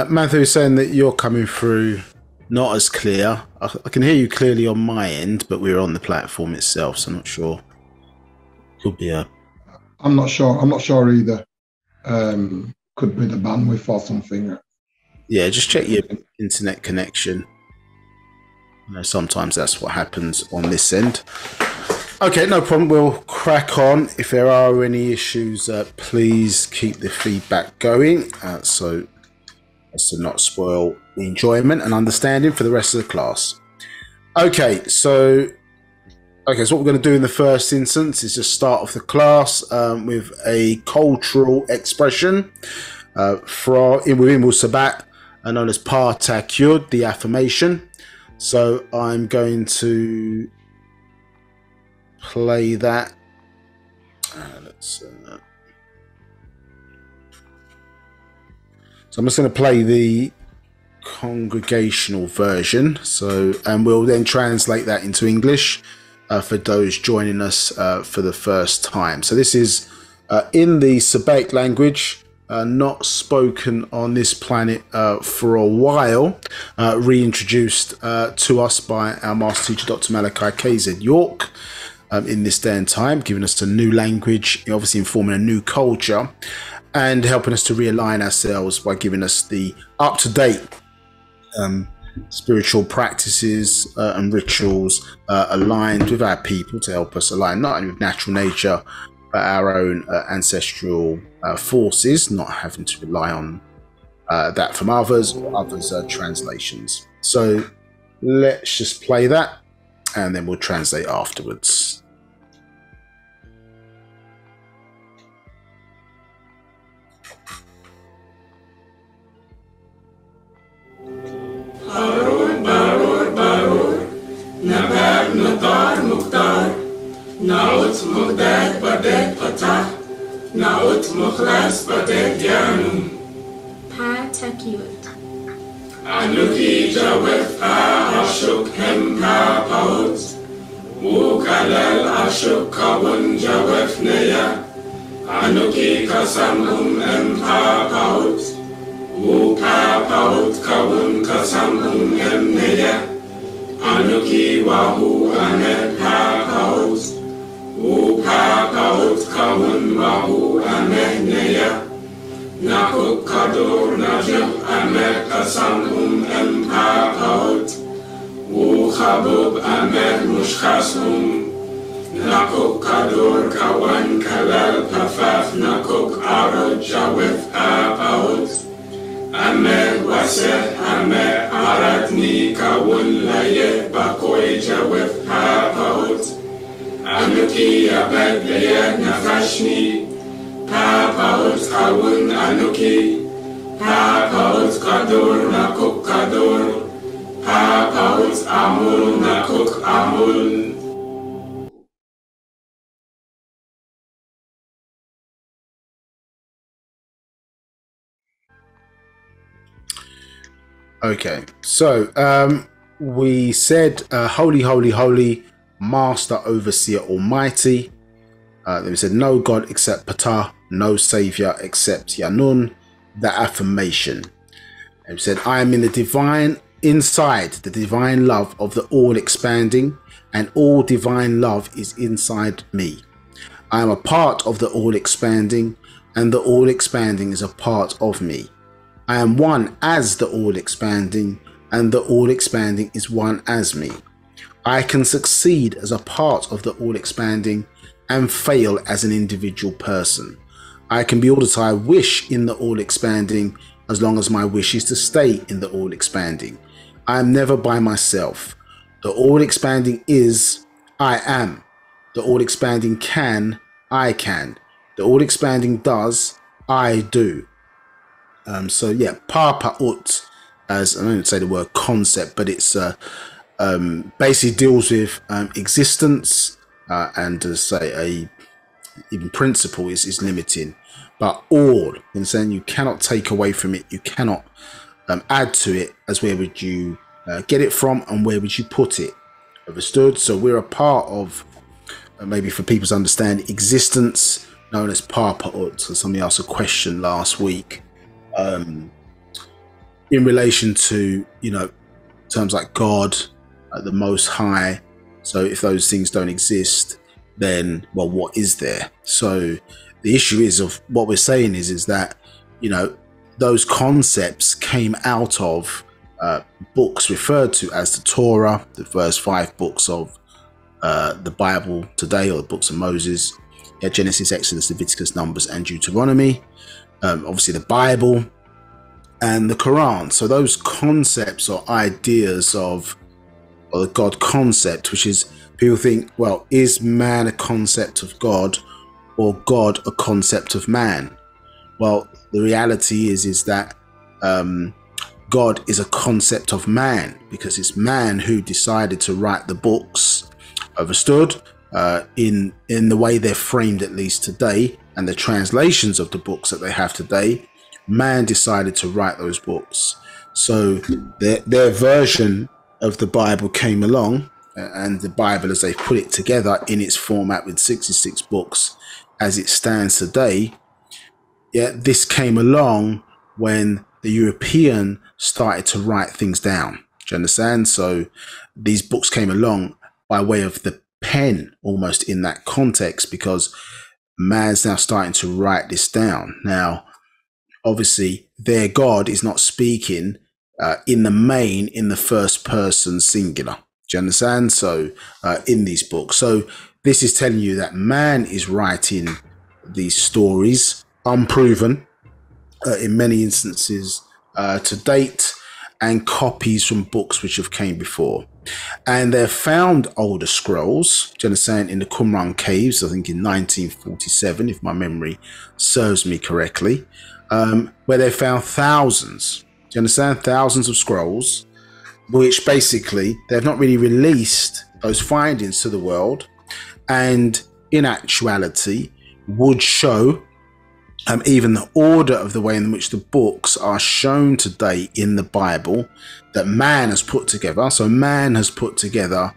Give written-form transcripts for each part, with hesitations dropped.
Matthew is saying that you're coming through not as clear. I can hear you clearly on my end, but we're on the platform itself, so I'm not sure. Could be a... I'm not sure. I'm not sure either. Could be the bandwidth or something. Yeah, just check your internet connection. You know, sometimes that's what happens on this end. Okay, no problem. We'll crack on. If there are any issues, please keep the feedback going, so as to not spoil the enjoyment and understanding for the rest of the class. Okay, so what we're going to do in the first instance is just start off the class with a cultural expression within Wu-Sabat, known as falsehood, the affirmation. So I'm going to play that. So I'm just going to play the congregational version. So, and we'll then translate that into English for those joining us for the first time. So this is in the Sabaic language, not spoken on this planet for a while, reintroduced to us by our master teacher, Dr. Malachi KZ York, in this day and time, giving us a new language, obviously informing a new culture, and helping us to realign ourselves by giving us the up-to-date spiritual practices and rituals aligned with our people to help us align not only with natural nature, but our own ancestral forces, not having to rely on that from others or others' translations. So let's just play that and then we'll translate afterwards. Nabab, Nadar, Mukhtar, Naut, Muhdad, Baded, Patah, Naut, Mukhlas, Baded, Yaanuwn. Pa Takiyut. Anuki, Jawef, Pa, Ashuk, Hem, Pa, Paut. Wu, Kalal, Ashuk, Kawun, Jawef, Neya. Anuki, Kasam, Em, Pa, Paut. Wu, Pa, Paut, Kawun, Kasam, Em, Neya. Anuki wahu amet pa paut, Wu pa paut kawun wahu amet neya, Nakuk kadur najib amet kasam em pa paut, Wu chabub amet mushkas Nakuk kadur kawan kalal pafaf nakuk arod jawef pa paut, Ame waseh ame aratni kawun laye bakoy jawef ha paut. Anuki abed leye nafashni. Pa paut kawun anuki. Pa paut kadur nakuk kadur. Pa paut amul nakuk amul. Okay, so we said holy, holy, holy, master, overseer, almighty. Then we said no God except Ptah, no savior except Yaanuwn, the affirmation. And we said I am in the divine, inside the divine love of the all expanding, and all divine love is inside me. I am a part of the all expanding, and the all expanding is a part of me. I am one as the all expanding, and the all expanding is one as me. I can succeed as a part of the all expanding and fail as an individual person. I can be all that I wish in the all expanding as long as my wish is to stay in the all expanding. I am never by myself. The all expanding is I am. The all expanding can, I can. The all expanding does, I do. So yeah, Papa Ut, as I don't say the word concept, but it's basically deals with existence and to say even principle is limiting, but all, in saying you cannot take away from it, you cannot add to it, as where would you get it from and where would you put it? Understood? So we're a part of, maybe for people's understanding, existence known as Papa Ut. So somebody asked a question last week. in relation to, you know, terms like God, the Most High. So if those things don't exist, then, well, what is there? So the issue is of what we're saying is that, you know, those concepts came out of books referred to as the Torah, the first 5 books of the Bible today, or the books of Moses. Yeah, Genesis, Exodus, Leviticus, Numbers, and Deuteronomy. Obviously the Bible and the Quran. So those concepts or ideas of, or the God concept, which is, people think, well, is man a concept of God, or God a concept of man? Well, the reality is that God is a concept of man, because it's man who decided to write the books, understood, in the way they're framed, at least today, and the translations of the books that they have today. Man decided to write those books. So their version of the Bible came along, and the Bible, as they put it together in its format with 66 books as it stands today, yeah, this came along when the European started to write things down. Do you understand? So these books came along by way of the pen, almost in that context, because man's now starting to write this down. Now, obviously, their God is not speaking in the main in the first person singular. Do you understand? So in these books. So this is telling you that man is writing these stories, unproven in many instances to date, and copies from books which have came before. And they've found older scrolls, do you understand, in the Qumran caves, I think in 1947, if my memory serves me correctly, where they found thousands, do you understand, thousands of scrolls, which basically they've not really released those findings to the world, and in actuality would show even the order of the way in which the books are shown today in the Bible that man has put together. So man has put together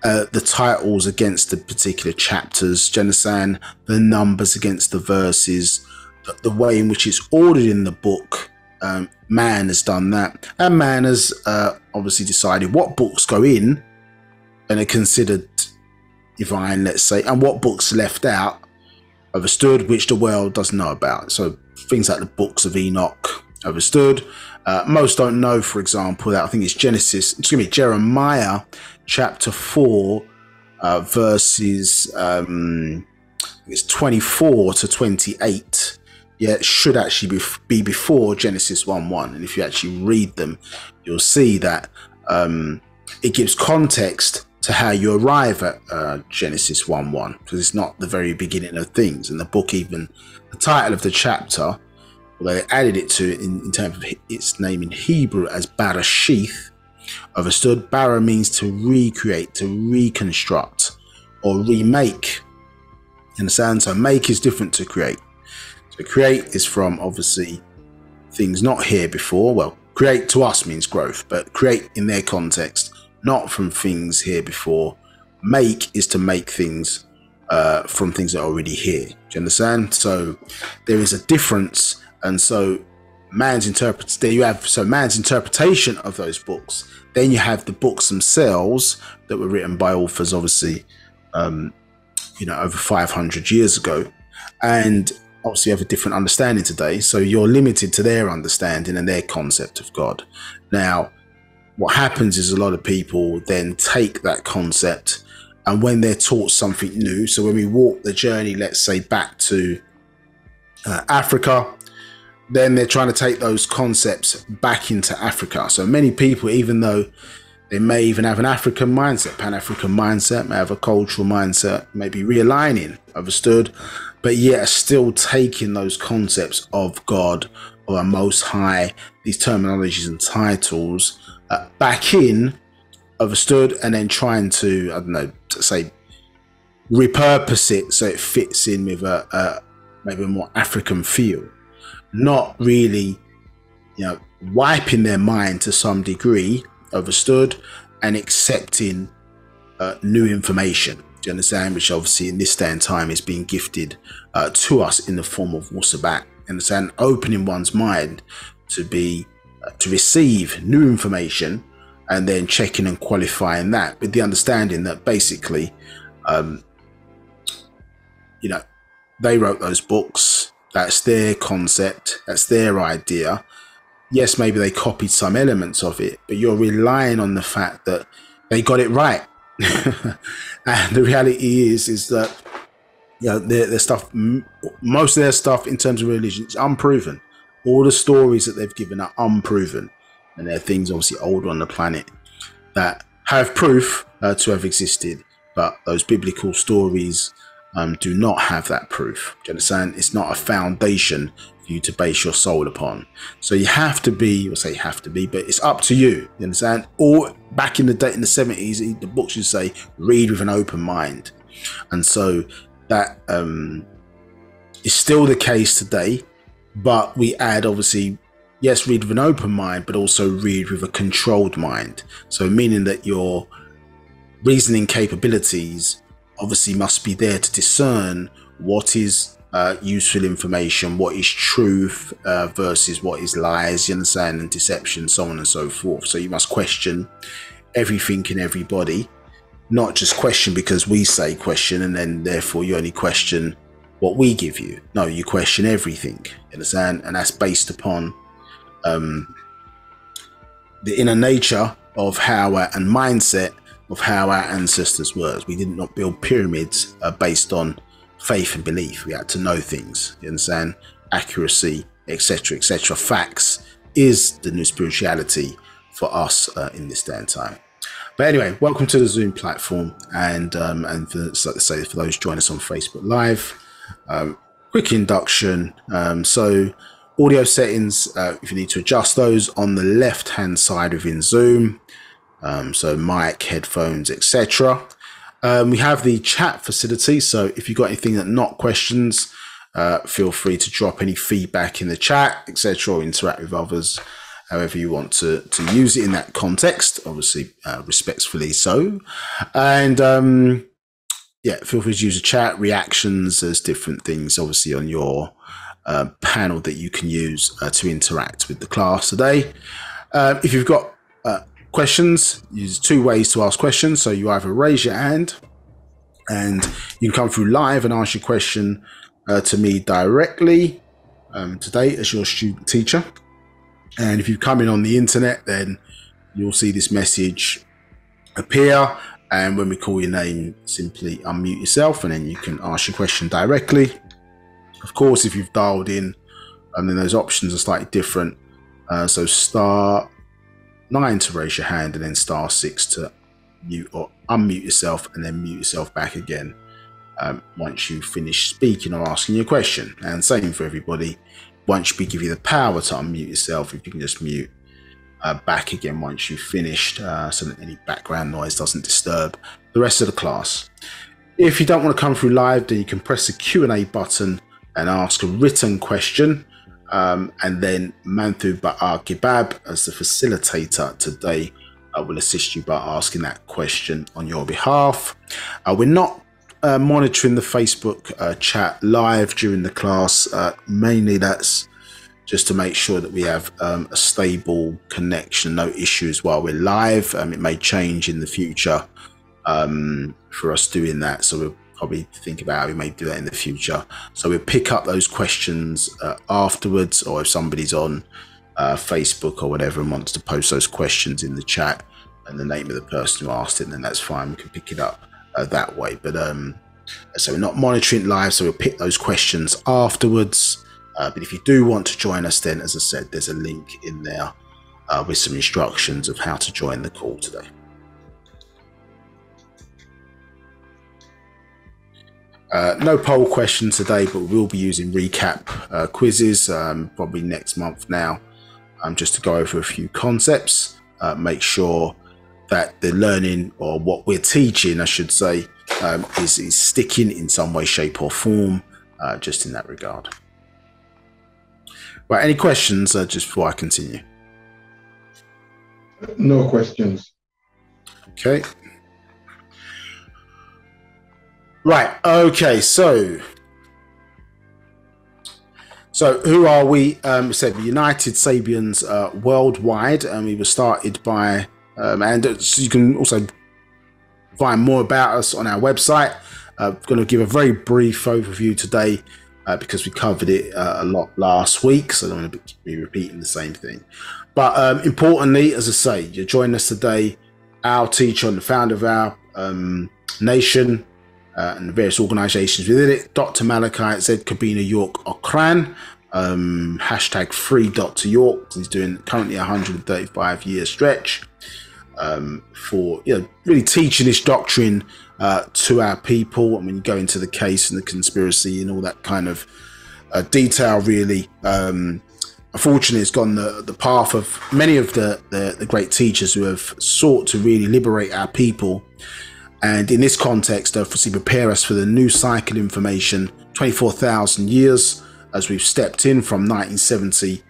the titles against the particular chapters, do you understand, the numbers against the verses, the way in which it's ordered in the book. Man has done that, and man has obviously decided what books go in and are considered divine, let's say, and what books left out, understood, which the world doesn't know about. So things like the books of Enoch, understood. Most don't know, for example, that I think it's Jeremiah chapter 4, verses it's 24 to 28. Yeah, it should actually be before Genesis 1:1. And if you actually read them, you'll see that it gives context to how you arrive at Genesis 1:1, because it's not the very beginning of things. And the book, even the title of the chapter, although they added it to in terms of its name in Hebrew as Barashith, understood. Bara means to recreate, to reconstruct, or remake. You understand? So make is different to create. So create is from obviously things not here before. Well, create to us means growth, but create in their context, not from things here before. Make is to make things from things that are already here. Do you understand? So there is a difference, and so man's man's interpretation of those books. Then you have the books themselves that were written by authors, obviously, over 500 years ago, and obviously have a different understanding today. So you're limited to their understanding and their concept of God. Now, what happens is a lot of people then take that concept, and when they're taught something new, so when we walk the journey, let's say back to Africa, then they're trying to take those concepts back into Africa. So many people, even though they may even have an African mindset, Pan-African mindset, may have a cultural mindset, may be realigning, understood, but yet are still taking those concepts of God or a Most High, these terminologies and titles, back in, understood, and then trying to, I don't know, to say, repurpose it so it fits in with a maybe a more African feel, not really, wiping their mind to some degree, understood, and accepting new information. Do you understand? Which obviously in this day and time is being gifted to us in the form of Wu-Sabat. Understand? Opening one's mind to be to receive new information and then checking and qualifying that with the understanding that basically, you know, they wrote those books. That's their concept. That's their idea. Yes, maybe they copied some elements of it, but you're relying on the fact that they got it right. And the reality is that, you know, their stuff, most of their stuff in terms of religion is unproven. All the stories that they've given are unproven, and there are things obviously older on the planet that have proof to have existed, but those biblical stories do not have that proof. Do you understand? It's not a foundation for you to base your soul upon. So you have to be, or say you have to be, but it's up to you. You understand? Or back in the day, in the 70s, the books would say, read with an open mind. And so that is still the case today, but we add, obviously, yes, read with an open mind, but also read with a controlled mind. So meaning that your reasoning capabilities obviously must be there to discern what is useful information, what is truth versus what is lies, you understand, and deception, so on and so forth. So you must question everything and everybody, not just question because we say question and then therefore you only question what we give you. No, you question everything, you understand, and that's based upon the inner nature of how and mindset of how our ancestors were. We did not build pyramids based on faith and belief. We had to know things, you understand, accuracy, etc., etc. Facts is the new spirituality for us in this day and time. But anyway, welcome to the Zoom platform, and for, so to say, for those joining us on Facebook Live, quick induction. So audio settings, if you need to adjust those, on the left hand side within Zoom, so mic, headphones, etc. We have the chat facility, so if you've got anything that not questions, feel free to drop any feedback in the chat, etc., or interact with others however you want to use it in that context, obviously respectfully so. And yeah, feel free to use the chat, reactions. There's different things obviously on your panel that you can use to interact with the class today. If you've got questions, use two ways to ask questions. So you either raise your hand and you can come through live and ask your question to me directly today as your student teacher. And if you come in on the internet, then you'll see this message appear, and when we call your name, simply unmute yourself and then you can ask your question directly. Of course, if you've dialed in, and then those options are slightly different. So *9 to raise your hand, and then *6 to mute or unmute yourself, and then mute yourself back again once you finish speaking or asking your question. And same for everybody. Once we give you the power to unmute yourself, if you can just mute back again once you've finished, so that any background noise doesn't disturb the rest of the class. If you don't want to come through live, then you can press the Q&A button and ask a written question. And then Manthu Kebab, as the facilitator today, will assist you by asking that question on your behalf. We're not monitoring the Facebook chat live during the class. Mainly that's just to make sure that we have a stable connection, no issues while we're live. It may change in the future for us doing that, so we'll probably think about how we may do that in the future. So we'll pick up those questions afterwards, or if somebody's on Facebook or whatever and wants to post those questions in the chat and the name of the person who asked it, then that's fine, we can pick it up that way. But so we're not monitoring live, so we'll pick those questions afterwards. But if you do want to join us, then as I said, there's a link in there with some instructions of how to join the call today. No poll questions today, but we'll be using recap quizzes probably next month now, just to go over a few concepts, make sure that the learning, or what we're teaching I should say, is sticking in some way, shape or form, just in that regard. Right, any questions just before I continue? No questions. Okay. Right, okay, so So who are we? Said United Sabians worldwide, and we were started by, and so you can also find more about us on our website. I'm going to give a very brief overview today because we covered it a lot last week, so I don't want to be repeating the same thing. But importantly, as I say, you're joining us today, our teacher and the founder of our nation and the various organisations within it, Dr. Malachi Z. Kabina York Okran, hashtag free Dr.York. He's doing currently a 135-year stretch for really teaching this doctrine to our people. And when you go into the case and the conspiracy and all that kind of detail, really, unfortunately, it's gone the path of many of the great teachers who have sought to really liberate our people. And in this context, obviously prepare us for the new cycle information, 24,000 years, as we've stepped in from 1970,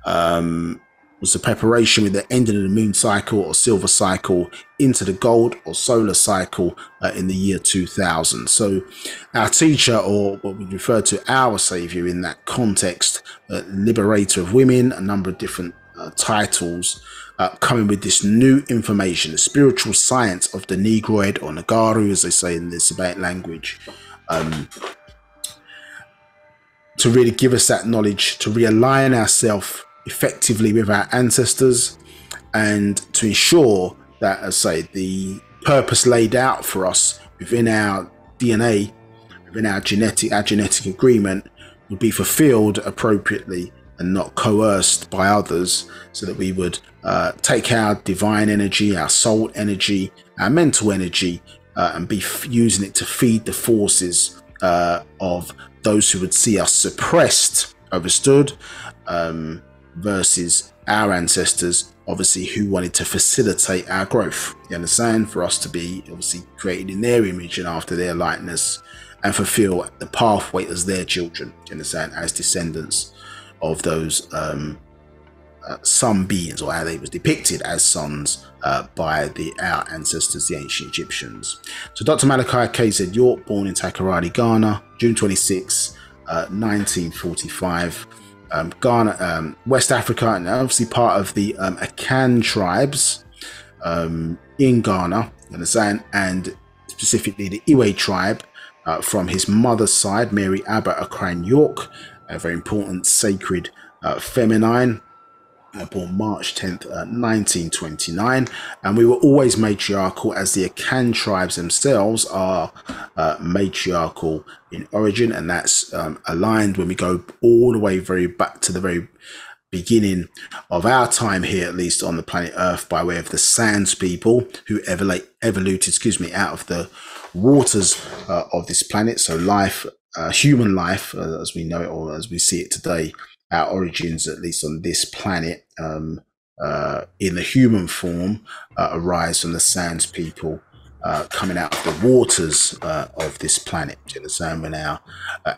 was the preparation with the end of the moon cycle or silver cycle into the gold or solar cycle in the year 2000. So our teacher, or what we refer to our Saviour in that context, liberator of women, a number of different titles, coming with this new information, the spiritual science of the Negroid, or Nagaru, as they say in the Wu-Sabat language, to really give us that knowledge, to realign ourselves effectively with our ancestors, and to ensure that, as I say, the purpose laid out for us within our DNA, within our genetic agreement, would be fulfilled appropriately and not coerced by others, so that we would take our divine energy, our soul energy, our mental energy, and be using it to feed the forces of those who would see us suppressed, overstood, versus our ancestors, obviously, who wanted to facilitate our growth. You understand? For us to be obviously created in their image and after their likeness, and fulfill the pathway as their children. You understand? As descendants of those sun beings, or how they was depicted as sons by our ancestors, the ancient Egyptians. So Dr. Malachi KZ York, born in Takoradi, Ghana, June 26, 1945. Ghana, West Africa, and obviously part of the Akan tribes in Ghana, you understand, and specifically the Iwe tribe from his mother's side, Mary Abba Akran York, a very important sacred feminine, born March 10th, 1929. And we were always matriarchal, as the Akan tribes themselves are matriarchal in origin, and that's aligned when we go all the way very back to the very beginning of our time here, at least on the planet Earth, by way of the Sands people who evoluted, out of the waters of this planet. So life, human life, as we know it, or as we see it today, our origins, at least on this planet, in the human form, arise from the Sands people coming out of the waters of this planet. Do you understand? When our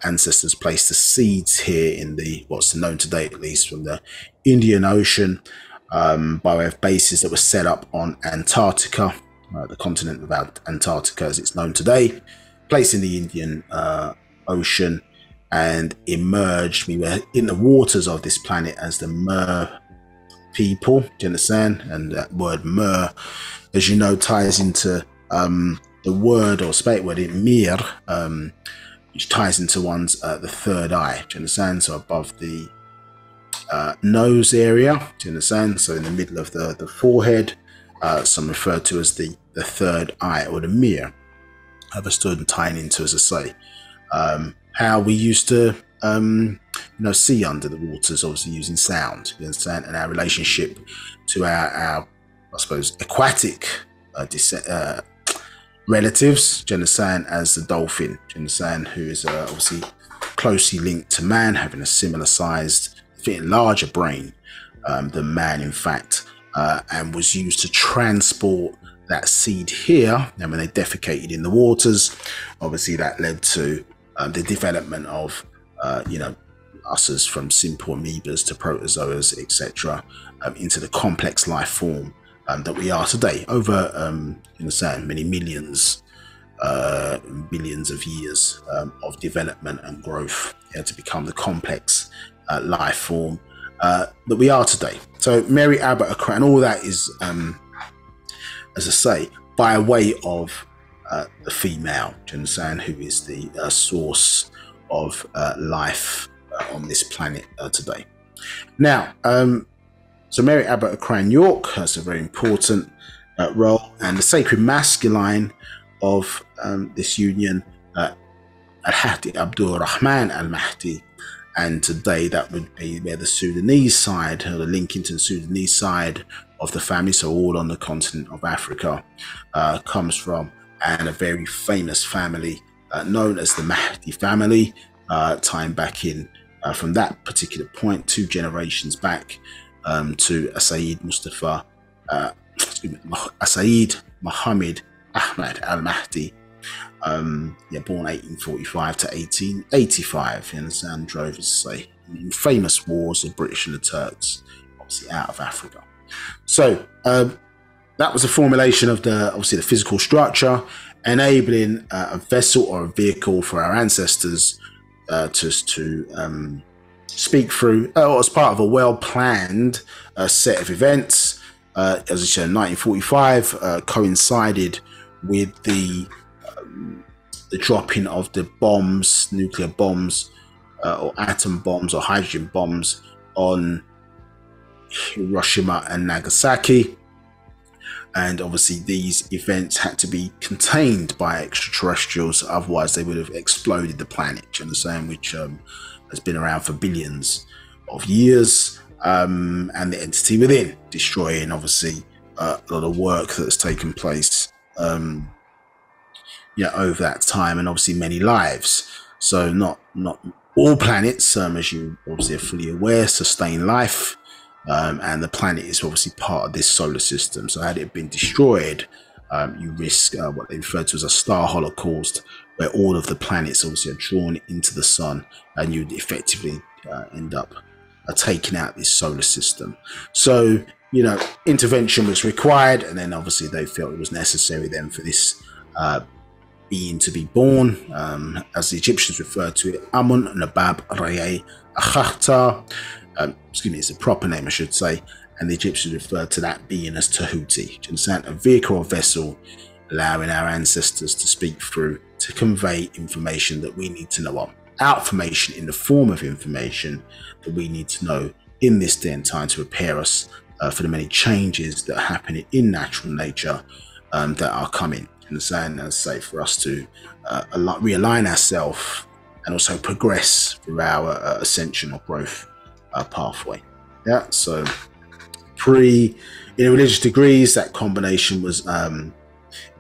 ancestors placed the seeds here in the, what's known today, at least, from the Indian Ocean, by way of bases that were set up on Antarctica, the continent of Antarctica as it's known today, placed in the Indian Ocean, and emerged. We were in the waters of this planet as the Mer people. Do you understand? And that word Mer, as you know, ties into the word or spate word in Mir, which ties into one's the third eye. Do you understand? So above the nose area. Do you understand? So in the middle of the forehead, some refer to as the third eye, or the Mir. Understood, and tying into, as I say, how we used to see under the waters, obviously using sound, you understand, and our relationship to our I suppose, aquatic relatives, do you understand, as the dolphin, do you understand, who is obviously closely linked to man, having a similar sized, larger brain than man, in fact, and was used to transport that seed here. And when they defecated in the waters, obviously that led to the development of us as from simple amoebas to protozoas, etc., into the complex life form that we are today, over many millions of years of development and growth, to become the complex life form that we are today. So Mary Abbott Akran, and all that is, as I say, by way of the female, do you understand, who is the source of life on this planet today. Now, so Mary Abbott Akran York has a very important role, and the sacred masculine of this union, Al-Hadi Abdul Rahman Al-Mahdi, and today that would be where the Sudanese side, or the Lincoln Sudanese side of the family, so all on the continent of Africa, comes from, and a very famous family known as the Mahdi family, time back in from that particular point 2 generations back to Sayyid Mustafa, Sayyid Muhammad Ahmad Al-Mahdi, born 1845 to 1885, you understand, drove, as I say, in famous wars of British and the Turks, obviously out of Africa. So that was a formulation of obviously the physical structure, enabling a vessel or a vehicle for our ancestors to speak through, as part of a well-planned set of events. As I said, 1945 coincided with the dropping of the bombs, nuclear bombs, or atom bombs or hydrogen bombs on Hiroshima and Nagasaki. And obviously these events had to be contained by extraterrestrials, otherwise they would have exploded the planet, you understand, which has been around for billions of years, and the entity within, destroying obviously a lot of work that's taken place over that time, and obviously many lives. So not all planets, as you obviously are fully aware, sustain life. And the planet is obviously part of this solar system. So had it been destroyed, you risk what they refer to as a star holocaust, where all of the planets obviously are drawn into the sun, and you'd effectively end up taking out this solar system. So, intervention was required, and then obviously they felt it was necessary then for this being to be born, as the Egyptians referred to it, Amun Nabab Raye Akhahta. It's a proper name, I should say, and the Egyptians referred to that being as Tahuti. Do you understand? A vehicle or vessel allowing our ancestors to speak through, to convey information that we need to know on. Outformation in the form of information that we need to know in this day and time to prepare us for the many changes that are happening in natural nature that are coming. Do you understand? As I say, for us to realign ourselves and also progress through our ascension or growth pathway. So in religious degrees, that combination was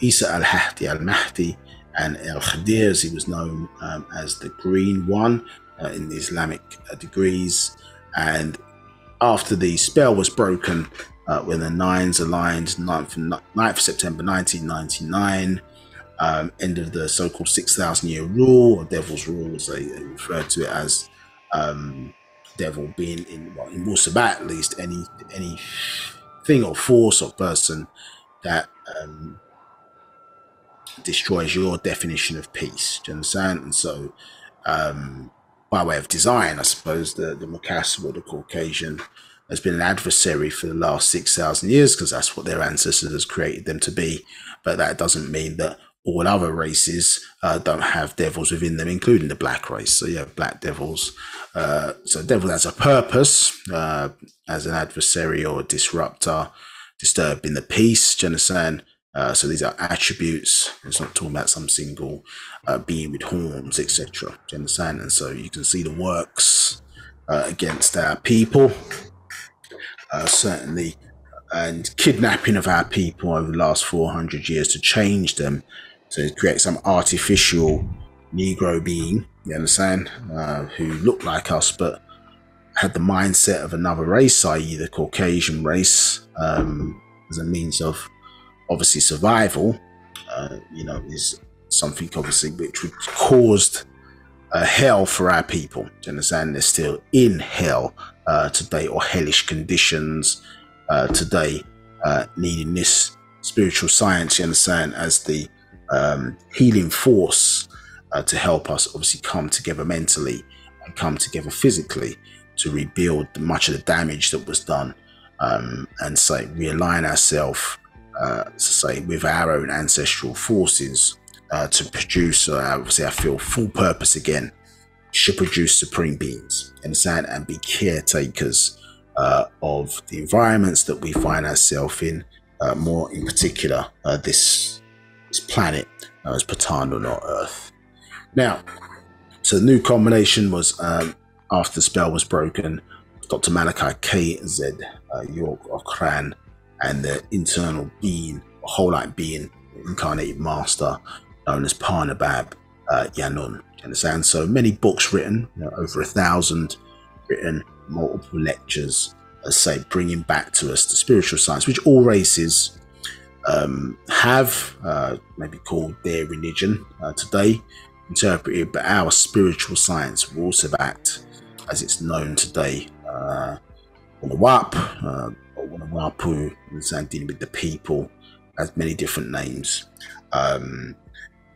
Isa al-Hadi al-Mahdi and al-Khadir, as he was known as the Green One in the Islamic degrees. And after the spell was broken, when the nines aligned, 9th September 1999, end of the so-called 6,000-year rule, or Devil's Rule, as they referred to it as, devil being in Wu-Sabat, at least any thing or force or person that destroys your definition of peace. Do you understand? And so by way of design, I suppose the Mukassar, or the Caucasian, has been an adversary for the last 6,000 years, because that's what their ancestors has created them to be. But that doesn't mean that all other races don't have devils within them, including the black race. So you have black devils. So devil has a purpose as an adversary or a disruptor, disturbing the peace. Do you understand? So these are attributes. It's not talking about some single being with horns, etc. Do you understand? And so you can see the works against our people, certainly, and kidnapping of our people over the last 400 years to change them, to create some artificial Negro being, you understand, who looked like us but had the mindset of another race, i.e. the Caucasian race, as a means of obviously survival, is something obviously which would caused hell for our people. Do you understand? They're still in hell today, or hellish conditions today, needing this spiritual science, you understand, as the healing force to help us obviously come together mentally and come together physically to rebuild much of the damage that was done, and say realign ourselves, with our own ancestral forces to produce, obviously, I feel full purpose again. Should produce supreme beings, understand, and be caretakers of the environments that we find ourselves in, more in particular this planet as Patana, not Earth. Now, so the new combination was, after the spell was broken, Dr. Malachi K.Z. York Okran, and the internal being, whole light being, incarnated master known as Nabab, Yaanuwn. Understand? So many books written, over 1,000 written, multiple lectures, bringing back to us the spiritual science, which all races have maybe called their religion today, interpreted, but our spiritual science, Wu-Sabat, as it's known today, Wunawap, or Wunawapu, dealing with the people, has many different names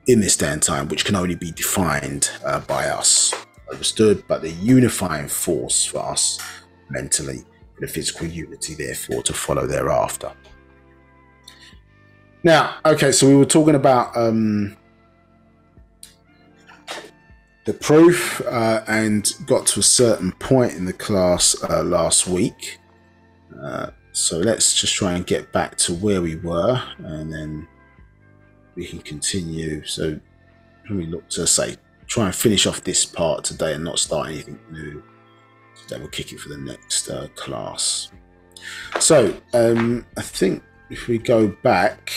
in this day and time, which can only be defined by us, understood, but the unifying force for us mentally, the physical unity, therefore, to follow thereafter. Now, okay, so we were talking about the proof and got to a certain point in the class last week. So let's just try and get back to where we were, and then we can continue. So we look to try and finish off this part today and not start anything new. So then we'll kick it for the next class. So I think if we go back,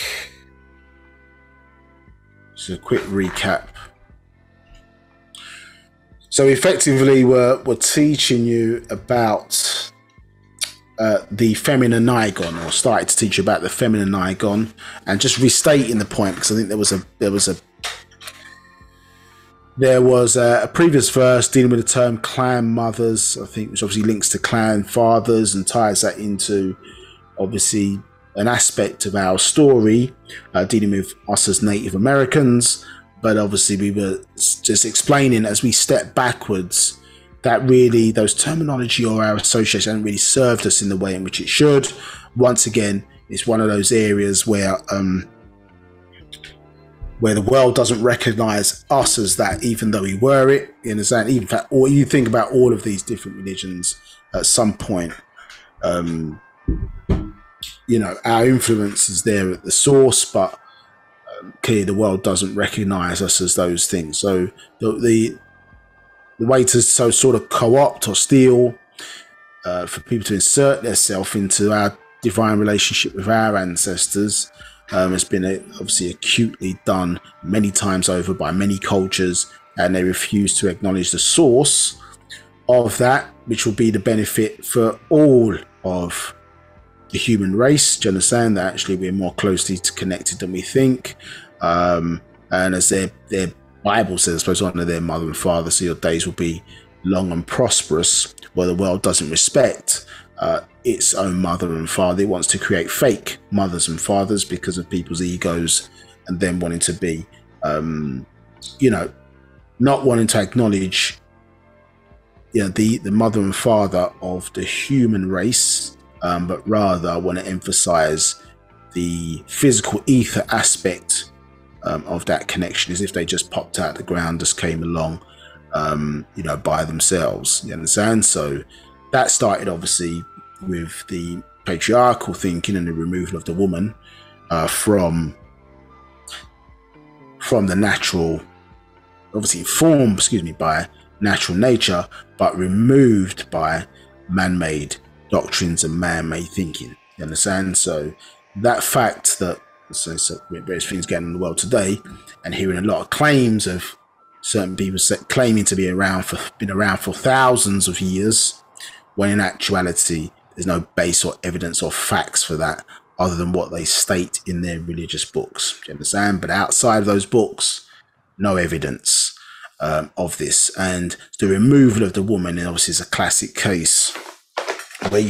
just a quick recap. So effectively we're teaching you about the feminine Nigon, or started to teach you about the feminine Nigon, and just restating the point, because I think there was a previous verse dealing with the term clan mothers, I think, which obviously links to clan fathers and ties that into obviously an aspect of our story dealing with us as Native Americans. But obviously we were just explaining as we step backwards that really those terminology or our association haven't really served us in the way in which it should. Once again, it's one of those areas where the world doesn't recognize us as that, even though we were it. You understand? Even fact, or you think about all of these different religions at some point, our influence is there at the source, but clearly the world doesn't recognize us as those things. So the way to sort of co-opt or steal for people to insert themselves into our divine relationship with our ancestors has been obviously acutely done many times over by many cultures, and they refuse to acknowledge the source of that, which will be the benefit for all of the human race. Do you understand that actually we're more closely connected than we think? And as their Bible says, I suppose, honor their mother and father so your days will be long and prosperous. Well, the world doesn't respect its own mother and father. It wants to create fake mothers and fathers because of people's egos and them wanting to be, not wanting to acknowledge, the mother and father of the human race, but rather want to emphasize the physical ether aspect of that connection, as if they just popped out the ground, just came along, by themselves. You understand? So that started obviously with the patriarchal thinking and the removal of the woman from the natural, obviously informed, by natural nature, but removed by man-made doctrines and man-made thinking. You understand? So that fact that various things going on in the world today, and hearing a lot of claims of certain people claiming to be been around for thousands of years, when in actuality there's no base or evidence or facts for that other than what they state in their religious books. Do you understand? But outside of those books, no evidence of this. And the removal of the woman obviously is a classic case where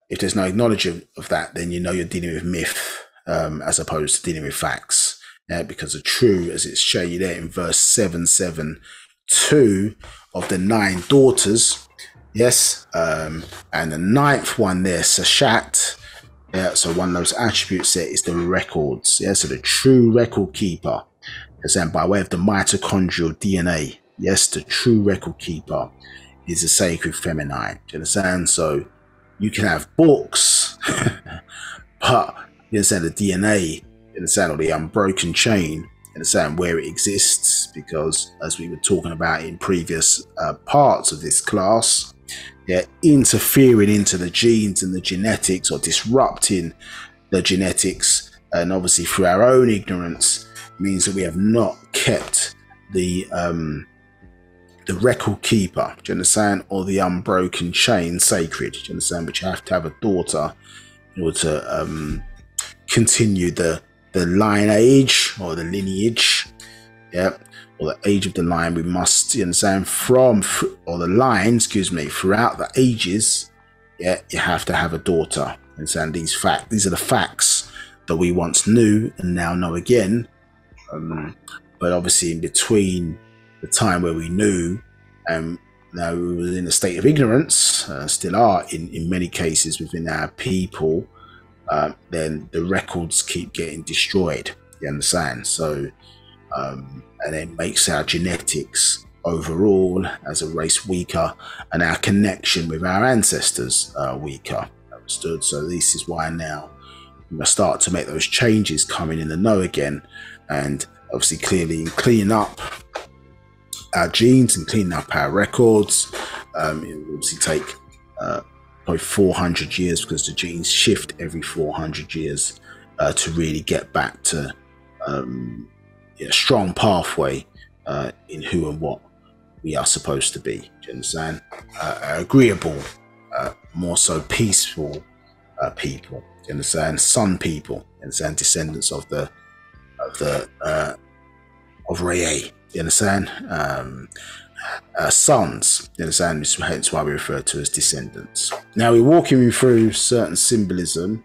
if there's no acknowledgement of that, then you're dealing with myth as opposed to dealing with facts. Because the true, as it's shown you there in verse 7:7 2 of the 9 daughters. Yes, and the 9th one there, Sashat. Yeah, so one of those attributes there is the records. Yeah, so the true record keeper. And by way of the mitochondrial DNA. Yes, the true record keeper is the sacred feminine. Do you understand? So you can have books, but you understand the DNA, you understand, or the unbroken chain, you understand where it exists, because as we were talking about in previous parts of this class, yeah, interfering into the genes and the genetics, or disrupting the genetics, and obviously through our own ignorance, means that we have not kept the record keeper, do you understand, or the unbroken chain sacred, do you understand? But you have to have a daughter in order to continue the lineage or the lineage, yeah, or the age of the line. We must, you understand, or the line, excuse me, throughout the ages, yeah, you have to have a daughter. Understand? These are the facts that we once knew and now know again. But obviously, in between the time where we knew and now we were in a state of ignorance, still are in many cases within our people, then the records keep getting destroyed. You understand? So, and it makes our genetics overall as a race weaker, and our connection with our ancestors weaker. Understood? So this is why now we must start to make those changes, coming in the know again, and obviously cleaning up our genes and cleaning up our records. It will obviously take probably 400 years, because the genes shift every 400 years to really get back to a strong pathway in who and what we are supposed to be. Do you understand? Agreeable, more so peaceful people. Do you understand? Sun people. You understand? Descendants of Reye. You understand? Sons. You understand? Hence why we refer to as descendants. Now we're walking you through certain symbolism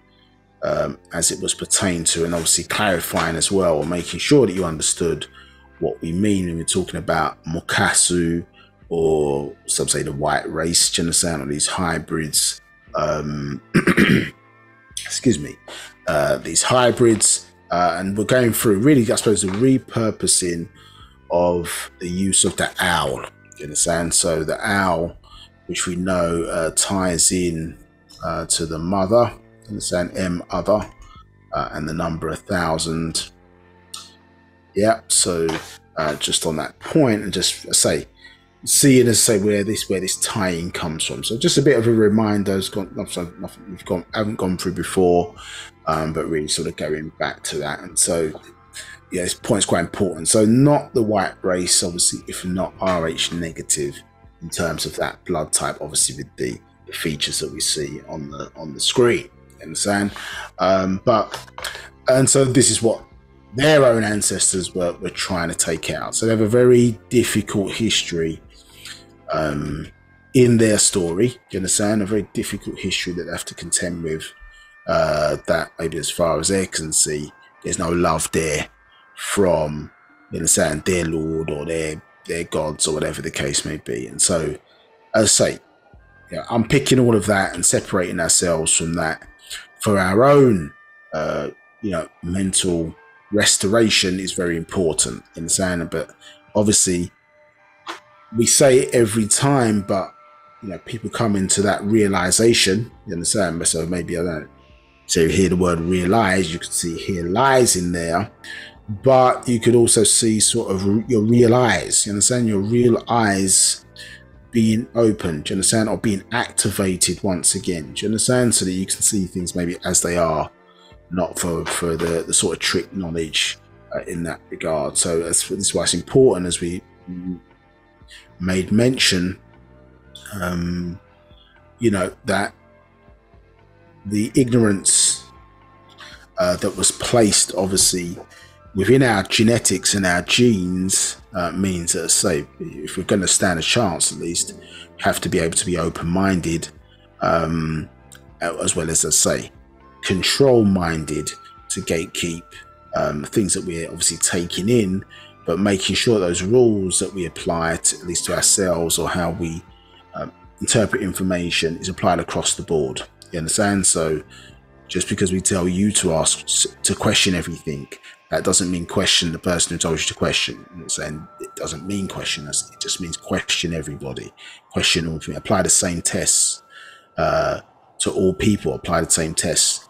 as it was pertained to, and obviously clarifying as well, or making sure that you understood what we mean when we're talking about Mukasu, or some say the white race. Do you understand? Or these hybrids. Excuse me. These hybrids. And we're going through really, I suppose, the repurposing of the use of the owl. You understand? So the owl, which we know ties in to the mother, you understand, M-other, and the number 1,000. Yeah, so just on that point, and just say, seeing as say where this tying comes from. So just a bit of a reminder, it's got nothing haven't gone through before, but really sort of going back to that. And so yeah, this point's quite important. So not the white race, obviously, if not Rh negative in terms of that blood type, obviously with the features that we see on the screen. You understand? And so this is what their own ancestors were trying to take out. So they have a very difficult history in their story. You understand? A very difficult history that they have to contend with. That maybe as far as they can see, there's no love there from, you understand, their lord or their gods or whatever the case may be. And so, as I say, unpicking all of that and separating ourselves from that for our own, mental restoration is very important. You understand? But obviously, we say it every time, but people come into that realization. You understand? So maybe I don't. So you hear the word realize, you could hear lies in there, but you could also see sort of your real eyes. You understand? Your real eyes being opened. Do you understand? Or being activated once again. Do you understand? So that you can see things maybe as they are, not for the sort of trick knowledge in that regard. So this is why it's important, as we made mention, that the ignorance that was placed obviously within our genetics and our genes means that, say, if we're going to stand a chance, at least we have to be able to be open-minded, as well as, say, control-minded, to gatekeep things that we're obviously taking in but making sure those rules that we apply to, at least to ourselves, or how we interpret information, is applied across the board. You understand? So just because we tell you to question everything, that doesn't mean question the person who told you to question. I'm not saying it doesn't mean question us. It just means question everybody. Question all. Apply the same tests to all people. Apply the same tests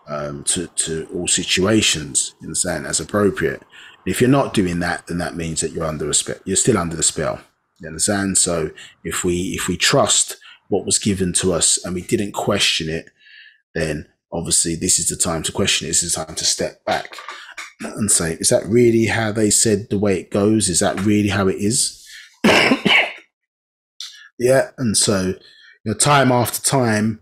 to all situations. You understand? As appropriate. If you're not doing that, then that means that you're under a spell. You're still under the spell. You understand? So if we trust what was given to us and we didn't question it, then obviously this is the time to question it. This is the time to step back and say, is that really how they said the way it goes? Is that really how it is? Yeah. And so, time after time,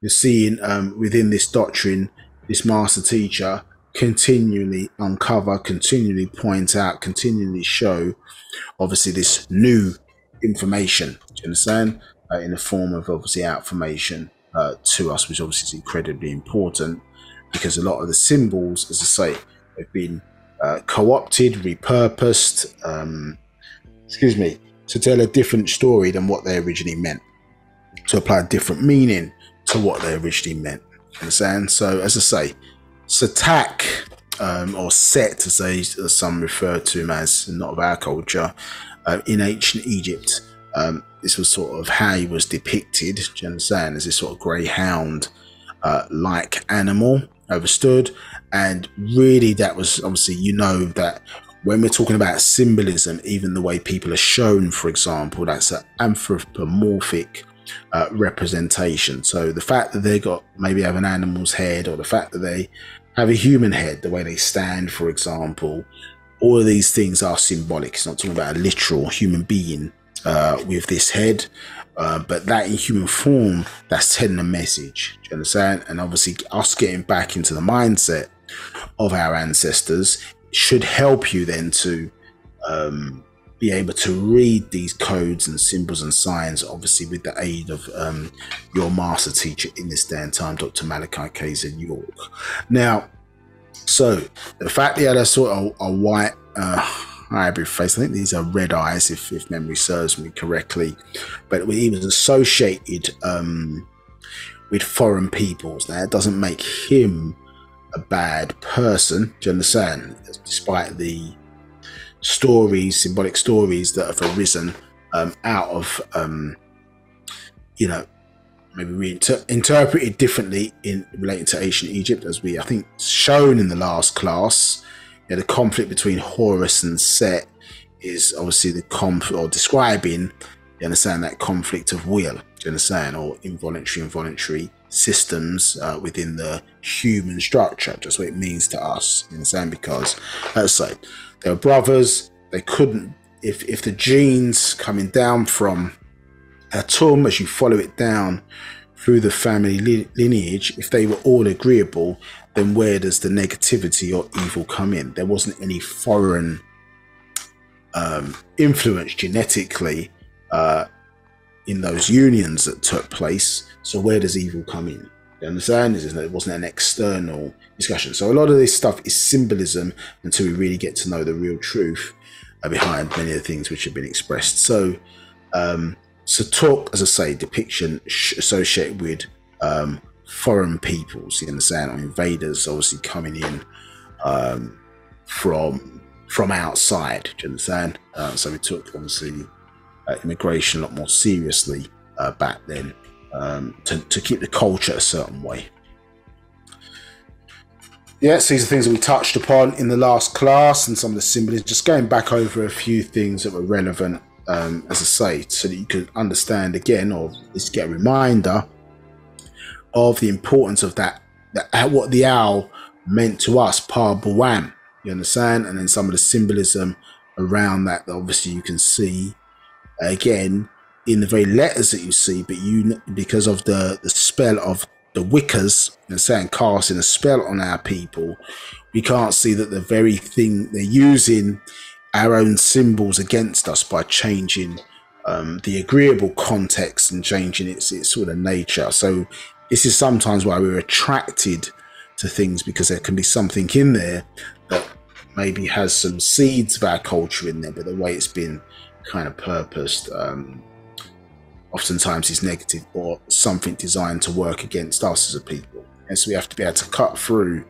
you're seeing within this doctrine, this master teacher continually uncover, continually point out, continually show, obviously, this new information. Do you understand? In the form of obviously outformation to us, which obviously is incredibly important, because a lot of the symbols, as I say, have been co-opted, repurposed, to tell a different story than what they originally meant, to apply a different meaning to what they originally meant. Understand? So, as I say, Satak, or Set, as some refer to him as, not of our culture, in ancient Egypt, this was sort of how he was depicted. Do you understand? As this sort of greyhound like animal, understood. And really, that was obviously, that when we're talking about symbolism, even the way people are shown, for example, that's an anthropomorphic representation. So the fact that they maybe have an animal's head, or the fact that they have a human head, the way they stand, for example, all of these things are symbolic. It's not talking about a literal human being with this head, but that in human form, that's telling a message. Do you understand? And obviously us getting back into the mindset of our ancestors should help you then to be able to read these codes and symbols and signs, obviously with the aid of your master teacher in this day and time, Dr. Malachi KZ York. Now, so the fact that he had a sort of a white hybrid face, I think these are red eyes, if memory serves me correctly, but he was associated with foreign peoples. Now, it doesn't make him a bad person, do you understand? Despite the stories, symbolic stories that have arisen out of, maybe interpreted differently in relating to ancient Egypt, as we, I think, shown in the last class. The conflict between Horus and Set is obviously the conflict, or describing, you understand, that conflict of will, do you understand, or involuntary systems within the human structure, just what it means to us, you understand, because, let's say, they were brothers, they couldn't, if the genes coming down from Atum, as you follow it down through the family lineage, if they were all agreeable, then where does the negativity or evil come in? There wasn't any foreign influence genetically in those unions that took place. So where does evil come in? You understand? It wasn't an external discussion. So a lot of this stuff is symbolism until we really get to know the real truth behind many of the things which have been expressed. So, talk, as I say, depiction associated with foreign peoples, you understand, or invaders obviously coming in from outside, do you understand? So we took obviously immigration a lot more seriously back then, to keep the culture a certain way. Yes, these are things that we touched upon in the last class, and some of the symbolism, just going back over a few things that were relevant, as I say, so that you could understand again, or just get a reminder of the importance of that what the owl meant to us, Pa Buam, you understand? And then some of the symbolism around that obviously you can see again in the very letters that you see, but because of the spell of the Wiccas, you understand, casting a spell on our people, we can't see that the very thing they're using our own symbols against us by changing the agreeable context and changing its sort of nature. So this is sometimes why we're attracted to things, because there can be something in there that maybe has some seeds of our culture in there, but the way it's been kind of purposed oftentimes is negative or something designed to work against us as a people. And so we have to be able to cut through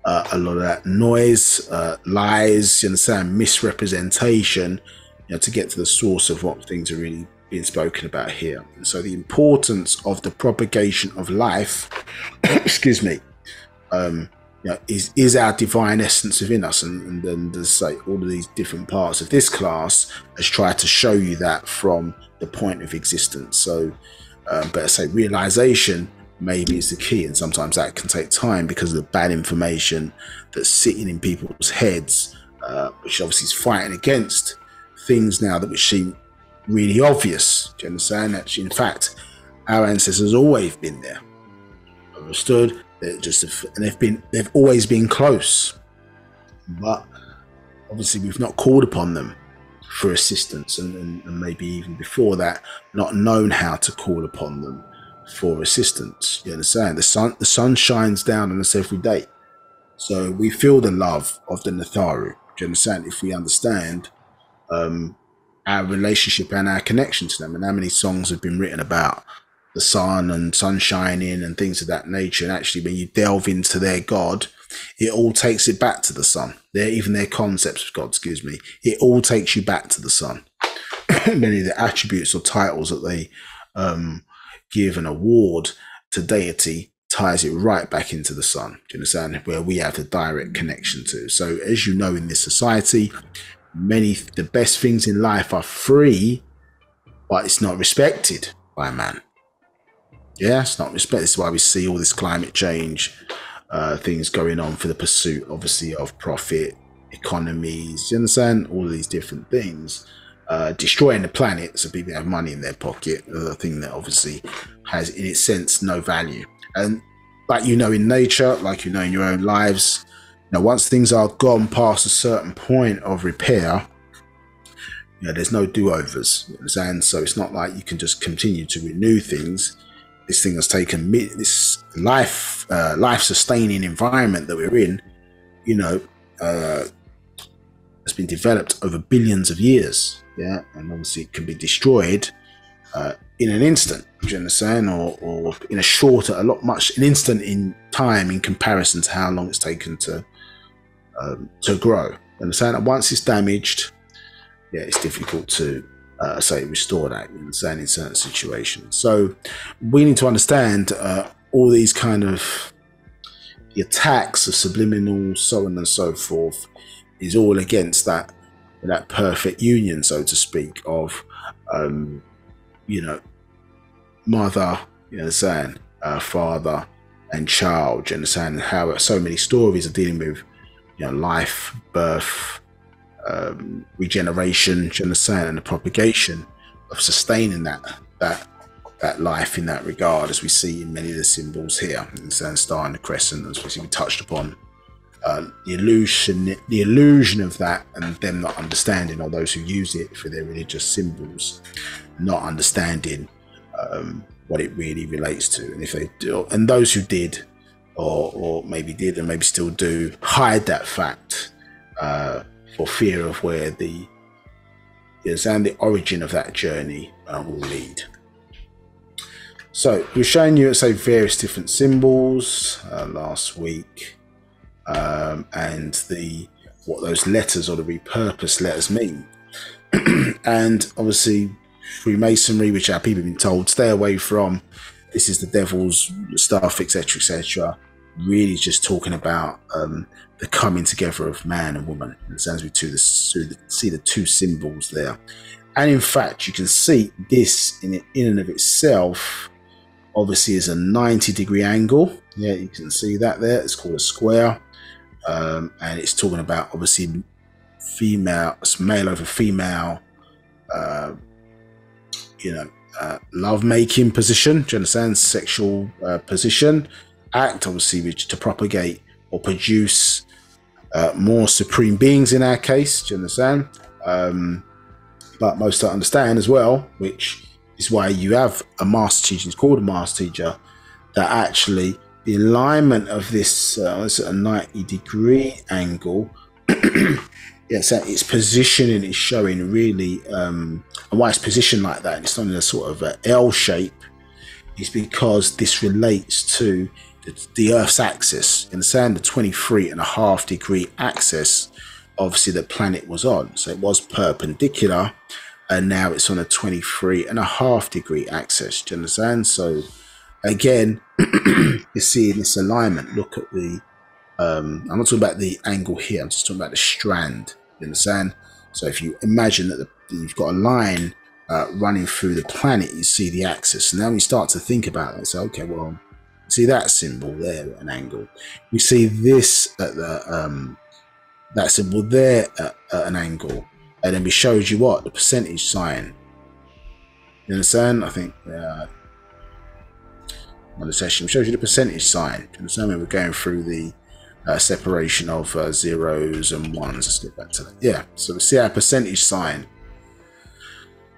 a lot of that noise, lies, you understand, misrepresentation, to get to the source of what things are really being spoken about here. And so the importance of the propagation of life, excuse me, is our divine essence within us. And then there's like all of these different parts of this class has tried to show you that from the point of existence. So, but I say realization maybe is the key, and sometimes that can take time because of the bad information that's sitting in people's heads, which obviously is fighting against things now that which seem really obvious. Do you understand? Actually, in fact, our ancestors always been there. Understood? They've always been close, but obviously we've not called upon them for assistance, and maybe even before that, not known how to call upon them for assistance. You understand? The sun shines down on us every day, so we feel the love of the Natharu. Do you understand? If we understand our relationship and our connection to them, and how many songs have been written about the sun and sun shining and things of that nature. And actually, when you delve into their God, it all takes it back to the sun. Even their concepts of God, excuse me, it all takes you back to the sun. Many of the attributes or titles that they give an award to deity ties it right back into the sun. Do you understand? Where we have a direct connection to. So as you know, in this society, the best things in life are free, but it's not respected by man. Yeah, it's not respected. This is why we see all this climate change things going on for the pursuit, obviously, of profit, economies. You understand? All of these different things, destroying the planet so people have money in their pocket. A thing that obviously has, in its sense, no value. And like in nature, like in your own lives, once things are gone past a certain point of repair, there's no do-overs. You understand? So it's not like you can just continue to renew things. This thing has taken this life-sustaining environment that we're in, has been developed over billions of years. Yeah, and obviously it can be destroyed in an instant. Do you understand? Or in an instant in time in comparison to how long it's taken to grow. You understand? And once it's damaged, it's difficult to restore that, in certain situations. So we need to understand all these kind of the attacks of subliminal, so on and so forth, is all against that perfect union, so to speak, of mother, father and child. You understand how so many stories are dealing with life, birth, regeneration, do you understand, and the propagation of sustaining that life in that regard, as we see in many of the symbols here, the star and the crescent, as we touched upon, the illusion of that, and them not understanding, or those who use it for their religious symbols, not understanding what it really relates to. And if they do, and those who did, or maybe did and maybe still do, hide that fact for fear of where the origin of that journey will lead. So we're showing you, various different symbols last week, and what those letters or the repurposed letters mean. And obviously Freemasonry, which our people have been told stay away from, this is the devil's stuff, etc., etc. Really just talking about the coming together of man and woman. And as we see the two symbols there, and in fact you can see this in and of itself obviously is a 90-degree angle. Yeah, you can see that there. It's called a square, and it's talking about obviously female, male over female, love-making position. Do you understand? Sexual position, act, obviously, which to propagate or produce more supreme beings in our case. Do you understand? But most don't understand as well, which is why you have a master teacher. It's called a master teacher. That actually the alignment of this, it's at a 90-degree angle. yeah, so its positioning is showing really, and why it's positioned like that, and it's not in a sort of a L shape, is because this relates to the Earth's axis. You understand? The 23.5-degree axis, obviously, the planet was on. So it was perpendicular, and now it's on a 23.5-degree axis. Do you understand? So again, you see in this alignment, look at the, I'm not talking about the angle here, I'm just talking about the strand. You understand? So if you imagine that you've got a line running through the planet, you see the axis. And then we start to think about it. So, okay, well, see that symbol there at an angle. We see this at the that symbol there at an angle. And then we showed you what? The percentage sign. You understand? I think on the session shows you the percentage sign. You understand? When we're going through the separation of zeros and ones. Let's get back to that. Yeah, so we see our percentage sign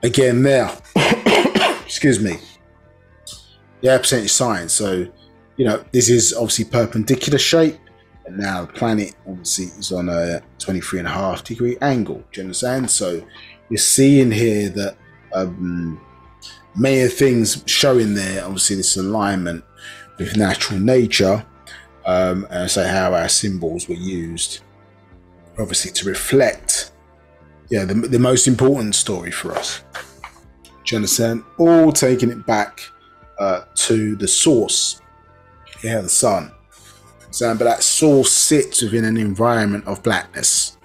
again there. Excuse me. Yeah, percentage sign. So, you know, this is obviously perpendicular shape, and now the planet obviously is on a 23.5-degree angle. Do you understand? So you're seeing here that many things showing there, obviously this alignment with natural nature. And so how our symbols were used, obviously, to reflect, yeah, the most important story for us. Do you understand? All taking it back to the source, yeah, the sun. But that source sits within an environment of blackness,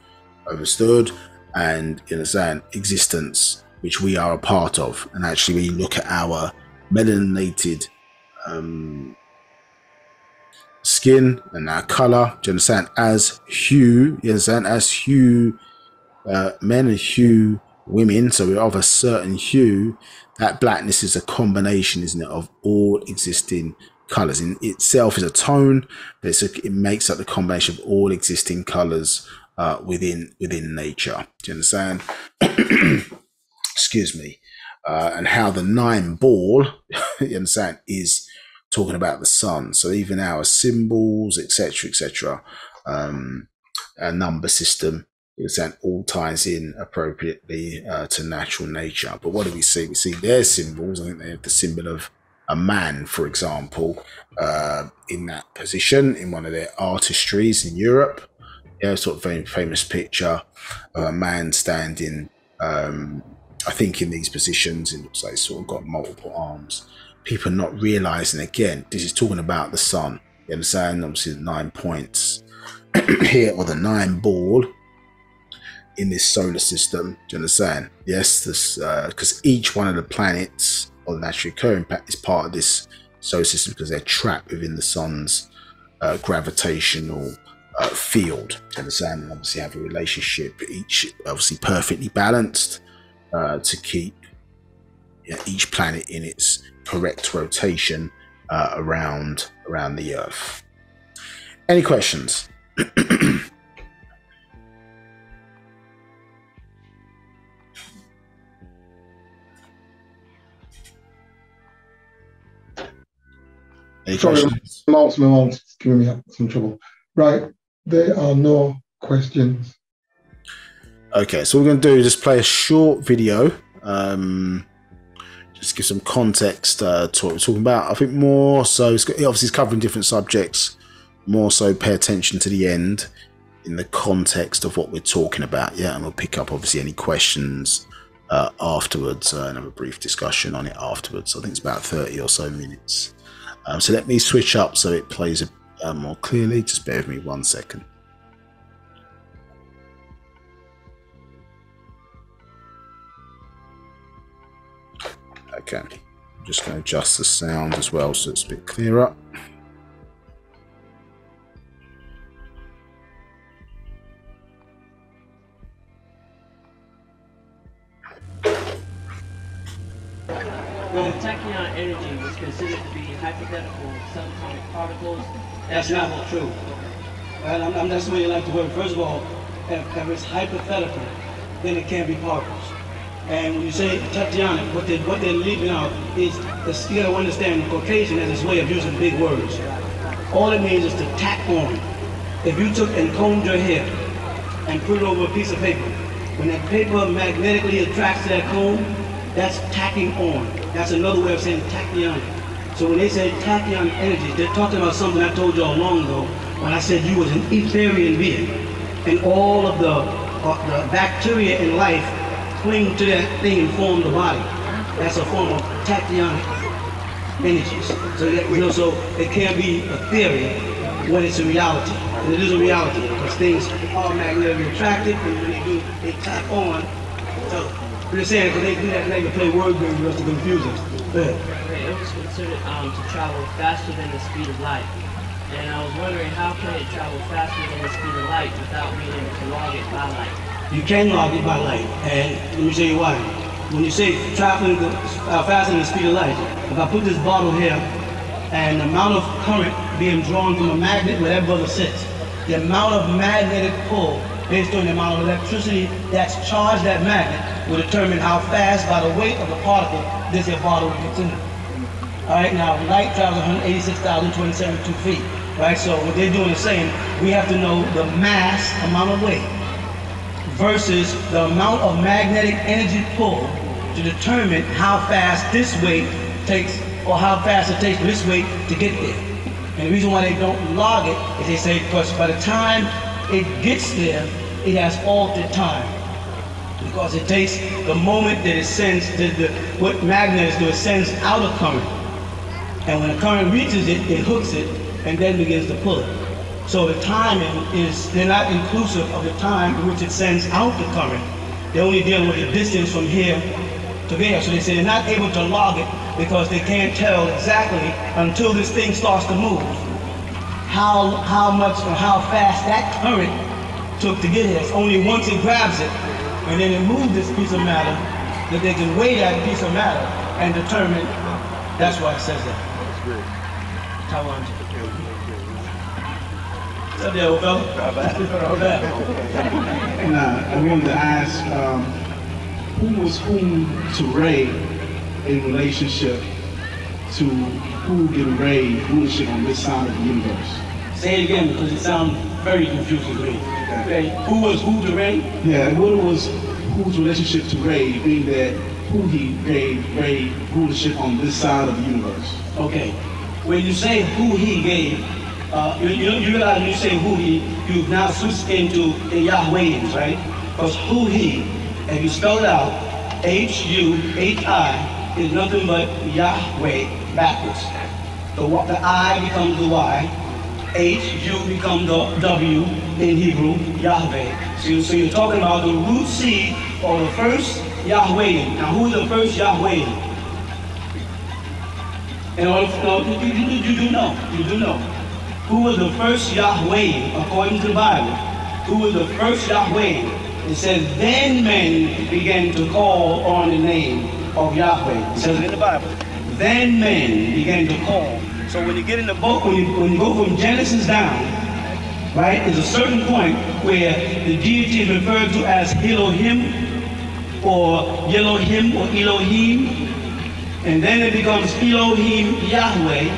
understood, and, you understand, existence, which we are a part of. And actually, when you look at our melaninated skin and our color, do you understand, as hue, you understand, as hue men and hue women, so we're of a certain hue. That blackness is a combination, isn't it, of all existing colors. In itself is a tone, but it makes up the combination of all existing colors within nature. Do you understand? Excuse me. And how the 9 ball, you understand, is talking about the sun. So even our symbols, etc., our number system, you understand, all ties in appropriately to natural nature. But what do we see? We see their symbols. I think they have the symbol of a man, for example, in that position in one of their artistries in Europe. Yeah, sort of very famous picture of a man standing, I think, in these positions. It looks like it's sort of got multiple arms. People not realizing, again, this is talking about the sun. You understand? Obviously, the 9 points here, or the 9 ball in this solar system. Do you understand? Yes, this because each one of the planets or the naturally occurring planet is part of this solar system because they're trapped within the sun's gravitational field. Do you understand? And obviously have a relationship, each obviously perfectly balanced to keep each planet in its correct rotation around the Earth. Any questions? Sorry, my mom's giving me some trouble. Right, there are no questions. Okay, so what we're going to do is just play a short video. Just give some context to what we're talking about. I think more so, obviously it's covering different subjects. More so pay attention to the end in the context of what we're talking about. Yeah, and we'll pick up obviously any questions afterwards and have a brief discussion on it afterwards. I think it's about 30 or so minutes. So let me switch up so it plays more clearly. Just bear with me 1 second. Okay, I'm just going to adjust the sound as well so it's a bit clearer. When tachyon energy was considered to be hypothetical subatomic particles, that's not true. I'm that's the way you like the word. First of all, if it's hypothetical, then it can't be particles. And when you say tachyonic, what they're leaving out is, you got to understand the Caucasian has this way of using big words. All it means is to tack on. If you took and combed your hair and put it over a piece of paper. When that paper magnetically attracts to that cone, that's tacking on. That's another way of saying tachyon. So when they say tachyon energies, they're talking about something I told y'all long ago when I said you was an Etherian being. And all of the bacteria in life cling to that thing and form the body. That's a form of tachyonic energies. So that, you know, so it can't be a theory when it's a reality. And it is a reality because things are magnetically attracted, and when they do, they tap on. So we're just saying because they do that, they can play word games just to confuse us. Go ahead. It was considered to travel faster than the speed of light. And I was wondering, how can it travel faster than the speed of light without being able to log it by light? You can log it by light, and let me show you why. When you say traveling faster than the speed of light, if I put this bottle here, and the amount of current being drawn from a magnet where that brother sits, the amount of magnetic pull based on the amount of electricity that's charged that magnet will determine how fast, by the weight of the particle, this here bottle will continue. All right, now light travels 186,272 feet. Right, so what they're doing is saying we have to know the mass, amount of weight, versus the amount of magnetic energy pull to determine how fast this weight takes, or how fast it takes for this weight to get there. And the reason why they don't log it is they say because by the time it gets there, it has altered time. Because it takes the moment that it sends, what magnets do, it sends out a current. And when the current reaches it, it hooks it, and then begins to pull it. So the timing is, they're not inclusive of the time in which it sends out the current. They're only dealing with the distance from here to there. So they say they're not able to log it because they can't tell exactly until this thing starts to move how much or how fast that current took to get here. It's only once it grabs it and then it moves this piece of matter that they can weigh that piece of matter and determine. That's why it says that. That's great. Taiwan. What's up there, old fella? And I wanted to ask, who was whom to Ray in relationship to who gave Ray rulership on this side of the universe? Say it again because it sounds very confusing to me. Okay. Who was who to Ray? Yeah, what was whose relationship to Ray, being that who he gave Ray rulership on this side of the universe? Okay. When you say who he gave, you realize when you say who he, you've now switched into the Yahwehians, right? Because who he, if you spell it out, H-U-H-I, is nothing but Yahweh backwards. The I becomes the Y, H-U becomes the W in Hebrew, Yahweh. So you're talking about the root seed or the first Yahwehian. Now who is the first Yahwehian? You do know. Who was the first Yahweh, according to the Bible? Who was the first Yahweh? It says, then men began to call on the name of Yahweh. It says in the Bible, then men began to call. So when you get in the book, when you go from Genesis down, right, there's a certain point where the deity is referred to as Elohim, or Yelohim, or Elohim, and then it becomes Elohim Yahweh,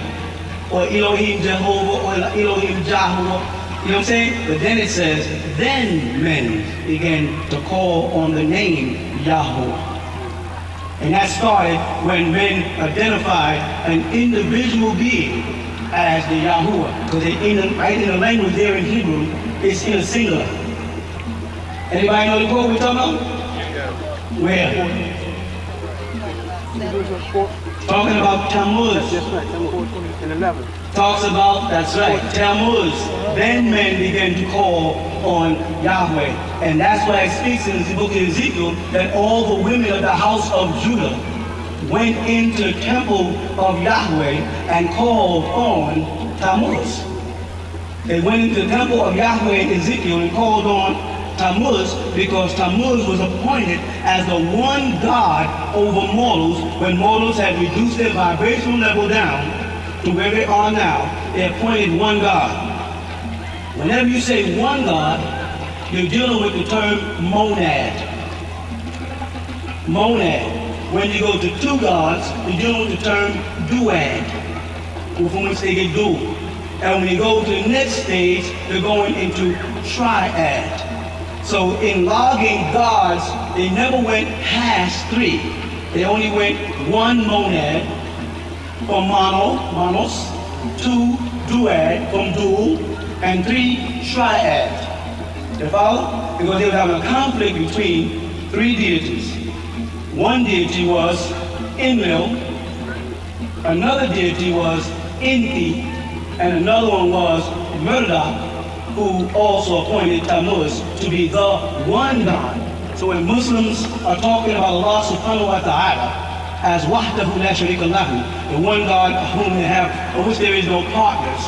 or Elohim Jehovah, or Elohim Jehovah, you know what I'm saying? But then it says, then men began to call on the name Yahweh. And that started when men identified an individual being as the Yahuwah. Because right in the language there in Hebrew, it's in a singular. Anybody know the quote we're talking about? Where? Talking about Tammuz. That's right, Tammuz 14 and 11. Talks about, that's right, Tammuz. Then men began to call on Yahweh. And that's why it speaks in the book of Ezekiel that all the women of the house of Judah went into the temple of Yahweh and called on Tammuz. They went into the temple of Yahweh in Ezekiel and called on Tammuz because Tammuz was appointed as the one God over mortals when mortals had reduced their vibrational level down to where they are now. They appointed one God. Whenever you say one God, you're dealing with the term monad. Monad. When you go to two gods, you're dealing with the term duad, from which they get dual. And when you go to the next stage, they're going into triad. So in logging gods, they never went past 3. They only went 1 monad from monos, 2 duad from dual, and 3 triad. You follow? Because they were having a conflict between 3 deities. One deity was Enlil, another deity was Enki, and another one was Murdoch, who also appointed Tammuz to be the one God. So when Muslims are talking about Allah subhanahu wa ta'ala as wahdahu la sharika lahu, the one God of which there is no partners,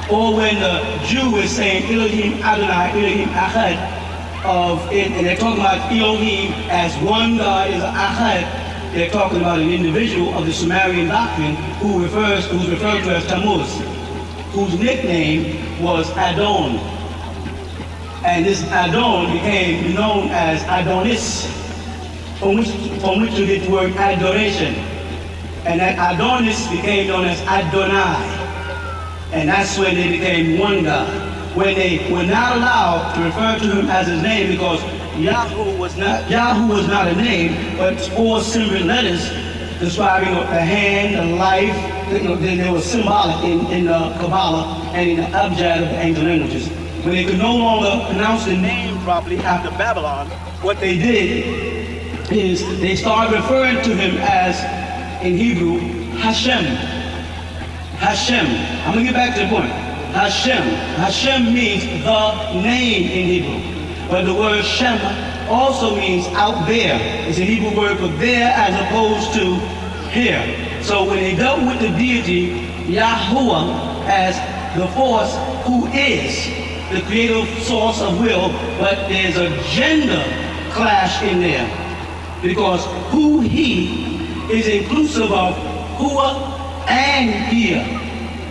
or when the Jew is saying Elohim Adonai, Elohim Echad, and they're talking about Elohim as one God is Echad, they're talking about an individual of the Sumerian doctrine who's referred to as Tammuz, whose nickname was Adon. And this Adon became known as Adonis, from which we get the word adoration. And that Adonis became known as Adonai. And that's when they became one God. When they were not allowed to refer to him as his name, because Yahoo was not a name, but 4 symbolic letters describing the hand, the life. They were symbolic in the Kabbalah and in the Abjad of the ancient languages. When they could no longer pronounce the name properly after Babylon, what they did is they started referring to him as, in Hebrew, Hashem. Hashem. I'm going to get back to the point. Hashem. Hashem means the name in Hebrew. But the word Shem also means out there. It's a Hebrew word for there as opposed to here. So when they dealt with the deity Yahuwah as the force who is the creative source of will, but there's a gender clash in there. Because who he is inclusive of Hua and Hia.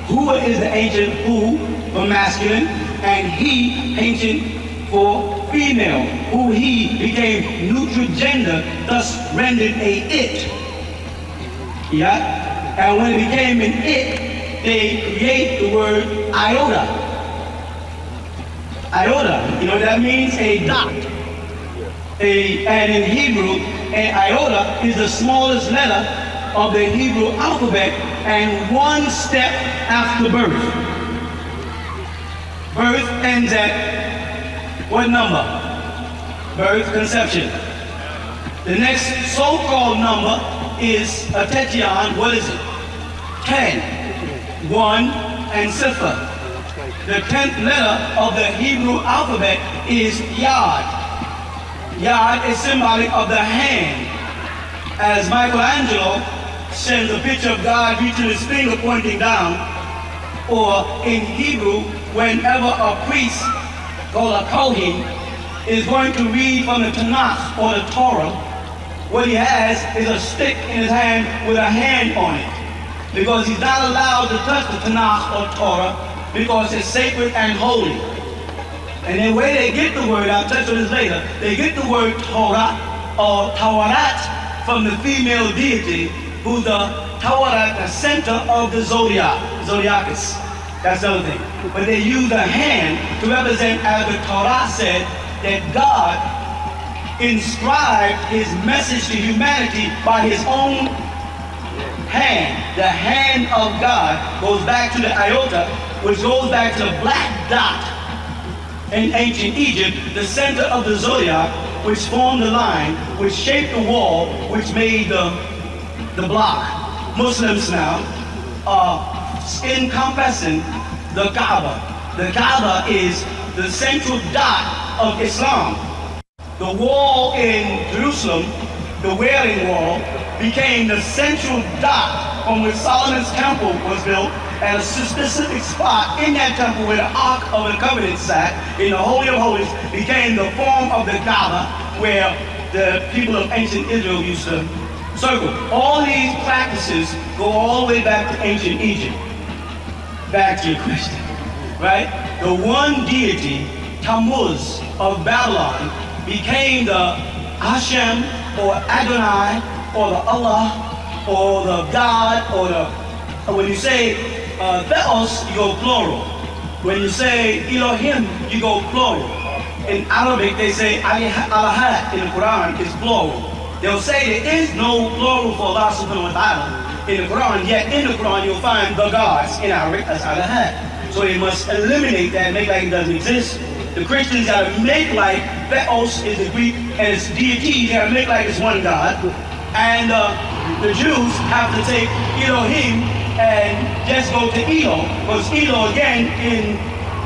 Hua is the ancient who for masculine, and he ancient for female. Who he became neutral gender, thus rendered a it. Yeah? And when it became an it, they create the word iota. Iota, you know what that means? A dot. And in Hebrew, an iota is the smallest letter of the Hebrew alphabet and 1 step after birth. Birth ends at what number? Birth, conception. The next so-called number is a tetion. What is it? 10. 1 and Sifra. The 10th letter of the Hebrew alphabet is Yod. Yod is symbolic of the hand. As Michelangelo sends a picture of God reaching his finger pointing down, or in Hebrew, whenever a priest called a Kohen is going to read from the Tanakh or the Torah, what he has is a stick in his hand with a hand on it. Because he's not allowed to touch the Tanakh or Torah because it's sacred and holy. And the way they get the word, I'll touch on this later, they get the word Torah or Tawarat from the female deity, who's the Tawarat, the center of the zodiac, Zodiacus. That's the other thing. But they use the hand to represent, as the Torah said, that God inscribed his message to humanity by his own hand. The hand of God goes back to the iota, which goes back to the black dot in ancient Egypt, the center of the zodiac, which formed the line, which shaped the wall, which made the block. Muslims now are encompassing the Kaaba. The Kaaba is the central dot of Islam. The wall in Jerusalem, the Wailing Wall, became the central dot from which Solomon's temple was built, at a specific spot in that temple where the Ark of the Covenant sat, in the Holy of Holies, became the form of the Kaaba, where the people of ancient Israel used to circle. All these practices go all the way back to ancient Egypt. Back to your question, right? The one deity, Tammuz of Babylon, became the Hashem or Adonai or the Allah or the God or the, when you say Theos, you go plural. When you say Elohim, you go plural. in Arabic they say Alahat in the Quran is plural. They'll say there is no plural for Allah subhanahu wa ta'ala in the Quran, yet in the Quran you'll find the gods in Arabic as Alahat. So they must eliminate that, make like it doesn't exist. The Christians gotta make like Theos is the Greek and it's deity, gotta make like it's one God. And the Jews have to take Elohim and just go to Elo, because Elo again in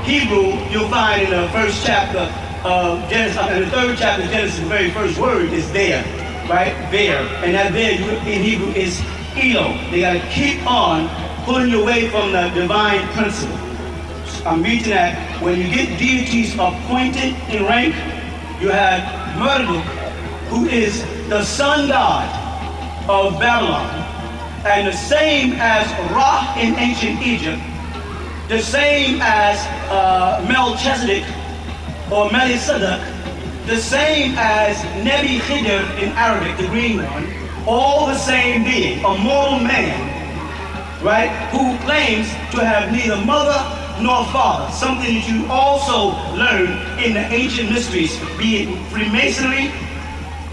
Hebrew you'll find in the first chapter of Genesis, in the third chapter of Genesis, the very first word is there, right? There. And that there in Hebrew is Elo. They gotta keep on pulling you away from the divine principle. I'm reading that when you get deities appointed in rank, you have Marduk, who is the sun god of Babylon, and the same as Ra in ancient Egypt, the same as Melchizedek or Melchizedek, the same as Nebi Khidr in Arabic, the green one, all the same being, a mortal man, right, who claims to have neither mother nor father, something that you also learn in the ancient mysteries, be it Freemasonry,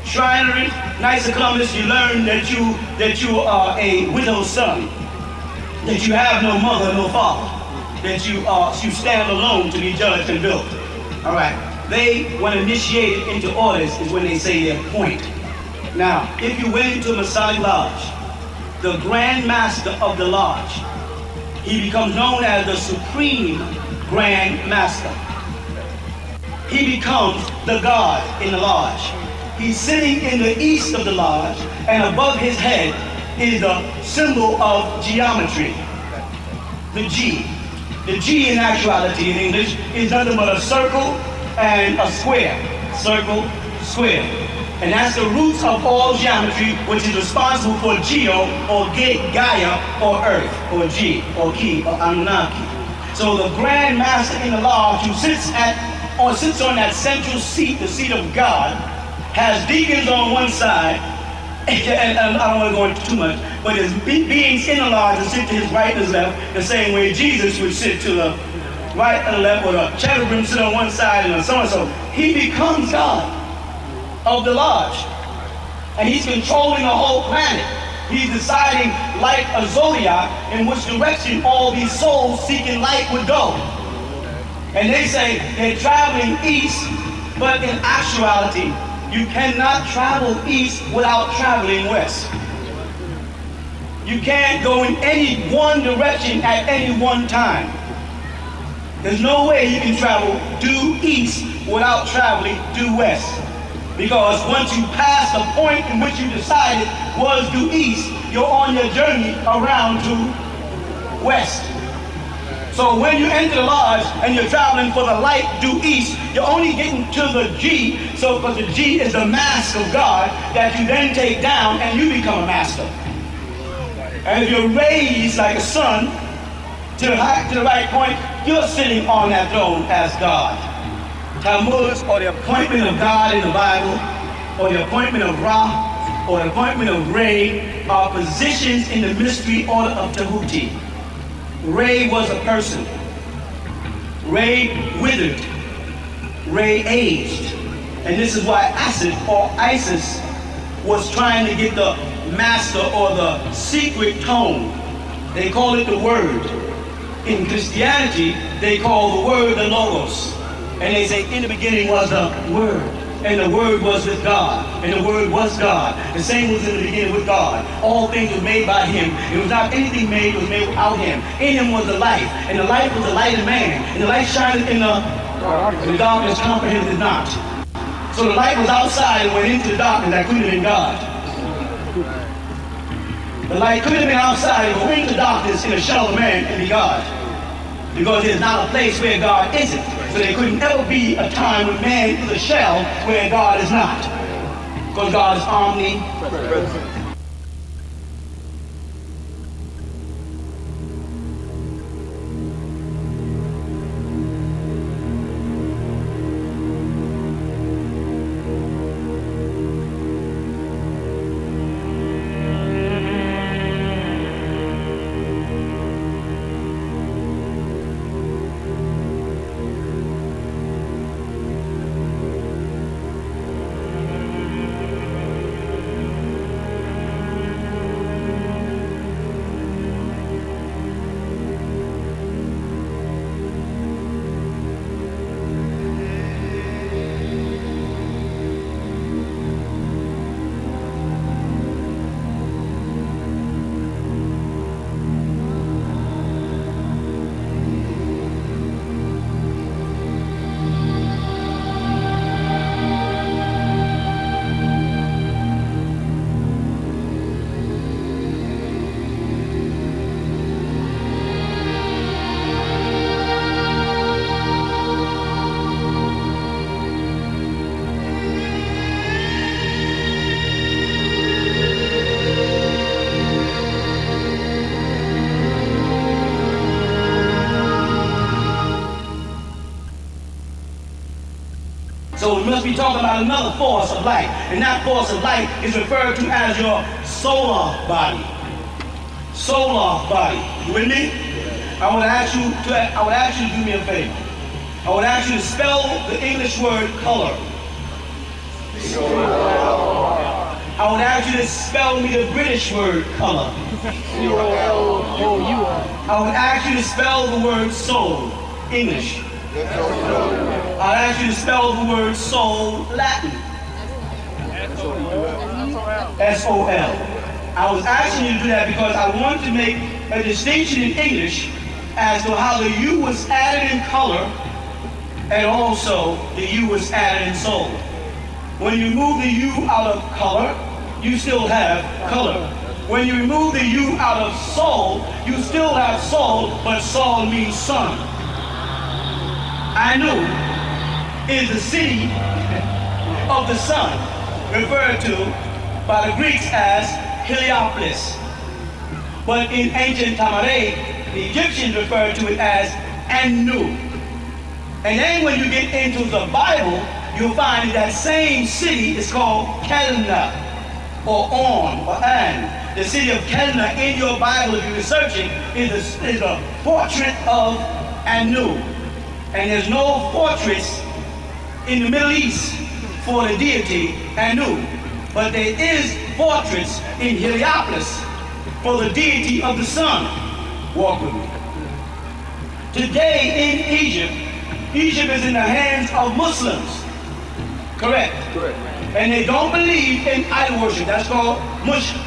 Shrinery, Knights of Columbus. You learn that you are a widow's son, that you have no mother, no father, that you stand alone to be judged and built. All right. They, when initiated into orders, is when they say their point. Now, if you went into a Masonic lodge, the Grand Master of the lodge, he becomes known as the Supreme Grand Master. He becomes the God in the lodge. He's sitting in the east of the lodge, and above his head is the symbol of geometry, the G. The G in actuality in English is nothing but a circle and a square. Circle, square. And that's the roots of all geometry, which is responsible for Geo, or Gaia, or Earth, or G, or Ki, or Anunnaki. So the Grand Master in the lodge, who sits on that central seat, the seat of God, has deacons on one side, and I don't want to go into too much, but there's beings in the lodge that sit to his right and his left, the same way Jesus would sit to the right and the left, or the cherubim sit on one side and so and so. He becomes God of the lodge, and he's controlling the whole planet. He's deciding, like a zodiac, in which direction all these souls seeking light would go. And they say they're traveling east, but in actuality, you cannot travel east without traveling west. You can't go in any one direction at any one time. There's no way you can travel due east without traveling due west. Because once you pass the point in which you decided was due east, you're on your journey around to west. So when you enter the lodge and you're traveling for the light due east, you're only getting to the G, so because the G is the mask of God that you then take down and you become a master. And if you're raised like a son to the right point, you're sitting on that throne as God. Tammuz, or the appointment of God in the Bible, or the appointment of Ra, or the appointment of Re, are positions in the mystery order of Tahuti. Re was a person. Re withered. Re aged. And this is why Acid or Isis was trying to get the master or the secret tone. They call it the word. In Christianity, they call the word the Logos. And they say, in the beginning was the Word, and the Word was with God, and the Word was God. The same was in the beginning with God. All things were made by Him. It was not anything made, it was made without Him. In Him was the life, and the life was the light of man. And the light shined in the darkness comprehended not. So the light was outside and went into the darkness. That couldn't have been God. The light couldn't have been outside and go into the darkness in the shell of man and be God. Because there's not a place where God isn't. So there couldn't ever be a time when man is a shell where God is not. Because God is omnipresent. talking about another force of light, and that force of light is referred to as your solar body. Solar body. You with me? I would ask you to do me a favor. I would ask you to spell the English word color. I would ask you to spell me the British word color. I would ask you to spell the word soul, English. I'd ask you to spell the word soul, Latin. S-O-L. I was asking you to do that because I want to make a distinction in English as to how the U was added in color and also the U was added in soul. When you remove the U out of color, you still have color. When you remove the U out of soul, you still have soul, but soul means sun. Yaanuwn is the city of the sun, referred to by the Greeks as Heliopolis. But in ancient Tamaray, the Egyptians referred to it as Yaanuwn. And then when you get into the Bible, you'll find that same city is called Kelna, or On, or An. The city of Kelna in your Bible, if you're researching, is a portrait of Yaanuwn. And there's no fortress in the Middle East for the deity Yaanuwn. But there is fortress in Heliopolis for the deity of the sun. Walk with me. Today in Egypt, Egypt is in the hands of Muslims. Correct? Correct. And they don't believe in idol worship. That's called mushrik.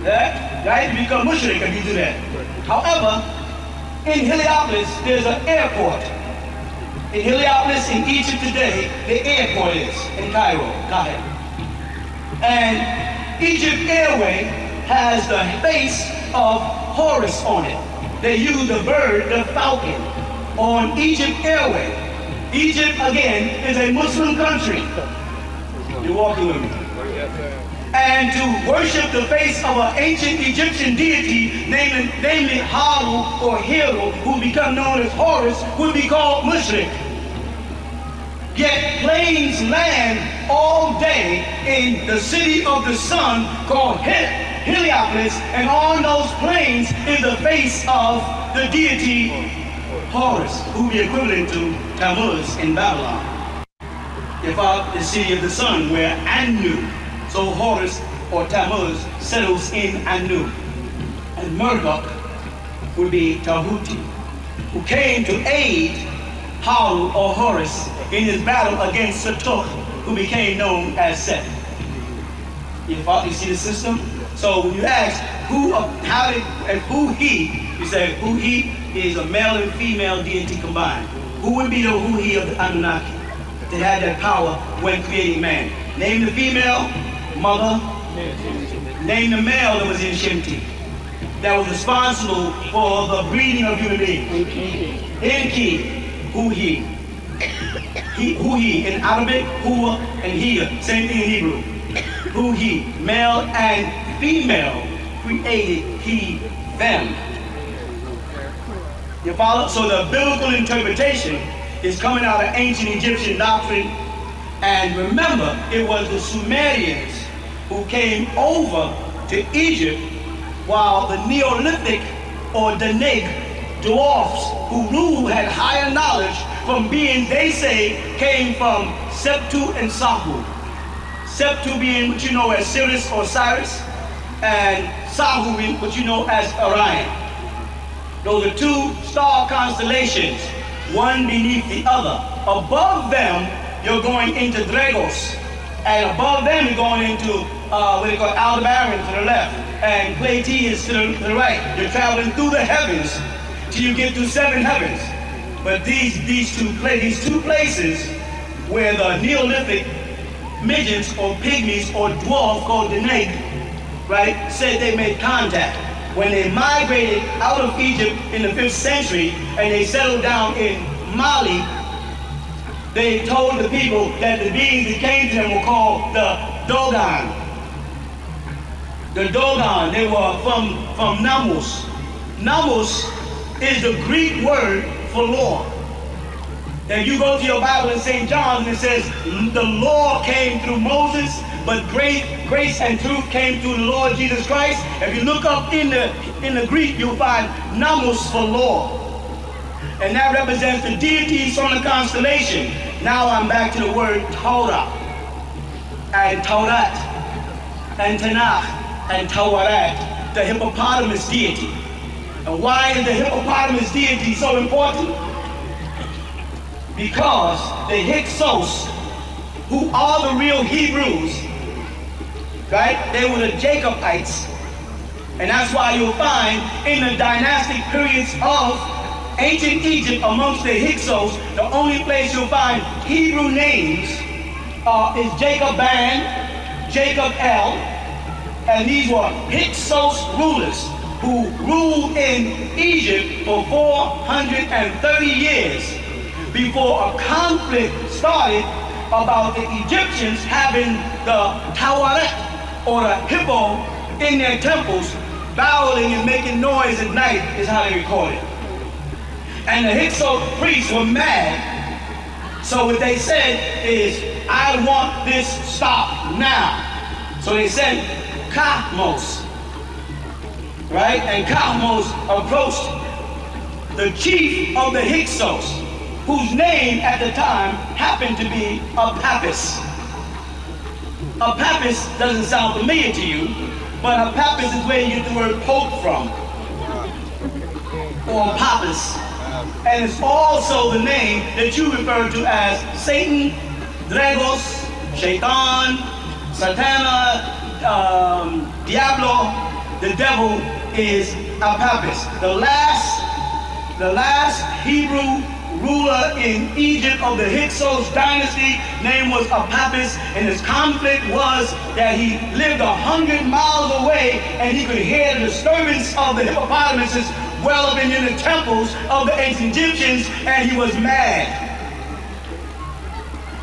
Right? You become mushrik if you do that. However, in Heliopolis, there's an airport. In Heliopolis, in Egypt today, the airport is in Cairo. And Egypt Airway has the face of Horus on it. They use the bird, the falcon, on Egypt Airway. Egypt, again, is a Muslim country. You're walking with me. And to worship the face of an ancient Egyptian deity, namely Haru or Heru, who become known as Horus, would be called mushrik. Yet planes land all day in the city of the sun called Heliopolis, and on those planes is the face of the deity Horus, who would be equivalent to Tammuz in Babylon. The city of the sun, where Yaanuwn, so Horus or Tammuz settles in Yaanuwn. And Marduk would be Tahuti, who came to aid Haru or Horus in his battle against Satur, who became known as Set. You see the system? So when you ask who he, you say who he is a male and female deity combined. Who would be the who he of the Anunnaki? They had that power when creating man. Name the female, mother. Name the male that was in Shemti, that was responsible for the breeding of human beings. Enki, who he. Who he in Arabic, huwa and hiya, same thing in Hebrew. Who he, male and female, created he, them. You follow? So the biblical interpretation is coming out of ancient Egyptian doctrine. And remember, it was the Sumerians who came over to Egypt, while the Neolithic or Daneg dwarfs who had higher knowledge from being, they say, came from Septu and Sahu. Septu being what you know as Sirius or Cyrus, and Sahu being what you know as Orion. Those are two star constellations, one beneath the other. Above them, you're going into Dragos, and above them, you're going into what they call Aldebaran to the left, and Pleiades to the right. You're traveling through the heavens till you get to 7 heavens. But these two places where the Neolithic midgets or pygmies or dwarf called Daneg, right, said they made contact. When they migrated out of Egypt in the 5th century and they settled down in Mali, they told the people that the beings that came to them were called the Dogon. The Dogon, they were from Namus. Namus is the Greek word for Lord. If you go to your Bible in St. John's and it says, the law came through Moses, but grace and truth came through the Lord Jesus Christ. If you look up in the Greek, you'll find namus for law. And that represents the deities from the constellation. Now I'm back to the word Torah, and Taurat, and Tanakh, and Tawarat, the hippopotamus deity. And why is the hippopotamus deity so important? Because the Hyksos, who are the real Hebrews, right? They were the Jacobites. And that's why you'll find in the dynastic periods of ancient Egypt amongst the Hyksos, the only place you'll find Hebrew names is Jacob Ban, Jacob El, and these were Hyksos rulers who ruled in Egypt for 430 years before a conflict started about the Egyptians having the Tawaret, or the hippo, in their temples, bowling and making noise at night, is how they record it. And the Hyksos priests were mad. So what they said is, I want this stopped now. So they sent Kahmos, right? And Kahmos approached the chief of the Hyksos, whose name at the time happened to be Apapis. Apapis doesn't sound familiar to you, but Apapis is where you get the word pope from, or Apapis. And it's also the name that you refer to as Satan, Dragos, Shaitan, Satana, Diablo. The devil is Apapis. The last Hebrew ruler in Egypt of the Hyksos dynasty, name was Apapis, and his conflict was that he lived 100 miles away and he could hear the disturbance of the hippopotamuses wellowing in the temples of the ancient Egyptians, and he was mad.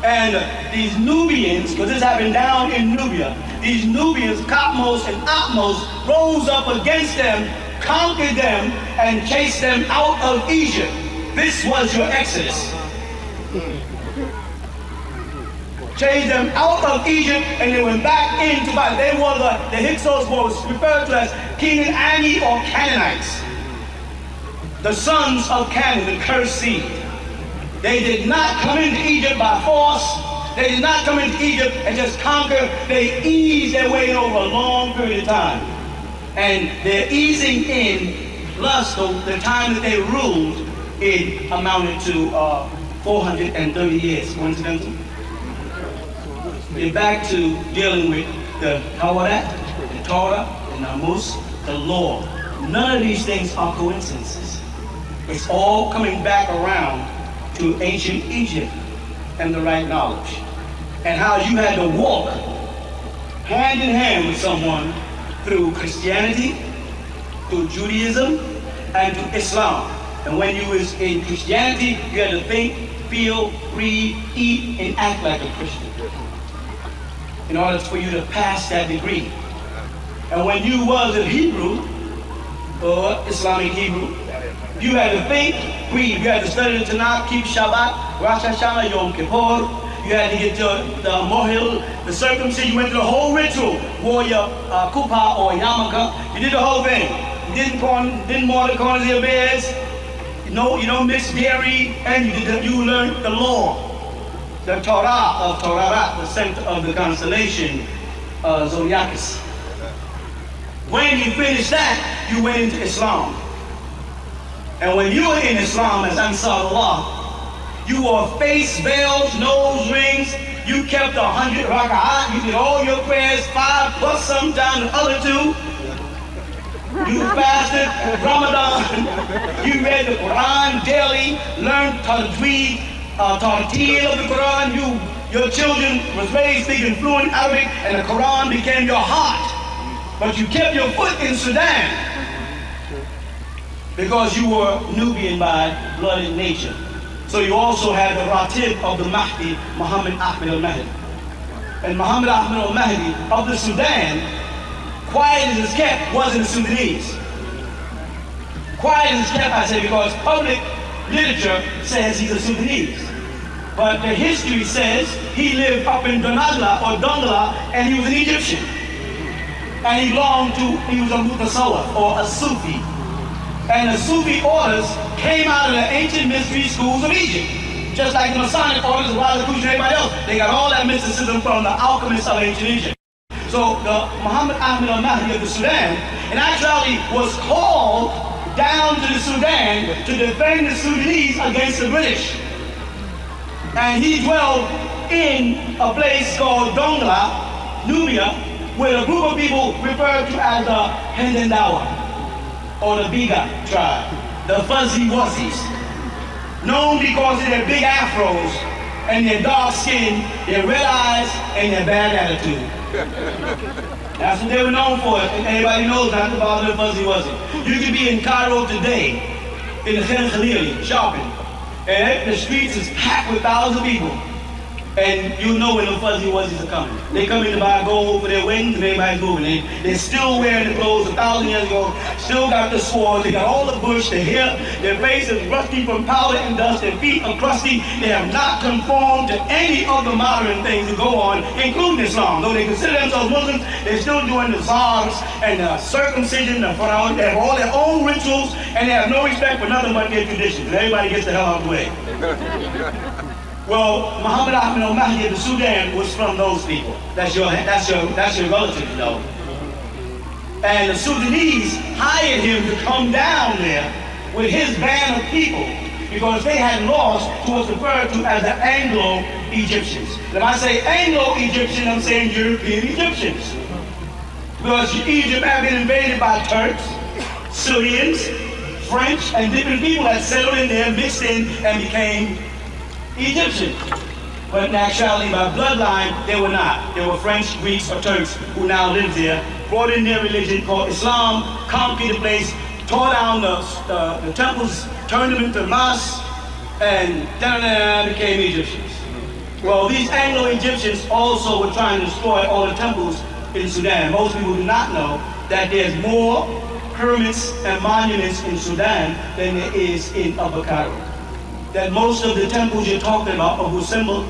And these Nubians, because this happened down in Nubia, these Nubians, Kapmos and Atmos, rose up against them, conquered them, and chased them out of Egypt. This was your Exodus. Chased them out of Egypt, and they went back into Babylon. They were the Hyksos was referred to as Canaan-Ani or Canaanites. The sons of Canaan, the cursed seed. They did not come into Egypt by force. They did not come into Egypt and just conquer. They eased their way over a long period of time. And their easing in, plus the time that they ruled, it amounted to 430 years, coincidentally. We're back to dealing with the Tawarat, the Torah, the Namus, the law. None of these things are coincidences. It's all coming back around to ancient Egypt and the right knowledge. And how you had to walk hand in hand with someone through Christianity, through Judaism, and through Islam. And when you was in Christianity, you had to think, feel, breathe, eat, and act like a Christian in order for you to pass that degree. And when you was a Hebrew, or Islamic Hebrew, you had to think, breathe. You had to study the Tanakh, keep Shabbat, Rosh Hashanah, Yom Kippur. You had to get the Mohil, the circumcision. You went through the whole ritual. Wore your kuppah or yarmulke. You did the whole thing. You didn't mow the corners of your beds. You don't mix dairy, and you learned the law. The Torah of Torarat, the center of the constellation, Zodiacus. When you finished that, you went into Islam. And when you were in Islam as Ansar Allah, you wore face veils, nose rings, you kept 100 raka'at, you did all your prayers, 5 plus sometimes the other 2. You fasted Ramadan, you read the Quran daily, learned tajweed, tartil of the Quran, your children was raised speaking fluent Arabic, and the Quran became your heart. But you kept your foot in Sudan because you were Nubian by blood and nature. So you also had the Ratib of the Mahdi, Muhammad Ahmed al-Mahdi. And Muhammad Ahmed al-Mahdi of the Sudan, quiet as it's kept, wasn't the Sudanese. Quiet as it's kept, I say, because public literature says he's a Sudanese. But the history says he lived up in Dongla, and he was an Egyptian. And he was a Mutasawwif, or a Sufi. And the Sufi orders came out of the ancient mystery schools of Egypt. Just like the Masonic orders, the Rosicrucian, and everybody else. They got all that mysticism from the alchemists of ancient Egypt. So the Muhammad Ahmed al-Mahdi of the Sudan, in actuality, was called down to the Sudan to defend the Sudanese against the British. And he dwelled in a place called Dongla, Nubia, where a group of people referred to as the Hendendawa, or the Biga tribe, the Fuzzy Wuzzies, known because of their big afros and their dark skin, their red eyes, and their bad attitude. That's what they were known for, and everybody knows not about the Fuzzy Wuzzy. You could be in Cairo today, in the Khan Khalili, shopping, and the streets is packed with thousands of people. And you know when the Fuzzy Wuzzies are coming. They come in to buy gold for their weddings and everybody's moving. They're still wearing the clothes 1,000 years ago, still got the swords, they got all the bush, their hair, their face is rusty from powder and dust, their feet are crusty. They have not conformed to any of the modern things that go on, including Islam. Though they consider themselves Muslims, they're still doing the zars and the circumcision, the pharaoh. They have all their own rituals, and they have no respect for nothing but their traditions. And everybody gets the hell out of the way. Well, Muhammad Ahmed al-Mahdi of the Sudan was from those people. That's your relative, you know. And the Sudanese hired him to come down there with his band of people because they had lost to what's referred to as the Anglo-Egyptians. If I say Anglo-Egyptian, I'm saying European Egyptians. Because Egypt had been invaded by Turks, Syrians, French, and different people that settled in there, mixed in, and became Egyptian. But in actuality, by bloodline, they were not. They were French, Greeks, or Turks who now live there, brought in their religion called Islam, conquered the place, tore down the temples, turned them into mosques, and became Egyptians. Well, these Anglo-Egyptians also were trying to destroy all the temples in Sudan. Most people do not know that there's more pyramids and monuments in Sudan than there is in Upper Cairo. That most of the temples you're talking about, or Wu-Sabat,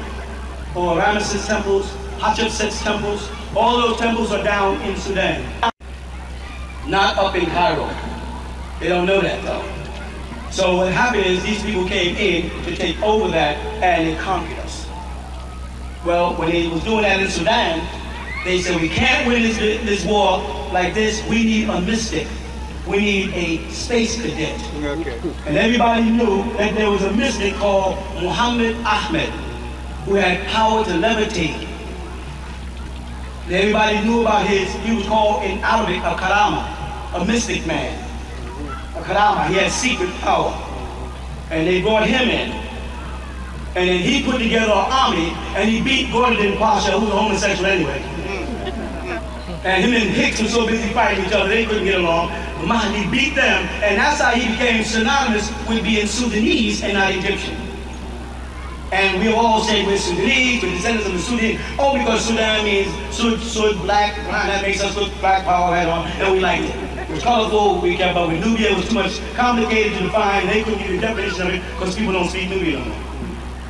or Ramesses temples, Hatshepsut's temples, all those temples are down in Sudan. Not up in Cairo. They don't know that though. So what happened is these people came in to take over that and they conquered us. Well, when they was doing that in Sudan, they said we can't win this war like this, we need a mystic. We need a space cadet. Okay. And everybody knew that there was a mystic called Muhammad Ahmed who had power to levitate. Everybody knew about he was called in Arabic a karama, a mystic man. A karama, he had secret power. And they brought him in. And then he put together an army and he beat Gordon Pasha, who was a homosexual anyway. And him and Hicks were so busy fighting each other, they couldn't get along. Mahdi beat them, and that's how he became synonymous with being Sudanese and not Egyptian. And we all say we're Sudanese, we're descendants of the Sudan. Oh, because Sudan means Sud, black, that makes us look black power hat on, and we liked it. It was colorful, we kept up with Nubia, it was too much complicated to define, they couldn't give you a definition of it because people don't speak Nubian.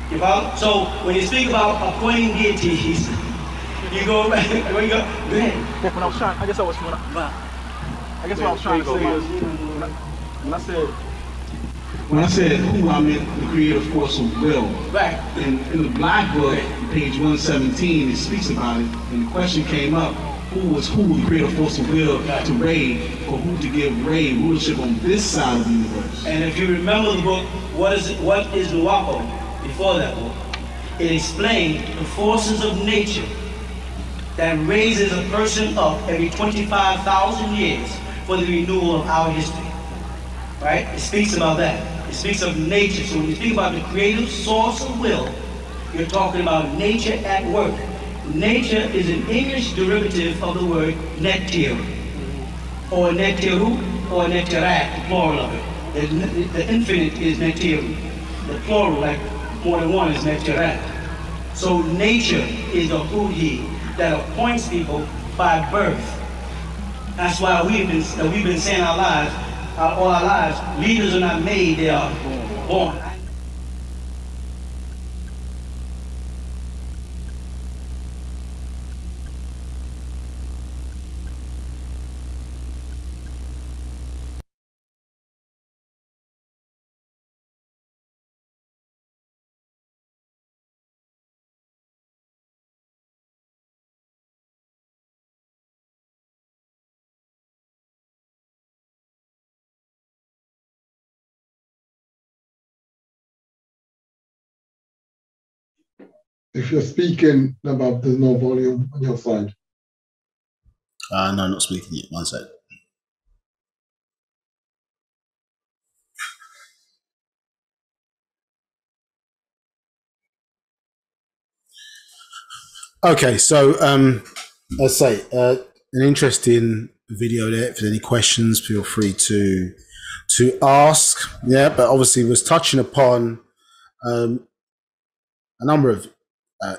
You follow? So when you speak about appointing deities, you go back, where you go? Go ahead. When I was trying, I guess what I was trying to say is, when I said who, I meant the creative force of will. Right. In the Black Book, page 117, it speaks about it, and the question came up, who was who, the creative force of will to Ray, or who to give Ray rulership on this side of the universe. And if you remember the book, what is Nuwapo, before that book, it explained the forces of nature that raises a person up every 25,000 years for the renewal of our history. Right? It speaks about that. It speaks of nature. So when you speak about the creative source of will, you're talking about nature at work. Nature is an English derivative of the word netir, or netiru, or netirat, the plural of it. The infinite is netiru. The plural, like more than one, is netirat. So nature is a huhi that appoints people by birth. That's why we've been saying all our lives, leaders are not made, they are born. If you're speaking, Nabab, there's no volume on your side. No, not speaking yet. One sec. Okay, so let's say an interesting video there. If there's any questions, feel free to ask. Yeah, but obviously was touching upon a number of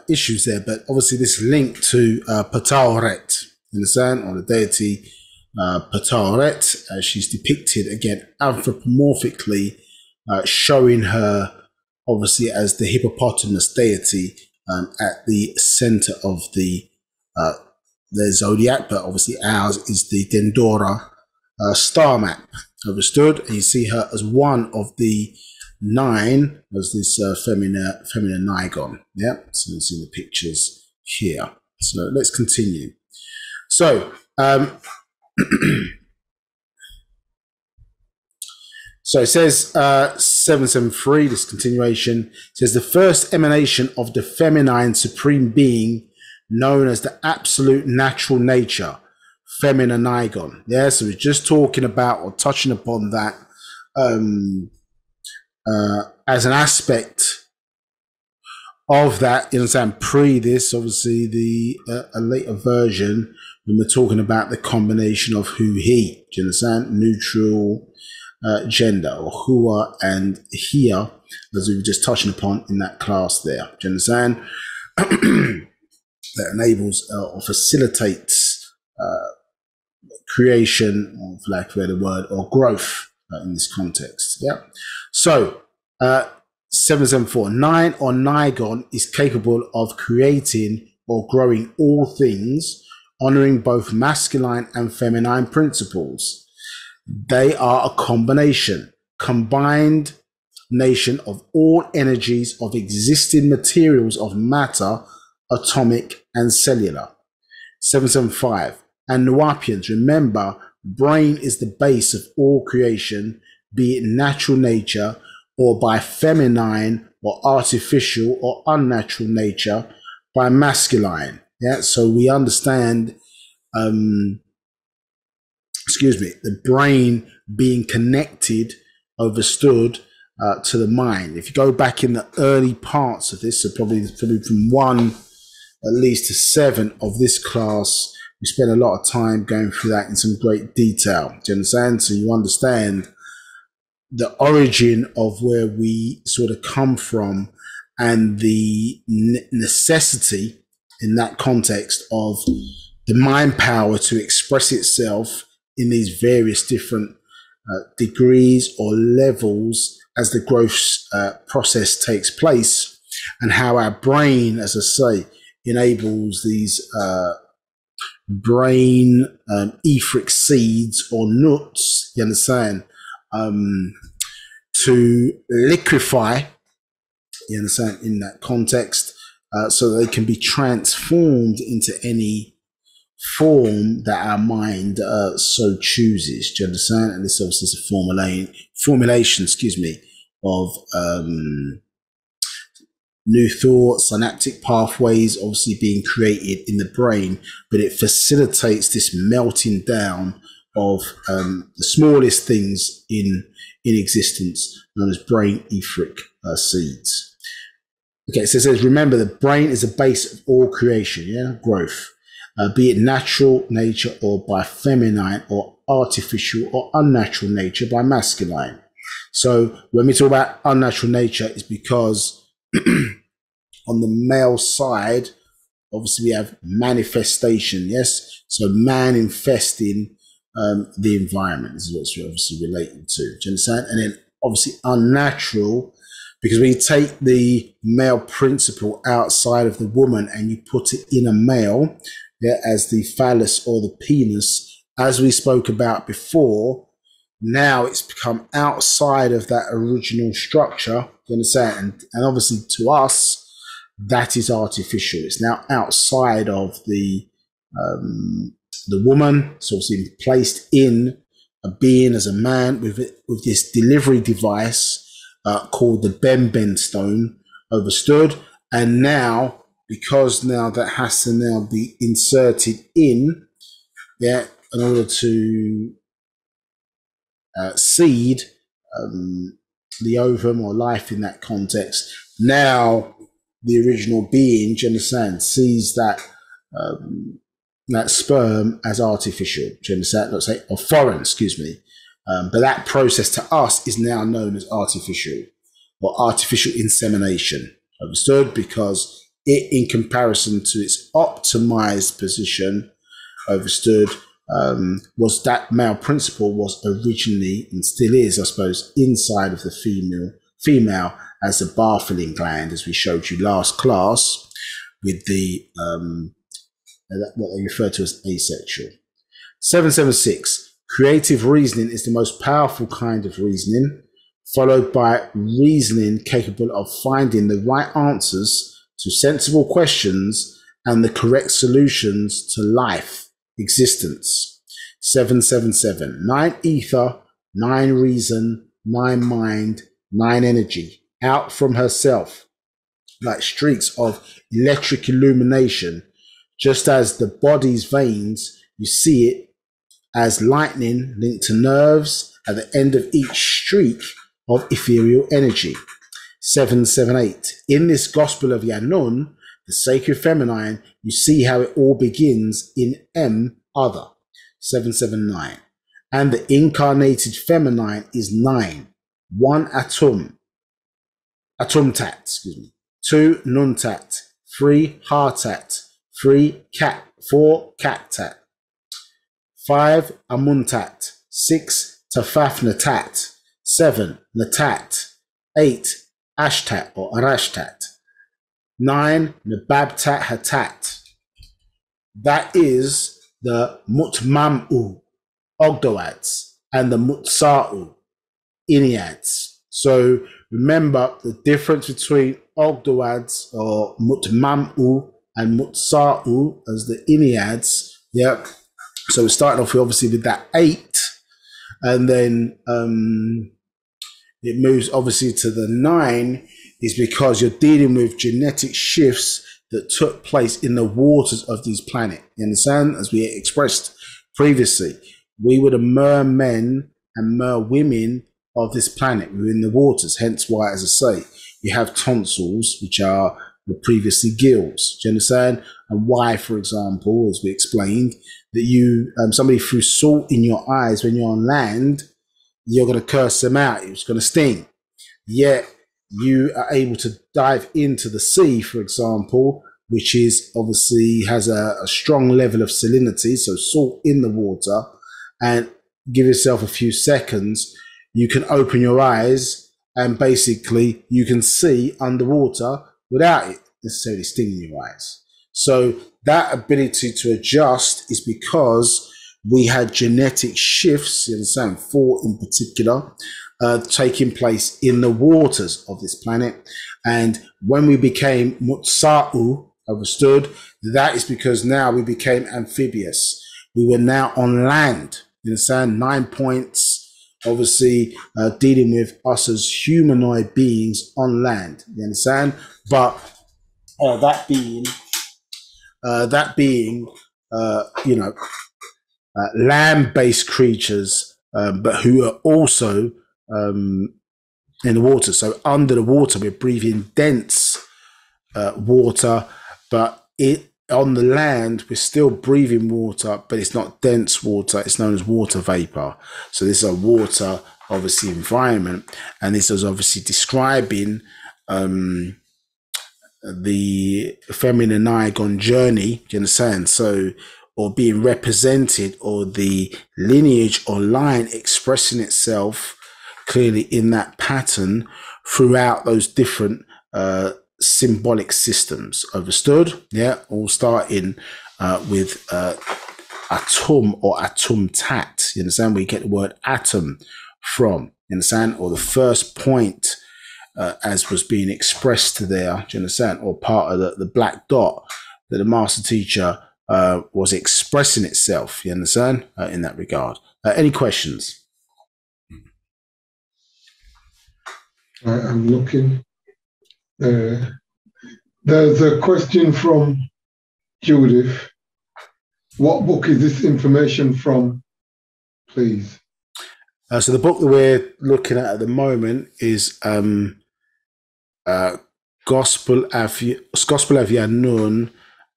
issues there, but obviously this link to Ptah-Oret, you understand, or the deity Ptah-Oret, as she's depicted again anthropomorphically, showing her obviously as the hippopotamus deity at the center of the zodiac, but obviously ours is the Dendora star map. Understood? And you see her as one of the 9 as this feminine Nigon. Yeah, so you see the pictures here. So let's continue. So so it says 773, this continuation says the first emanation of the feminine supreme being known as the absolute natural nature, feminine Nigon. Yeah, so we're just talking about or touching upon that as an aspect of that, you understand, pre this, obviously the a later version when we're talking about the combination of who, he, do you understand, neutral gender, or hua and here, as we were just touching upon in that class there, do you understand? That enables or facilitates creation, or for lack of a better word, or growth in this context. Yeah. So 774, 9 or Nigon is capable of creating or growing all things, honoring both masculine and feminine principles. They are a combined nation of all energies of existing materials of matter, atomic and cellular. 775, and Nuwapians, remember, brain is the base of all creation, be it natural nature or by feminine or artificial or unnatural nature by masculine. Yeah, so we understand, the brain being connected, understood, to the mind. If you go back in the early parts of this, so probably from 1 at least to 7 of this class, we spent a lot of time going through that in some great detail. Do you understand? So you understand the origin of where we sort of come from and the necessity in that context of the mind power to express itself in these various different degrees or levels as the growth process takes place, and how our brain, as I say, enables these brain etheric seeds or nuts, you understand, to liquefy, you understand, in that context, so they can be transformed into any form that our mind so chooses. Do you understand? And this obviously is a formulation, of new thoughts, synaptic pathways obviously being created in the brain, but it facilitates this melting down of the smallest things in existence, known as brain etheric seeds. Okay, so it says, remember, the brain is the base of all creation, yeah, growth, be it natural nature or by feminine, or artificial or unnatural nature by masculine. So when we talk about unnatural nature, it's because on the male side, obviously we have manifestation, yes? So man infesting the environment is what it's obviously related to. Do you understand? And then obviously unnatural, because when you take the male principle outside of the woman and you put it in a male, yeah, as the phallus or the penis, as we spoke about before, now it's become outside of that original structure, you understand? And obviously to us, that is artificial. It's now outside of the woman. It's obviously placed in a being as a man with this delivery device called the Ben stone, understood? And now because now that has to now be inserted in, yeah, in order to seed the ovum or life in that context. Now the original being, do you understand, sees that that sperm as artificial, do you understand? Let's say, or foreign, excuse me. But that process to us is now known as artificial or artificial insemination. Understood? Because it, in comparison to its optimized position, understood, was that male principle was originally and still is, I suppose, inside of the female as the bar-filling gland, as we showed you last class, with the what they refer to as asexual. 776. Creative reasoning is the most powerful kind of reasoning, followed by reasoning capable of finding the right answers to sensible questions and the correct solutions to life, existence. 777. 9 ether, 9 reason, 9 mind, 9 energy, out from herself, like streaks of electric illumination, just as the body's veins, you see it as lightning linked to nerves at the end of each streak of ethereal energy. 778. In this Gospel of Yaanuwn, the sacred feminine, you see how it all begins in M, other. 779. And the incarnated feminine is 9. 1 atum, atumtat, excuse me. 2 nuntat, 3 hartat, 3 cat, 4 cactat, 5 amuntat, 6 tafafnatat, 7 natat, 8 ashtat or arashtat, 9 nababtat hatat. That is the mutmam'u, ogdoads, and the mutsa'u, iniads. So remember the difference between ogdoads or mutmam'u and mutsa'u as the iniads. Yep. So we started off obviously with that 8, and then it moves obviously to the 9, is because you're dealing with genetic shifts that took place in the waters of these planets. You understand? As we expressed previously, we were the mermen and merwomen of this planet. We were in the waters, hence why, as I say, you have tonsils, which are the previously gills. Do you understand? And why, for example, as we explained, that you somebody threw salt in your eyes when you're on land, you're going to curse them out. It's going to sting. Yet you are able to dive into the sea, for example, which is obviously has a strong level of salinity, so salt in the water, and give yourself a few seconds. You can open your eyes and basically you can see underwater without it necessarily stinging your eyes. So that ability to adjust is because we had genetic shifts, you understand, 4 in particular, taking place in the waters of this planet. And when we became Mutsa'u, understood, that is because now we became amphibious. We were now on land, you understand, 9 points, obviously dealing with us as humanoid beings on land, you understand? But that being, you know, land-based creatures, but who are also in the water. So under the water, we're breathing dense water, but on the land, we're still breathing water, but it's not dense water. It's known as water vapor. So this is a water, obviously, environment, and this is obviously describing the feminine Niagon journey, do you understand? So, or being represented, or the lineage or line expressing itself clearly in that pattern throughout those different symbolic systems. Understood? Yeah, all starting with atum or atumtat. You understand? Where you get the word atom from. You understand? Or the first point as was being expressed there, do you understand? Or part of the black dot that the master teacher was expressing itself, you understand, in that regard. Any questions? I'm looking. There's a question from Judith. What book is this information from, please? So the book that we're looking at the moment is Gospel of Yaanuwn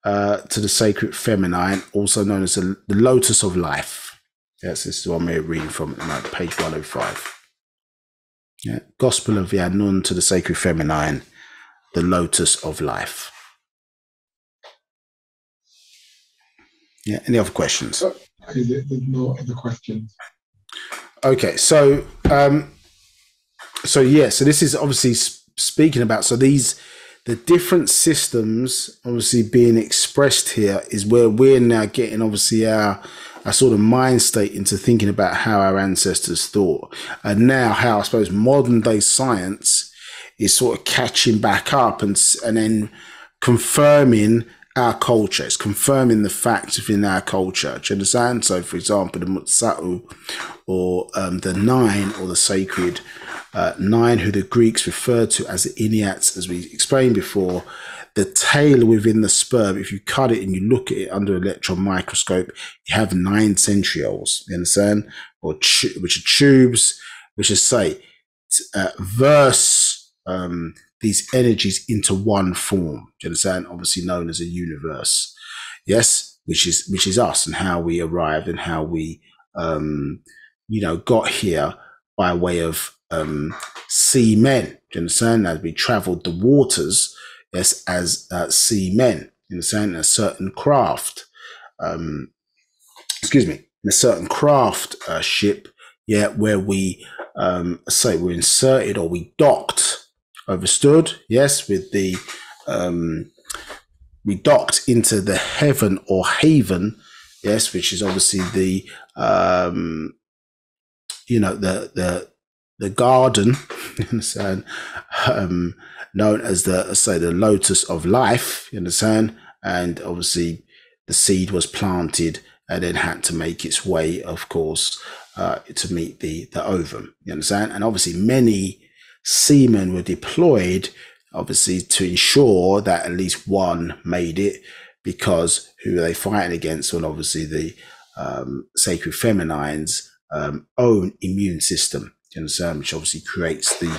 to the Sacred Feminine, also known as the Lotus of Life. Yes, this is the one we're reading from, page 105. Yeah, Gospel of Yaanuwn to the Sacred Feminine, the Lotus of Life. Yeah, any other questions? There's no other questions. Okay, so so this is obviously speaking about, so the different systems obviously being expressed here is where we're now getting obviously our sort of mind state into thinking about how our ancestors thought, and now how I suppose modern day science is sort of catching back up and then confirming our culture. It's confirming the facts within our culture. Do you understand? So, for example, the Mutsa'u, or the nine, or the sacred nine, who the Greeks referred to as the Iniats, as we explained before, the tail within the sperm, if you cut it and you look at it under electron microscope, you have 9 centrioles, you understand? Or which are tubes, which is verse these energies into one form. Do you understand? Obviously known as a universe. Yes, which is us, and how we arrived and how we got here by way of seamen. Do you understand? As we traveled the waters, yes, as seamen. You understand? A certain craft, in a certain craft ship, yeah, where we we're inserted, or we docked. Understood? Yes, with the we docked into the heaven or haven, yes, which is obviously the the garden, you understand, known as the lotus of life, you understand, and obviously the seed was planted and then had to make its way, of course, to meet the ovum, you understand, and obviously many seamen were deployed, obviously, to ensure that at least one made it, because who were they fighting against? Well, obviously the sacred feminine's own immune system, you understand, which obviously creates the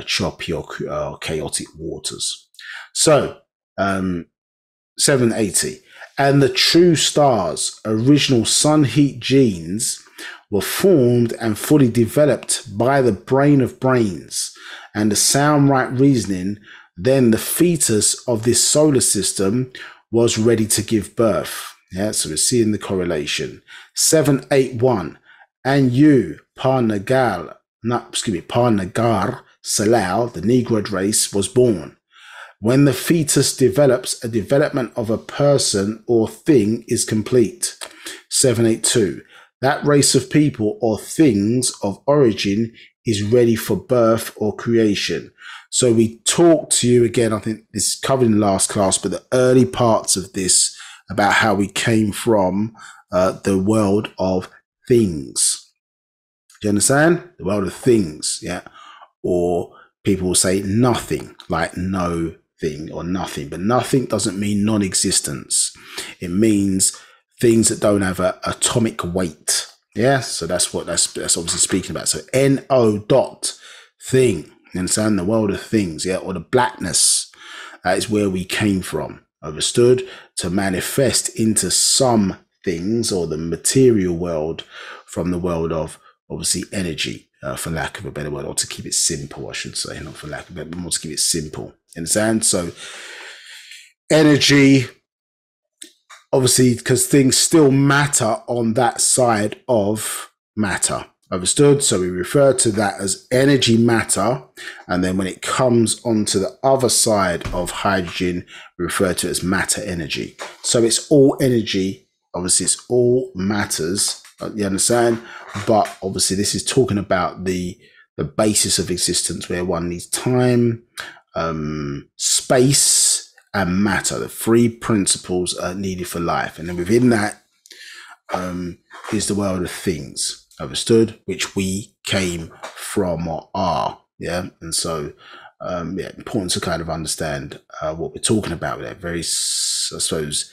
choppy or chaotic waters. So 780, and the true stars, original sun heat genes, were formed and fully developed by the brain of brains and the sound right reasoning. Then the fetus of this solar system was ready to give birth. Yeah, so we're seeing the correlation. 781, and you, Par-Nagar Salal, the Negroid race, was born. When the fetus develops, a development of a person or thing is complete. 782, that race of people or things of origin is ready for birth or creation. So we talked to you again, I think this is covered in the last class, but the early parts of this about how we came from the world of things. Do you understand? The world of things, yeah? Or people will say nothing, like no thing or nothing, but nothing doesn't mean non-existence. It means things that don't have an atomic weight. Yeah, so that's obviously speaking about. So NO dot thing. You understand? The world of things, yeah, or the blackness. That is where we came from. Understood? To manifest into some things, or the material world, from the world of obviously energy, for lack of a better word, or to keep it simple, I should say, not for lack of a better, but more to keep it simple. You understand? So energy, obviously, because things still matter on that side of matter. Understood? So we refer to that as energy matter. And then when it comes onto the other side of hydrogen, we refer to it as matter energy. So it's all energy. Obviously, it's all matters. You understand? But obviously, this is talking about the basis of existence, where one needs time, space, and matter, the 3 principles are needed for life. And then within that is the world of things, understood, which we came from or are. Yeah. And so yeah, important to kind of understand what we're talking about with that. Very, I suppose,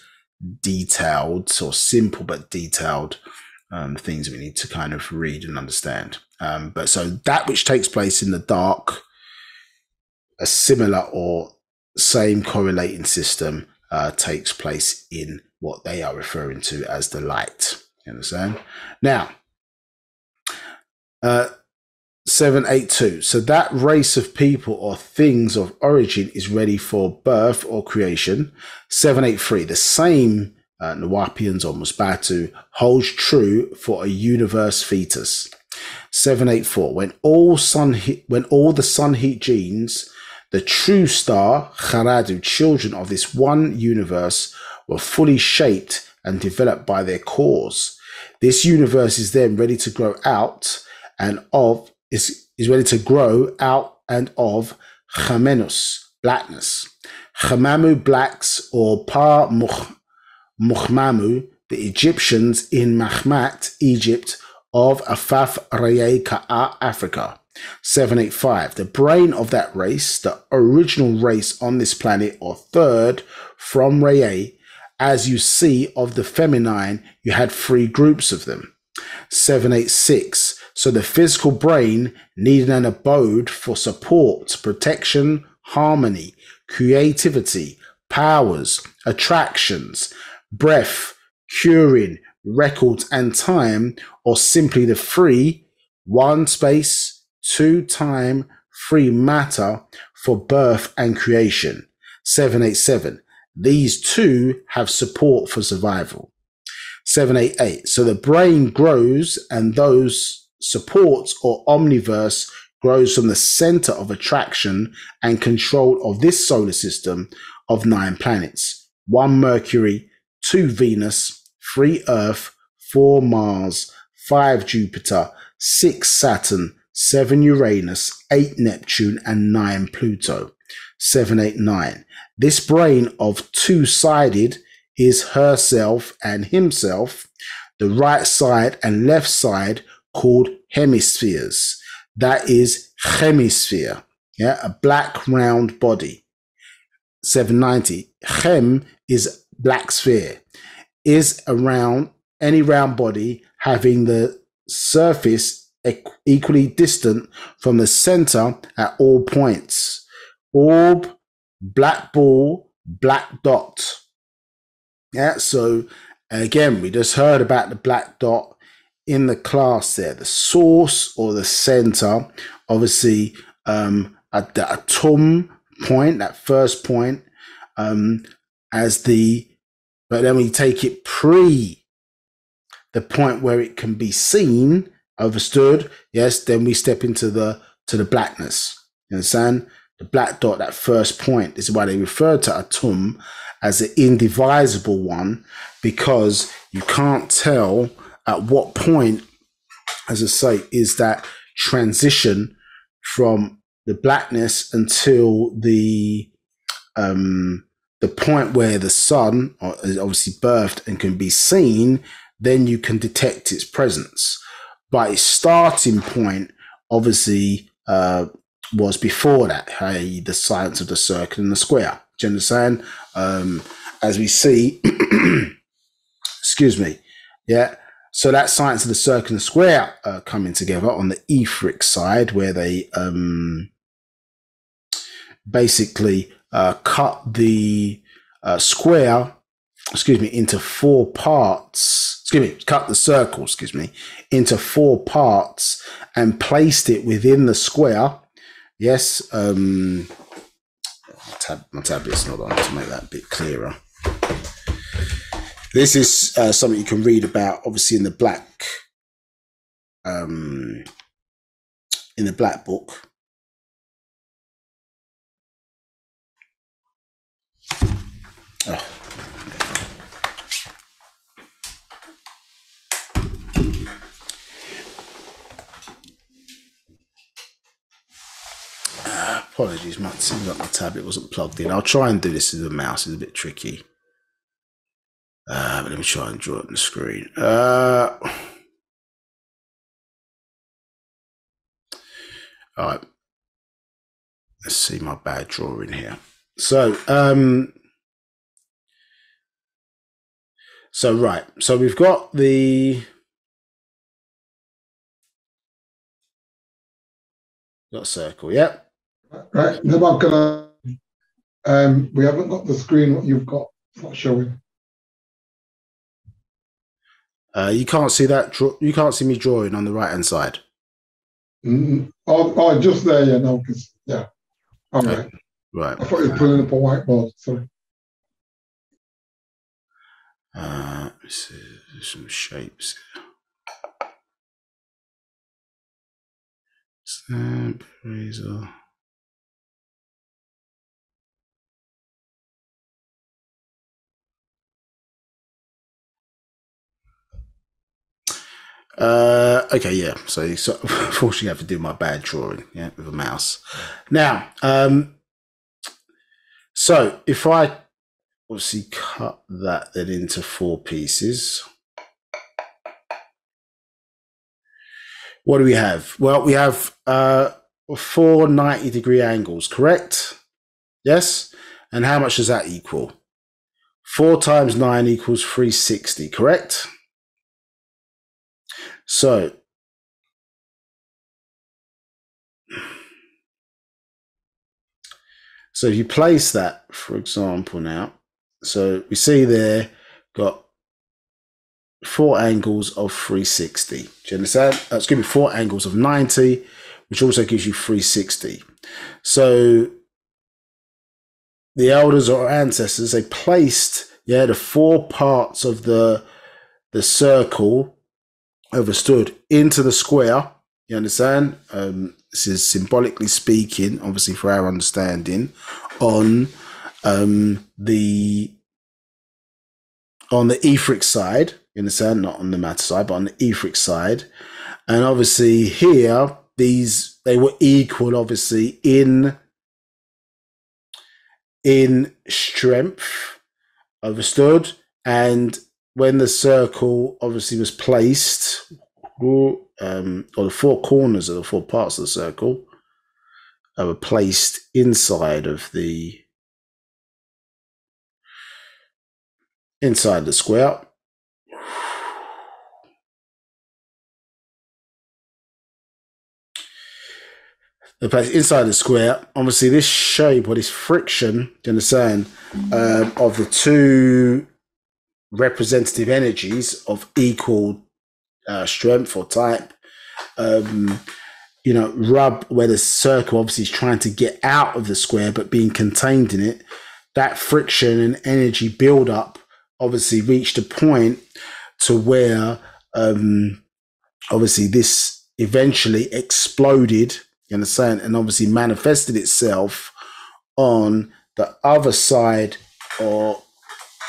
detailed or simple but detailed things we need to kind of read and understand. But so that which takes place in the dark, a similar or same correlating system takes place in what they are referring to as the light. You understand? Now, 782. So that race of people or things of origin is ready for birth or creation. 783. The same Nawapians or Musbatu holds true for a universe fetus. 784. When all the sun heat genes, the true star, Kharadu, children of this one universe, were fully shaped and developed by their cause. This universe is then ready to grow out and of is ready to grow out and of Chamenus, blackness. Chamamu, blacks, or Pa Mukhmamu, the Egyptians in Mahmat, Egypt, of Afaf Raye Ka'a, Africa. 785. The brain of that race, the original race on this planet, or third from Raye, as you see of the feminine, you had 3 groups of them. 786. So the physical brain needed an abode for support, protection, harmony, creativity, powers, attractions, breath, curing, records, and time, or simply the 3, 1 space, 2 time, 3 matter for birth and creation. 787. These 2 have support for survival. 788. So the brain grows and those supports or omniverse grows from the center of attraction and control of this solar system of 9 planets. 1 Mercury, 2 Venus, 3 Earth, 4 Mars, 5 Jupiter, 6 Saturn, 7 Uranus, 8 Neptune, and 9 Pluto. 789. This brain of 2-sided is herself and himself, the right side and left side called hemispheres. That is hemisphere, yeah, a black round body. 790. Hem is black sphere, is around any round body having the surface equally distant from the center at all points. Orb, black ball, black dot. Yeah, so again, we just heard about the black dot in the class there. The source or the center, obviously, at the atom point, that first point, but then we take it pre the point where it can be seen, understood, yes, then we step into the blackness. You understand? The black dot, that first point, this is why they refer to atom as the indivisible one, because you can't tell at what point, as I say, is that transition from the blackness until the point where the sun is obviously birthed and can be seen. Then you can detect its presence. But its starting point, obviously, was before that, the science of the circle and the square. Do you understand? As we see, excuse me, yeah. So that science of the circle and the square coming together on the etheric side, where they basically cut the square, into 4 parts. Cut the circle, into 4 parts and placed it within the square. Yes, my tablet's not on to make that a bit clearer. This is something you can read about, obviously, in the black book. Oh. Apologies, it seems like my tablet wasn't plugged in. I'll try and do this with the mouse. It's a bit tricky. But let me try and draw it on the screen. All right. let's see my bad drawing here. So, right. So we've got the circle. Yeah. Right. Nabab, we haven't got the screen. What you've got, it's not showing. You can't see that. You can't see me drawing on the right hand side. Oh, just there. Yeah. No. Yeah. All right. Right. I thought you were pulling up a whiteboard. Sorry. Let's see, some shapes. Snap, razor. Okay, yeah. So unfortunately, I have to do my bad drawing, yeah, with a mouse. Now, so if I obviously cut that then into 4 pieces, what do we have? Well, we have 4 90-degree angles, correct? Yes. And how much does that equal? 4 times 9 equals 360, correct? So if you place that, for example, now, so we see there got 4 angles of 360. Do you understand? That's going to be 4 angles of 90, which also gives you 360. So the elders or ancestors, they placed, the 4 parts of the circle overstood into the square. You understand? This is symbolically speaking, obviously for our understanding, on the etheric side. You understand? Not on the matter side, but on the etheric side. And obviously here, they were equal, obviously, in strength, overstood. And when the circle obviously was placed, or the 4 corners of the 4 parts of the circle were placed inside of the square. The place inside the square, obviously this shape or this friction, do you understand, of the 2 representative energies of equal strength or type, rub where the circle obviously is trying to get out of the square but being contained in it. That friction and energy build up obviously reached a point to where obviously this eventually exploded, you understand, and obviously manifested itself on the other side, or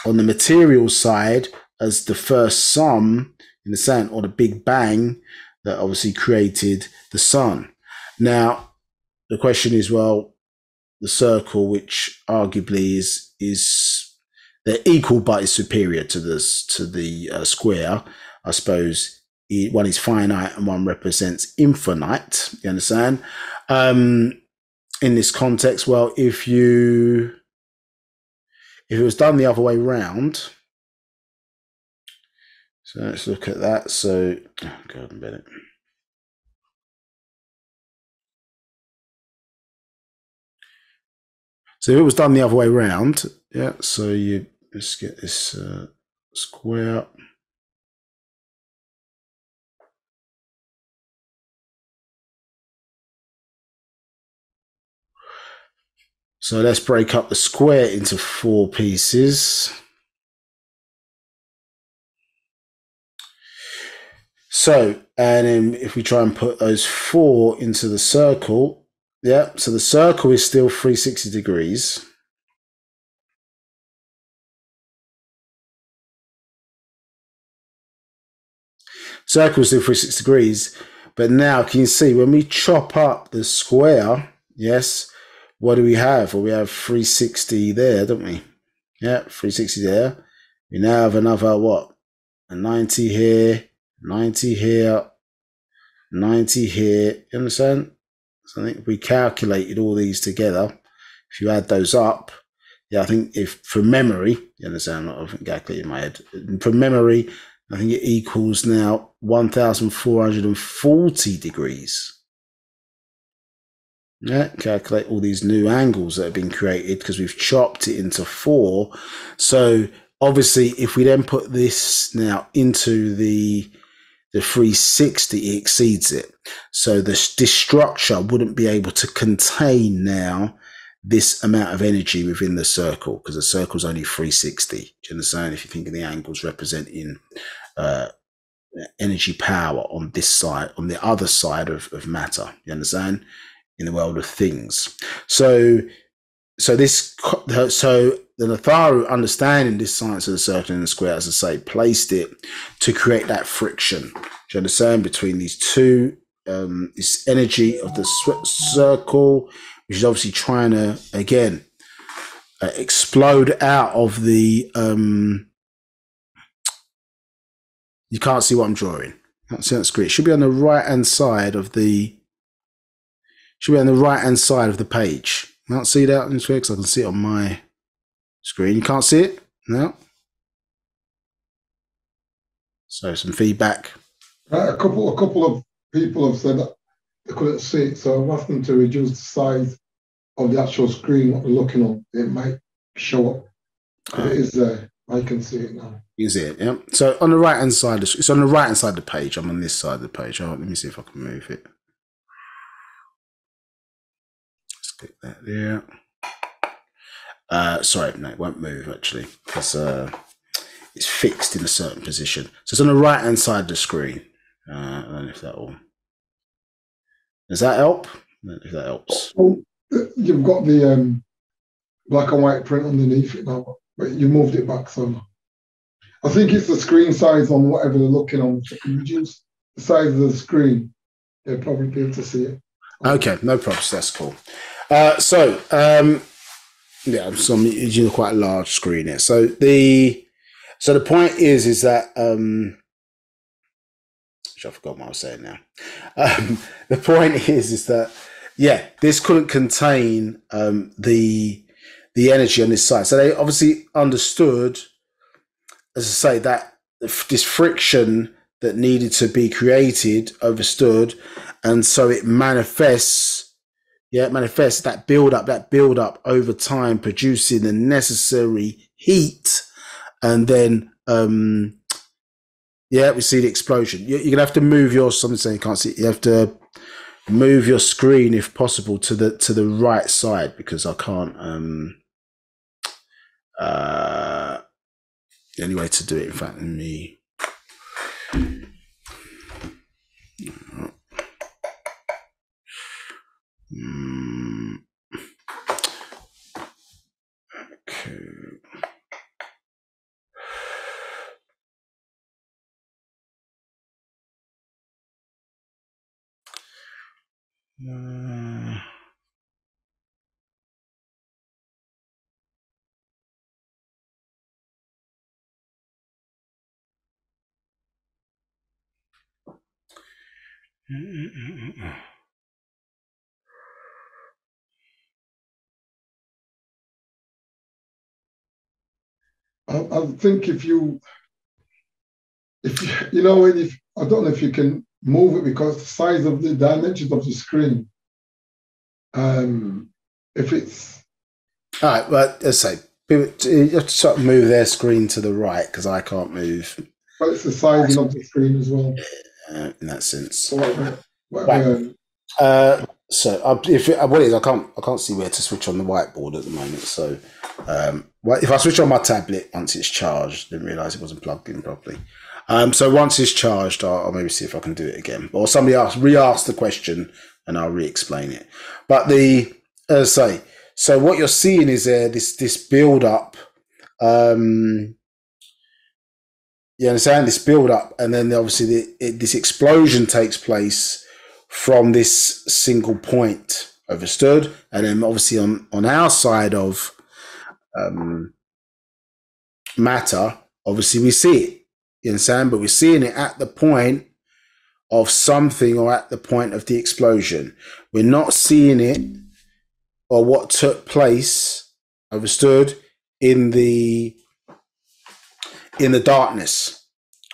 on the material side, as the first sum, you understand, or the Big Bang that obviously created the sun. Now, the question is, well, the circle, which arguably is they're equal but is superior to the square, I suppose. One is finite and one represents infinite. You understand? In this context, well, if it was done the other way round, so let's look at that. So, oh God, a minute. So if it was done the other way round, yeah. So let's get this square. So let's break up the square into 4 pieces. So, and then if we try and put those 4 into the circle, yeah, so the circle is still 360 degrees. Circle is still 360 degrees. But now, can you see, when we chop up the square, yes, what do we have? Well, we have 360 there, don't we? Yeah, 360 there. We now have another, what? A 90 here, 90 here, 90 here. You understand? So I think if we calculated all these together, if you add those up, yeah, I think if from memory, you understand, I haven't calculated in my head. From memory, I think it equals now 1,440 degrees. Yeah, calculate all these new angles that have been created because we've chopped it into 4. So obviously, if we then put this now into the 360, it exceeds it. So this structure wouldn't be able to contain now this amount of energy within the circle because the circle's only 360. Do you understand? If you think of the angles representing energy power on this side, on the other side of matter, you understand? In the world of things. So the Natharu, understanding this science of the circle and the square, as I say, placed it to create that friction. Do you understand? Between these two, this energy of the circle, which is obviously trying to, again, explode out of the, you can't see what I'm drawing. Can't see on the screen. It should be on the right-hand side of the, page. You can't see that on the screen because I can see it on my screen. You can't see it? No? So some feedback. Right, a couple of people have said that they couldn't see it, so I've asked them to reduce the size of the actual screen what they're looking on. It might show up. But it is there. I can see it now. You see it, yeah. So on the right hand side, it's on the right hand side of the page. I'm on this side of the page. Oh, let me see if I can move it. Let's click that there. Sorry, no, it won't move actually because it's fixed in a certain position. So it's on the right hand side of the screen. I don't know if that will. Does that help? I don't know if that helps. Well, you've got the black and white print underneath it now, but you moved it back some. I think it's the screen size on whatever they're looking on. If you can reduce the size of the screen, they'll probably be able to see it. Okay, no problems. That's cool. Yeah, I'm using quite a large screen here. So the point is that I forgot what I was saying now. The point is that yeah, this couldn't contain the energy on this side. So they obviously understood, as I say, that this friction that needed to be created, understood, and so it manifests. Yeah, it manifests that build up over time, producing the necessary heat, and then yeah, we see the explosion. You're gonna have to move your something saying you can't see. You have to move your screen if possible to the right side because I can't. The only way to do it, in fact, let me. Okay. I think if you know, if I don't know if you can move it because the size of the dimensions of the screen. If it's all right, but let's say you have to sort of move their screen to the right because I can't move. Well, it's the sizing of the screen as well. In that sense. So if what it is, I can't see where to switch on the whiteboard at the moment. So, if I switch on my tablet once it's charged, didn't realise it wasn't plugged in properly. So once it's charged, I'll maybe see if I can do it again, or somebody else re-ask the question and I'll re-explain it. But so what you're seeing is this build up. You understand this build up, and then obviously this explosion takes place from this single point. Understood? And then obviously on our side of matter, obviously we see it. You understand? But we're seeing it at the point of something or at the point of the explosion. We're not seeing it or what took place, understood, in the darkness,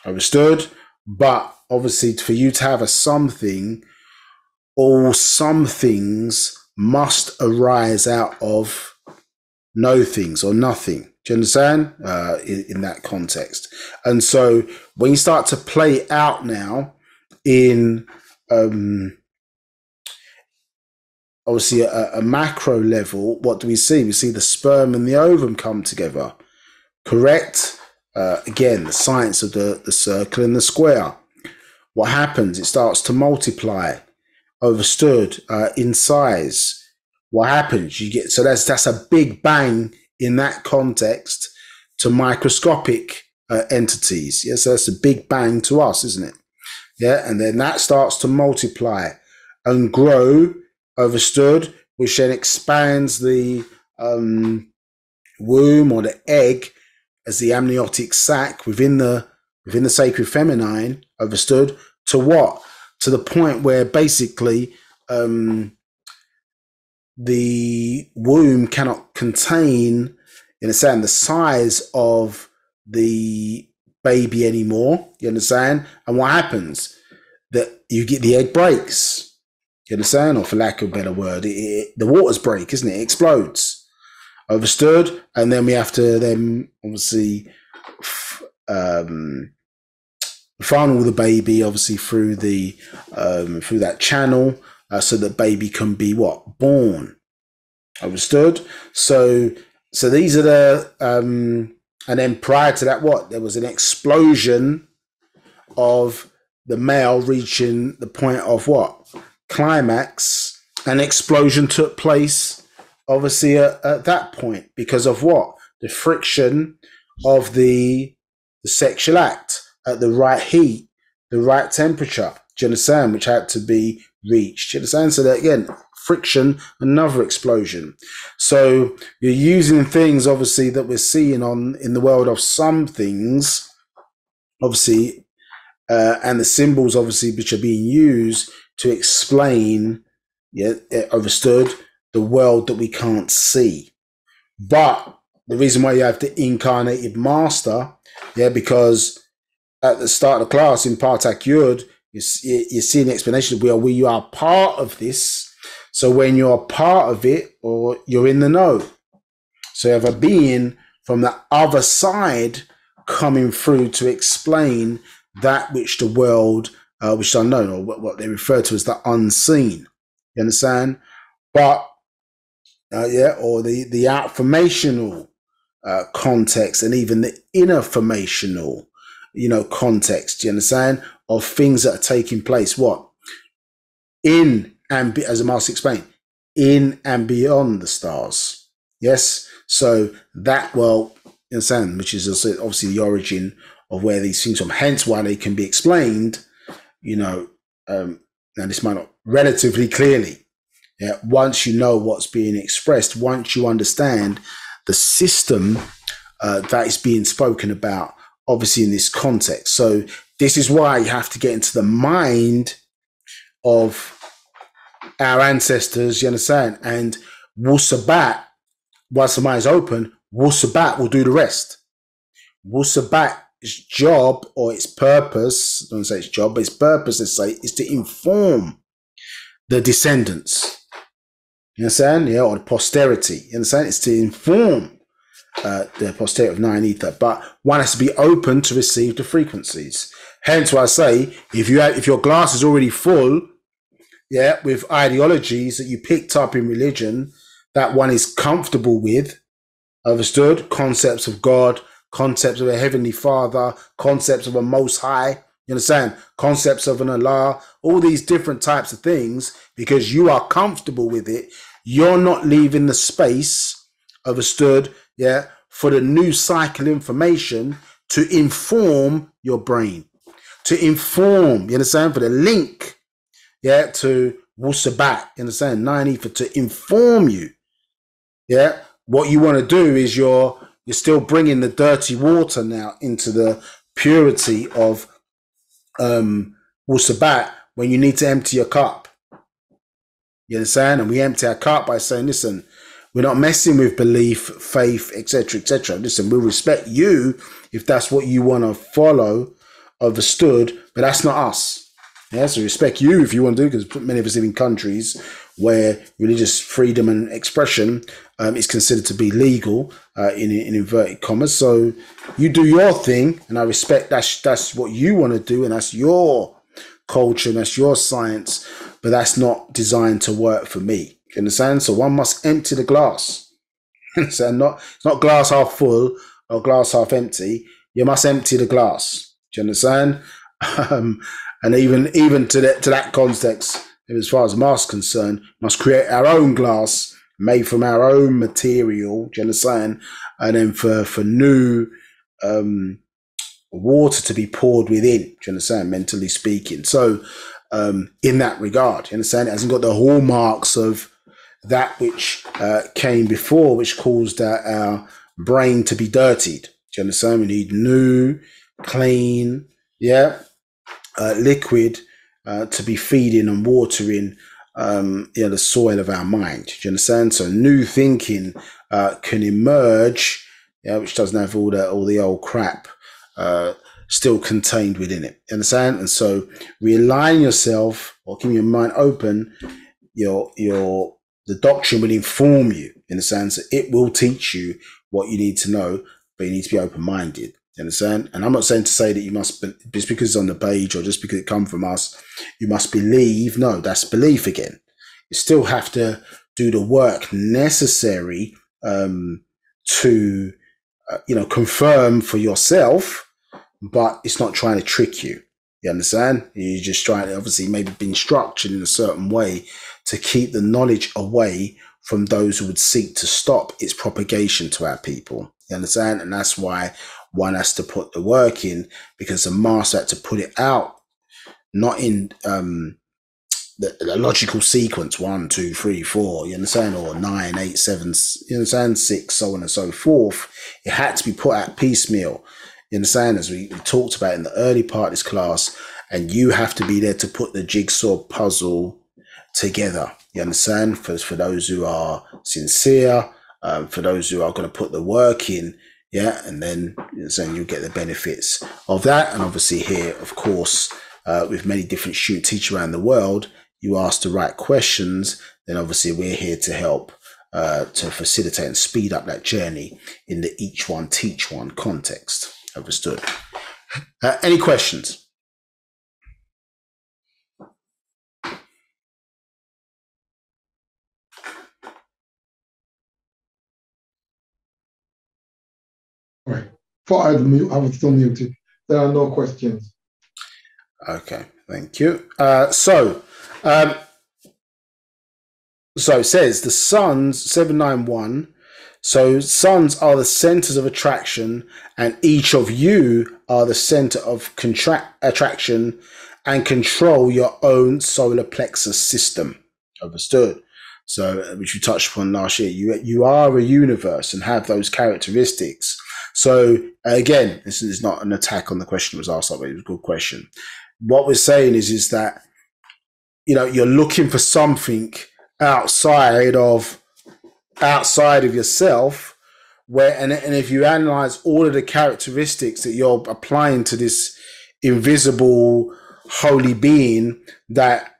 understood. But obviously, for you to have a something, all some things must arise out of no things or nothing. Do you understand? In that context. And so when you start to play out now in obviously a macro level, what do we see? We see the sperm and the ovum come together. Correct? Again, the science of the circle and the square. What happens? It starts to multiply, understood, in size. What happens? You get, so that's a big bang in that context to microscopic entities. Yeah, so that's a big bang to us, isn't it? Yeah, and then that starts to multiply and grow, understood, which then expands the womb or the egg as the amniotic sac within the sacred feminine, understood, to what? To the point where basically the womb cannot contain, you understand, the size of the baby anymore, you understand? And what happens? That you get the egg breaks, you understand? Or for lack of a better word, the waters break, isn't it? It explodes, understood? And then we have to then obviously funnel the baby obviously through the through that channel so that baby can be what? Born, understood? So these are the and then prior to that, what? There was an explosion of the male reaching the point of what? Climax. An explosion took place obviously at that point because of what? The friction of the sexual act at the right heat, the right temperature. Do you understand? Which had to be reached. Do you understand? So that again, friction, another explosion. So you're using things obviously that we're seeing in the world of some things, obviously, and the symbols obviously which are being used to explain, understood, the world that we can't see. But the reason why you have the incarnated master, because at the start of the class in Partak Yud, you see an explanation of where you are part of this. So when you're part of it, or you're in the know. So you have a being from the other side coming through to explain that which the world, which is unknown, or what they refer to as the unseen. You understand? But, or the outformational context, and even the innerformational, context, you understand, of things that are taking place, what? In and as the master explained, in and beyond the stars. Yes? So that, well, you understand, which is also obviously the origin of where these things from, hence why they can be explained, now this might not relatively clearly. Yeah, once you know what's being expressed, once you understand the system that is being spoken about, obviously in this context. So this is why you have to get into the mind of our ancestors, you understand? And Wu-Sabat, once the mind is open, Wu-Sabat will do the rest. Wu-Sabat's job, or its purpose, I don't say its job, but its purpose, let's say, is to inform the descendants. You understand? Yeah, or the posterity. You understand? It's to inform the posterity of Nine Ether, but one has to be open to receive the frequencies. Hence why I say, if your glass is already full, with ideologies that you picked up in religion that one is comfortable with, understood, concepts of God, concepts of a heavenly Father, concepts of a Most High, you understand, concepts of an Allah, all these different types of things, because you are comfortable with it, you're not leaving the space, understood, for the new cycle information to inform your brain, to inform, you understand, for the link, to Wu-Sabat, you understand, 9 Ether, to inform you. What you want to do is you're still bringing the dirty water now into the purity of Wu-Sabat when you need to empty your cup. You understand? And we empty our cup by saying, listen, we're not messing with belief, faith, etc., etc. Listen, we'll respect you if that's what you want to follow, understood, but that's not us. Yeah, so respect you if you want to do, because many of us live in countries where religious freedom and expression is considered to be legal in inverted commas. So you do your thing, and I respect that's what you want to do, and that's your culture, and that's your science, but that's not designed to work for me. You understand? So one must empty the glass. So it's not glass half full or glass half empty. You must empty the glass. Do you understand? And even to that context, as far as mass concerned, must create our own glass made from our own material. Do you understand? And then for new water to be poured within. Do you understand? Mentally speaking. So in that regard, you understand? It hasn't got the hallmarks of that which came before, which caused our brain to be dirtied. Do you understand? We need new, clean, liquid to be feeding and watering the soil of our mind. Do you understand? So new thinking can emerge, which doesn't have all the old crap still contained within it. You understand? And so realign yourself or keeping your mind open. The doctrine will inform you in the sense that it will teach you what you need to know, but you need to be open-minded. You understand? And I'm not saying to say that you must, just because it's on the page or just because it comes from us, you must believe. No, that's belief again. You still have to do the work necessary to, confirm for yourself, but it's not trying to trick you. You understand? You're just trying to, obviously, maybe being structured in a certain way to keep the knowledge away from those who would seek to stop its propagation to our people. You understand? And that's why one has to put the work in, because the master had to put it out, not in the logical sequence, 1, 2, 3, 4, you understand? Or 9, 8, 7, you understand? 6, so on and so forth. It had to be put out piecemeal. You understand? As we talked about in the early part of this class, and you have to be there to put the jigsaw puzzle together. You understand? For those who are sincere, for those who are going to put the work in, and then you'll get the benefits of that. And obviously here, of course, with many different student teachers around the world, you ask the right questions, then obviously we're here to help to facilitate and speed up that journey in the each one teach one context. Understood? Any questions? Right. Thought I was still muted. There are no questions. Okay, thank you. So it says the suns 791. So suns are the centers of attraction, and each of you are the center of attraction and control your own solar plexus system. Understood? So, which we touched upon last year, you are a universe and have those characteristics. So again, this is not an attack on the question that was asked, but it was a good question. What we're saying is that, you're looking for something outside of yourself, where, and if you analyze all of the characteristics that you're applying to this invisible holy being that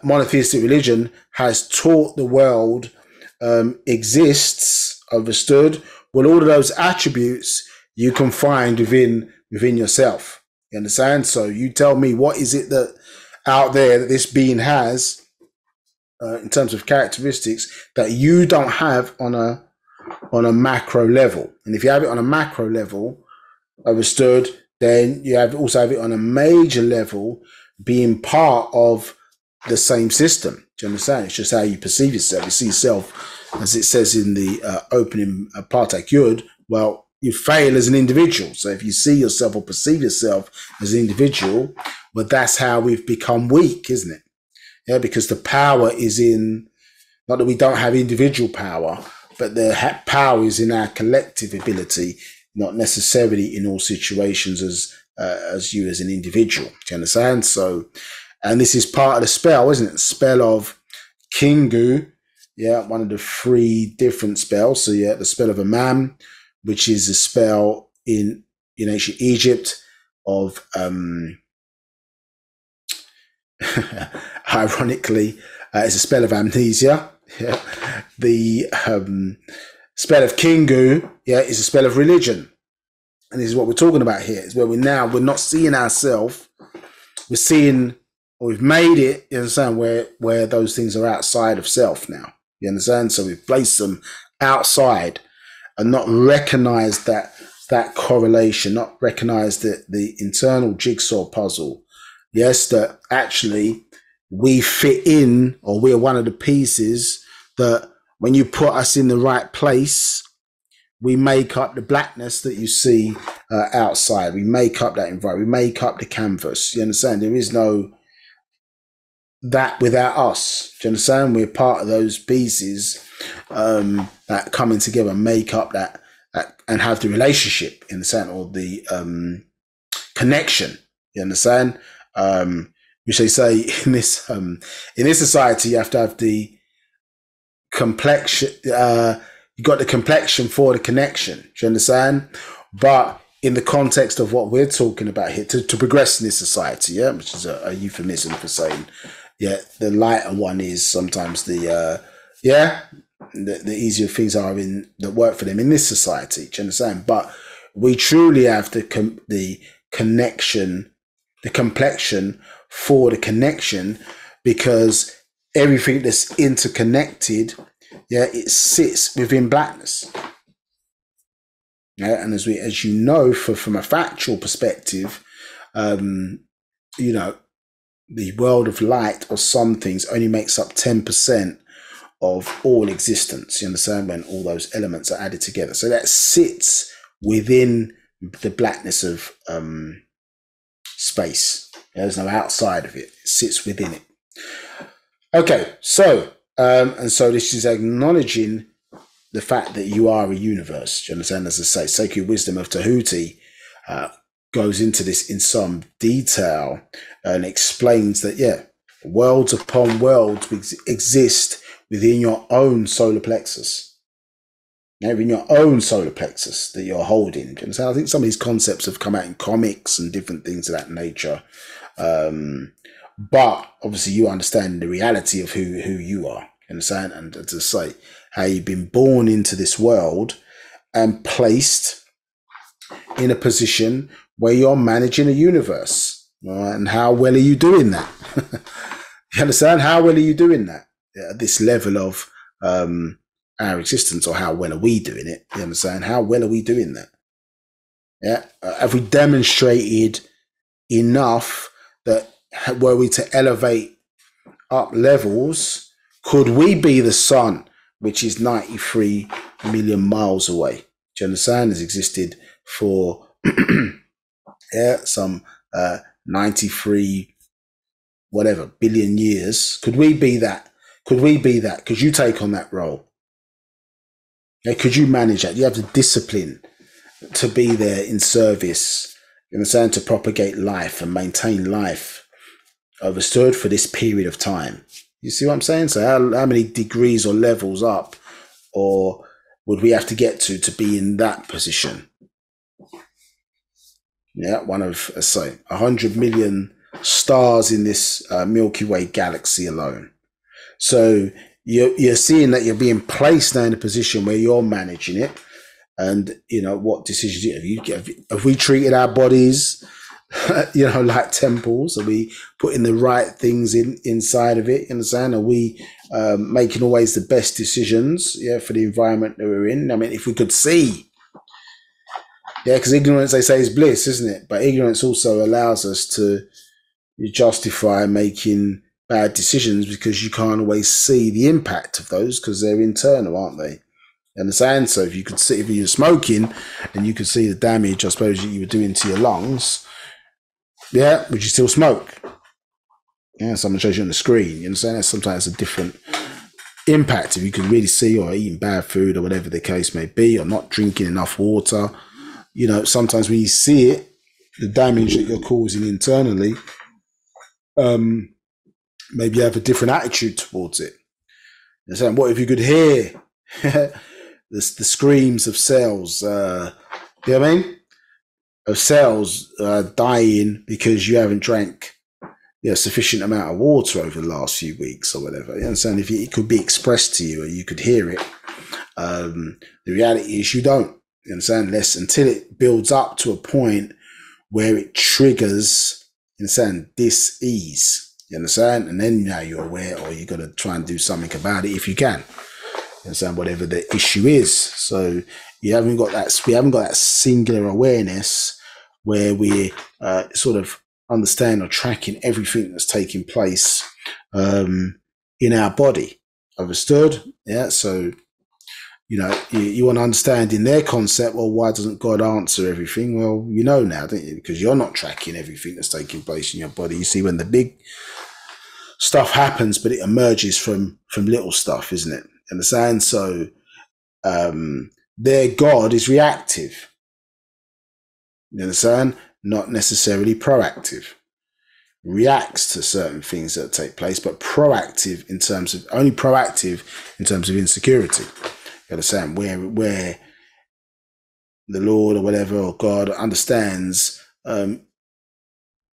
monotheistic religion has taught the world exists, understood, well, all of those attributes you can find within yourself. You understand? So you tell me, what is it that out there that this being has in terms of characteristics that you don't have on a macro level? And if you have it on a macro level, understood, then you also have it on a major level, being part of the same system. Do you understand? It's just how you perceive yourself. You see yourself, as it says in the opening Partak Yud, well, you fail as an individual. So if you see yourself or perceive yourself as an individual, well, that's how we've become weak, isn't it? Yeah, because the power is in, not that we don't have individual power, but the power is in our collective ability, not necessarily in all situations as as you as an individual. Do you understand? So, and this is part of the spell, isn't it? The spell of Kingu. Yeah, one of the 3 different spells. So yeah, the spell of Imam, which is a spell in ancient Egypt of ironically, it's a spell of amnesia. Yeah. The spell of Kingu, yeah, is a spell of religion. And this is what we're talking about here. Is where we're not seeing ourselves. We're seeing, or we've made it, you understand, where those things are outside of self now. You understand? So we've placed them outside and not recognized that correlation, not recognized the internal jigsaw puzzle. Yes, that actually we fit in, or we're one of the pieces that when you put us in the right place, we make up the blackness that you see outside. We make up that environment. We make up the canvas. You understand? There is no that without us. Do you understand? We're part of those pieces that coming together make up that and have the relationship, in the sense, or the connection. You understand? Which they say in this society, you have to have the complexion. You got the complexion for the connection. Do you understand? But in the context of what we're talking about here, to progress in this society, yeah, which is a euphemism for saying, yeah, the lighter one is sometimes the easier things are that work for them in this society. Do you understand? But we truly have the connection, the complexion for the connection, because everything that's interconnected, yeah, it sits within blackness. Yeah, and as you know, from a factual perspective, the world of light, or some things, only makes up 10% of all existence. You understand? When all those elements are added together, so that sits within the blackness of space. There's no outside of it. It sits within it. Okay, so and so this is acknowledging the fact that you are a universe. Do you understand? As I say, Sacred Wisdom of Tahuti goes into this in some detail and explains that, yeah, worlds upon worlds exist within your own solar plexus. In your own solar plexus that you're holding. Do you understand? I think some of these concepts have come out in comics and different things of that nature. But obviously you understand the reality of who you are. You understand? And to say how you've been born into this world and placed in a position where you're managing a universe. Right? And how well are you doing that? You understand? How well are you doing that at this level of our existence, or how well are we doing it? You understand? How well are we doing that? Yeah. Have we demonstrated enough that were we to elevate up levels, could we be the sun, which is 93 million miles away? Do you understand? Has existed for some 93 billion years. Could we be that? Could we be that? Could you take on that role? Yeah, could you manage that? You have the discipline to be there in service, you understand, to propagate life and maintain life, understood, for this period of time. You see what I'm saying? So how many degrees or levels up, or would we have to get to be in that position? Yeah, one of, say, 100 million stars in this Milky Way galaxy alone. So you're seeing that you're being placed now in a position where you're managing it. And, what decisions have we treated our bodies, like temples? Are we putting the right things inside of it? You understand? Are we making always the best decisions, for the environment that we're in? I mean, if we could see, because ignorance, they say, is bliss, isn't it? But ignorance also allows us to justify making bad decisions, because you can't always see the impact of those, because they're internal, aren't they? You understand? So if you could see, if you're smoking and you could see the damage, I suppose, that you were doing to your lungs, would you still smoke? Yeah, someone shows you on the screen. You understand? That's sometimes a different impact if you can really see, or eating bad food, or whatever the case may be, or not drinking enough water. Sometimes when you see it, the damage that you're causing internally, maybe you have a different attitude towards it. You're saying, what if you could hear the screams of cells, you know what I mean? Of cells dying because you haven't drank sufficient amount of water over the last few weeks or whatever. You understand? If it could be expressed to you or you could hear it, the reality is you don't. You understand? Until it builds up to a point where it triggers, you understand, dis-ease. You understand? And then now you're aware, or you got to try and do something about it if you can. You understand? Whatever the issue is. So we haven't got that singular awareness where we sort of understand or tracking everything that's taking place in our body. Understood? Yeah. So, you want to understand in their concept, well, why doesn't God answer everything? Well, you know now, don't you? Because you're not tracking everything that's taking place in your body. You see when the big stuff happens, but it emerges from little stuff, isn't it? Understand? So their God is reactive. You understand? Not necessarily proactive. Reacts to certain things that take place, but proactive in terms of insecurity. You understand? Where the Lord or whatever, or God understands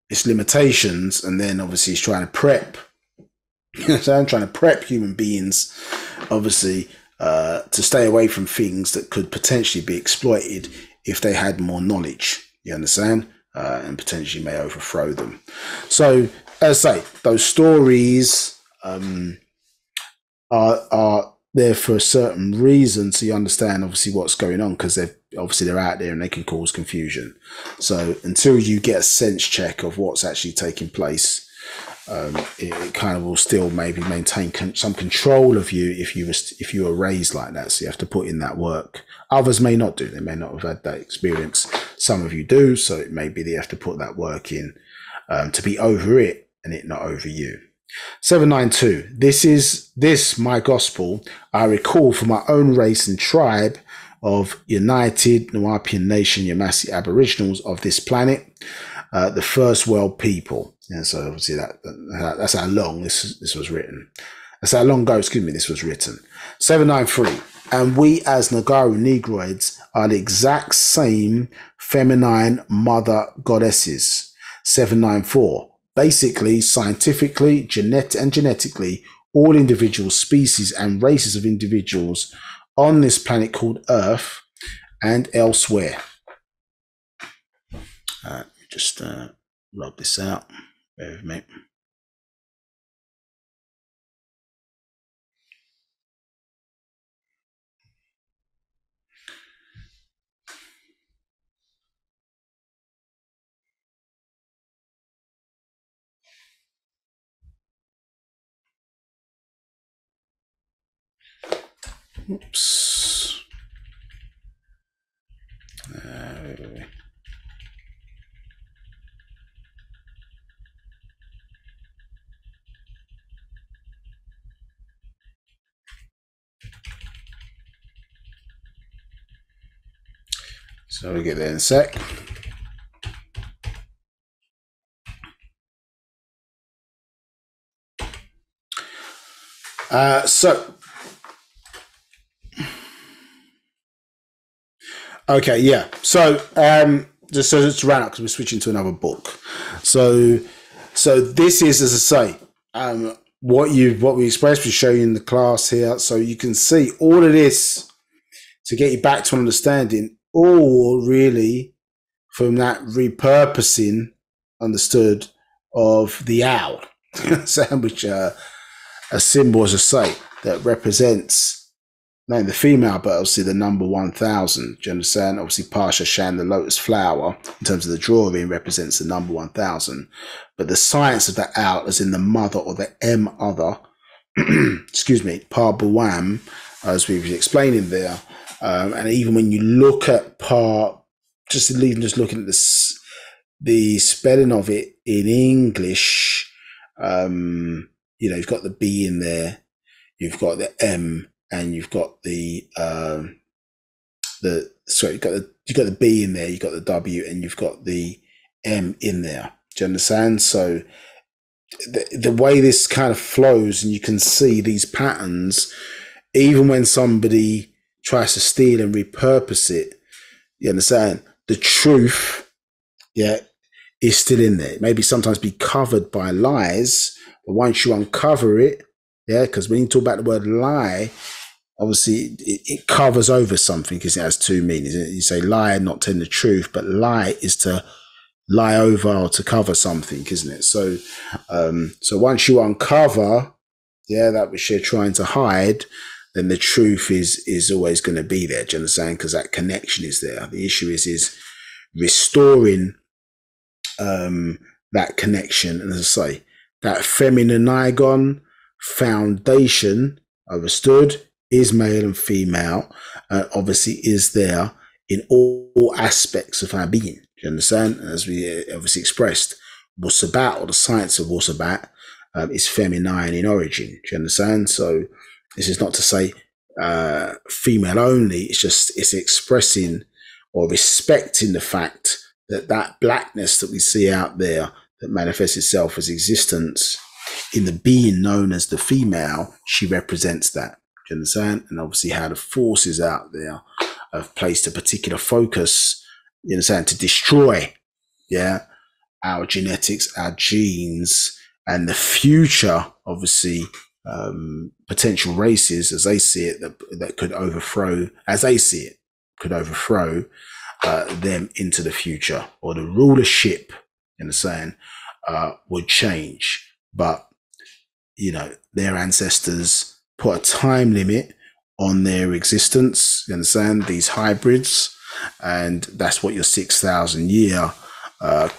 its limitations, and then obviously he's trying to prep. You understand? Trying to prep human beings, obviously, to stay away from things that could potentially be exploited if they had more knowledge. You understand? And potentially may overthrow them. So, as I say, those stories are there for a certain reason, so you understand obviously what's going on, because they're out there and they can cause confusion. So until you get a sense check of what's actually taking place, it kind of will still maybe maintain some control of you if you were raised like that. So you have to put in that work. Others may not do. They may not have had that experience. Some of you do. So it may be that you have to put that work in to be over it and it not over you. 792. This my gospel I recall from my own race and tribe of United Nawapian Nation Yamasi Aboriginals of this planet, the first world people. And so obviously that's how long this was written. That's how long ago, this was written. 793. And we as Nagaru Negroids are the exact same feminine mother goddesses. 794. Basically, scientifically, genetically, all individual species and races of individuals on this planet called Earth and elsewhere. Just log this out. Bear with me. Oops. So we'll get there in a sec. Okay, yeah. So just so it's ran out because we're switching to another book. So this is, as I say, what we expressed, we show you in the class here. So you can see all of this to get you back to understanding, all really from that repurposing, understood, of the owl, which a symbol, as I say, that represents not the female, but obviously the number 1000. Do you understand? Obviously, Pasha Shan, the lotus flower, in terms of the drawing, represents the number 1000. But the science of that owl, as in the mother or the M other, excuse me, Pa Buam, as we were explaining there. And even when you look at Pa, just looking at the spelling of it in English, you've got the B in there, you've got the M, and you've got you've got the B in there, you've got the W, and you've got the M in there. Do you understand? So the way this kind of flows, and you can see these patterns, even when somebody tries to steal and repurpose it, you understand? The truth, yeah, is still in there. It maybe sometimes be covered by lies, but once you uncover it, yeah, because when you talk about the word lie, obviously it covers over something because it has two meanings. You say lie, not telling the truth, but lie is to lie over or to cover something, isn't it? So, so once you uncover, yeah, that which you're trying to hide, then the truth is always going to be there. Do you understand? Because that connection is there. The issue is restoring that connection, and as I say, that feminine igon foundation, understood, is male and female, obviously is there in all aspects of our being. Do you understand? As we obviously expressed, Wu-Sabat, or the science of Wu-Sabat, is feminine in origin. Do you understand? So this is not to say female only. It's just, it's expressing or respecting the fact that that blackness that we see out there that manifests itself as existence in the being known as the female, she represents that. Do you understand? And obviously how the forces out there have placed a particular focus, you understand, to destroy, yeah, our genetics, our genes, and the future, obviously, potential races, as they see it, that could overthrow, as they see it, could overthrow them into the future, or the rulership, you understand, would change. But, you know, their ancestors put a time limit on their existence, you understand, these hybrids, and that's what your 6,000 year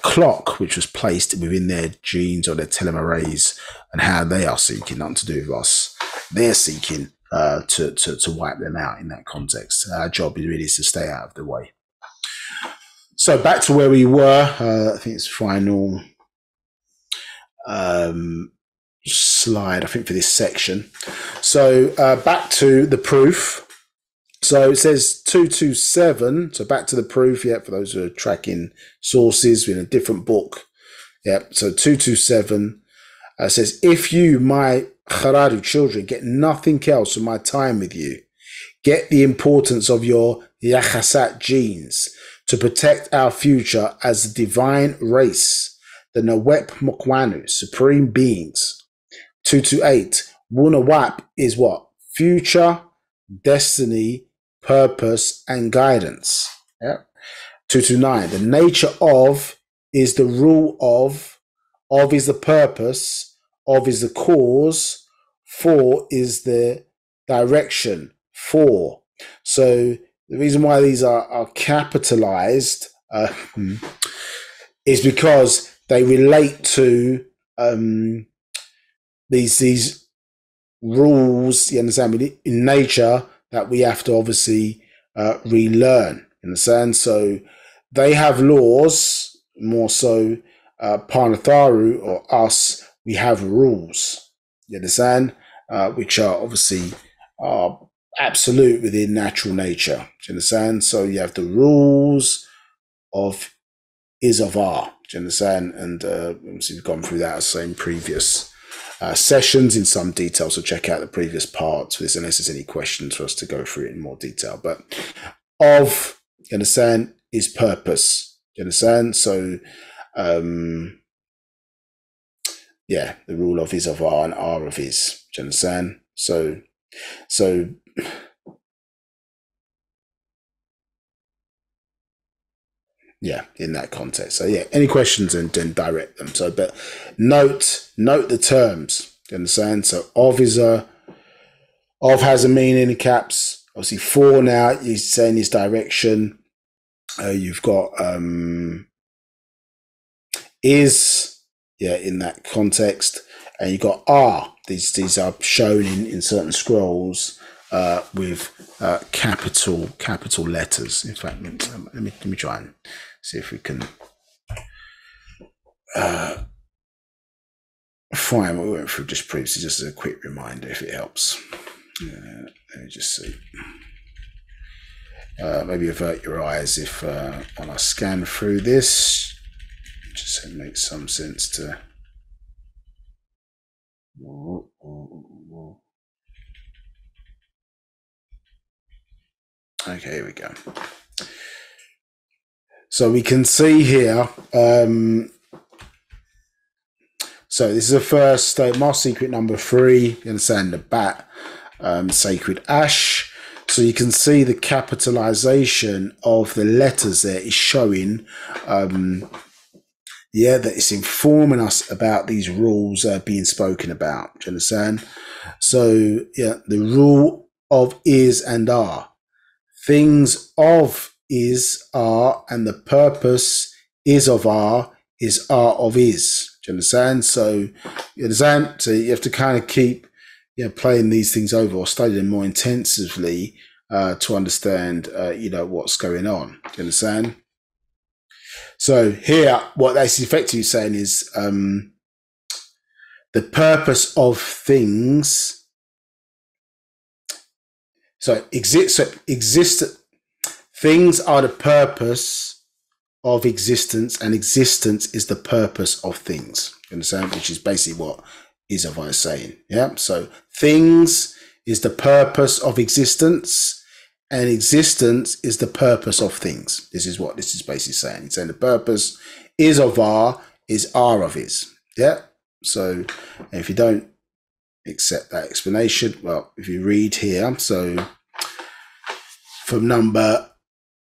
clock, which was placed within their genes or their telomerase, and how they are seeking, nothing to do with us. They're seeking to wipe them out in that context. Our job is really to stay out of the way. So back to where we were, I think it's final slide, I think, for this section. So back to the proof. So it says 227. So back to the proof, yeah, for those who are tracking sources, we're in a different book. Yeah, so 227 says, if you, my Kharadu children, get nothing else from my time with you, get the importance of your Yakhasat genes to protect our future as a divine race, the Nawep Mukwanu, supreme beings. 228, Wunawap is what? Future, destiny, purpose, and guidance. Yeah. 229, the nature of is the rule of is the purpose, of is the cause, for is the direction, for. So the reason why these are capitalized is because they relate to these rules, you understand, in nature that we have to obviously relearn, you understand? So they have laws, more so Panatharu or us, we have rules, you understand, which are obviously absolute within natural nature, do you understand? So you have the rules of is of R, do you understand? And obviously we've gone through that in previous sessions in some detail, so check out the previous parts for this unless there's any questions for us to go through it in more detail. But of, you understand, is purpose, you understand? So yeah, the rule of is of R and R of is, do you understand? So yeah, in that context. So yeah, any questions and then direct them. So, but note the terms. Do you understand? So of has a meaning in caps. Obviously, for now you're saying this direction. You've got is, yeah, in that context, and you got are. These are shown in certain scrolls with capital letters. In fact, let me try and see if we can find what we went through just previously, just as a quick reminder, if it helps. Let me just see. Maybe avert your eyes if when I scan through this. Just so it makes some sense to. Okay, here we go. So we can see here. So this is the first master secret number 3. You understand the bat, sacred ash. So you can see the capitalization of the letters there is showing, that it's informing us about these rules being spoken about. Do you understand? So the rule of is and are. Things of is, are, and the purpose is of are of is. Do you understand? So you understand? So you have to kind of keep playing these things over or studying them more intensively to understand what's going on. Do you understand? So here, what that's effectively saying is the purpose of things. Things are the purpose of existence, and existence is the purpose of things. You understand? Which is basically what Wu-Sabat is saying. Yeah. So things is the purpose of existence, and existence is the purpose of things. This is what this is basically saying. It's saying the purpose is of are of is. Yeah. So if you don't accept that explanation, well, if you read here, so from number,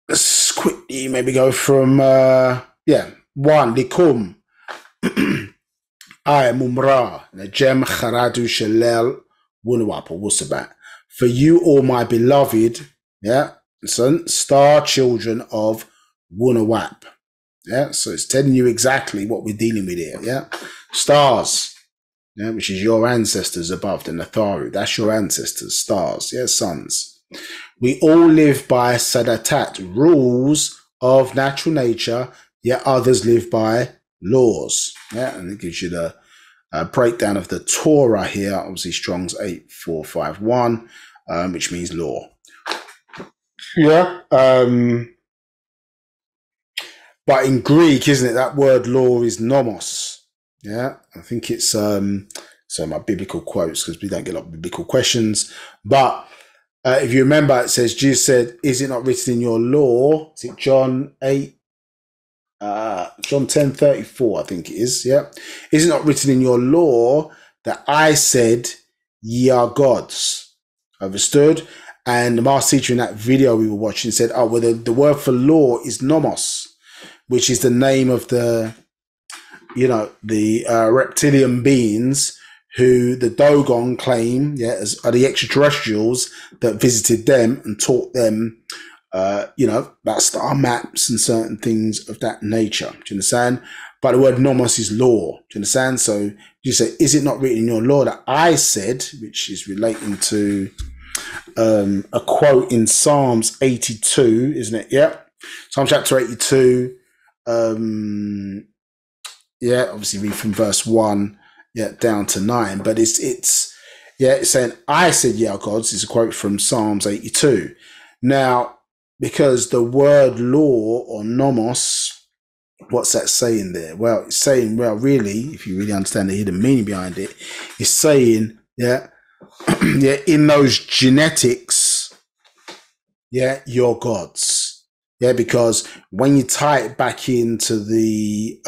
let's quickly maybe go from 1 likum I mumra najem kharadu shalel wunwap or Wu-Sabat. For you, all my beloved, son, star children of Wunawap. Yeah, so it's telling you exactly what we're dealing with here. Yeah, stars. Yeah, which is your ancestors above the Natharu. That's your ancestors, stars. Yeah, suns. We all live by Sadatat, rules of natural nature, yet others live by laws. Yeah, and it gives you the breakdown of the Torah here, obviously Strong's 8451, which means law. Yeah. But in Greek, isn't it, that word law is nomos. Yeah, I think it's so my biblical quotes, because we don't get a lot of biblical questions. But if you remember, it says, Jesus said, is it not written in your law? Is it John 8? John 10:34, I think it is. Yeah. Is it not written in your law that I said, ye are gods? Understood? And the master teacher in that video we were watching said, oh, well, the word for law is nomos, which is the name of the reptilian beings who the Dogon claim, are the extraterrestrials that visited them and taught them, about star maps and certain things of that nature. Do you understand? But the word nomos is law. Do you understand? So you say, is it not written in your law that I said, which is relating to a quote in Psalms 82, isn't it? Yeah. Psalm chapter 82. Obviously read from verse 1 down to 9, but it's saying I said ye are gods is a quote from Psalms 82. Now, because the word law or nomos, what's that saying there? Well, it's saying, really, if you really understand the hidden meaning behind it, it's saying in those genetics, you're gods. Yeah, because when you tie it back into the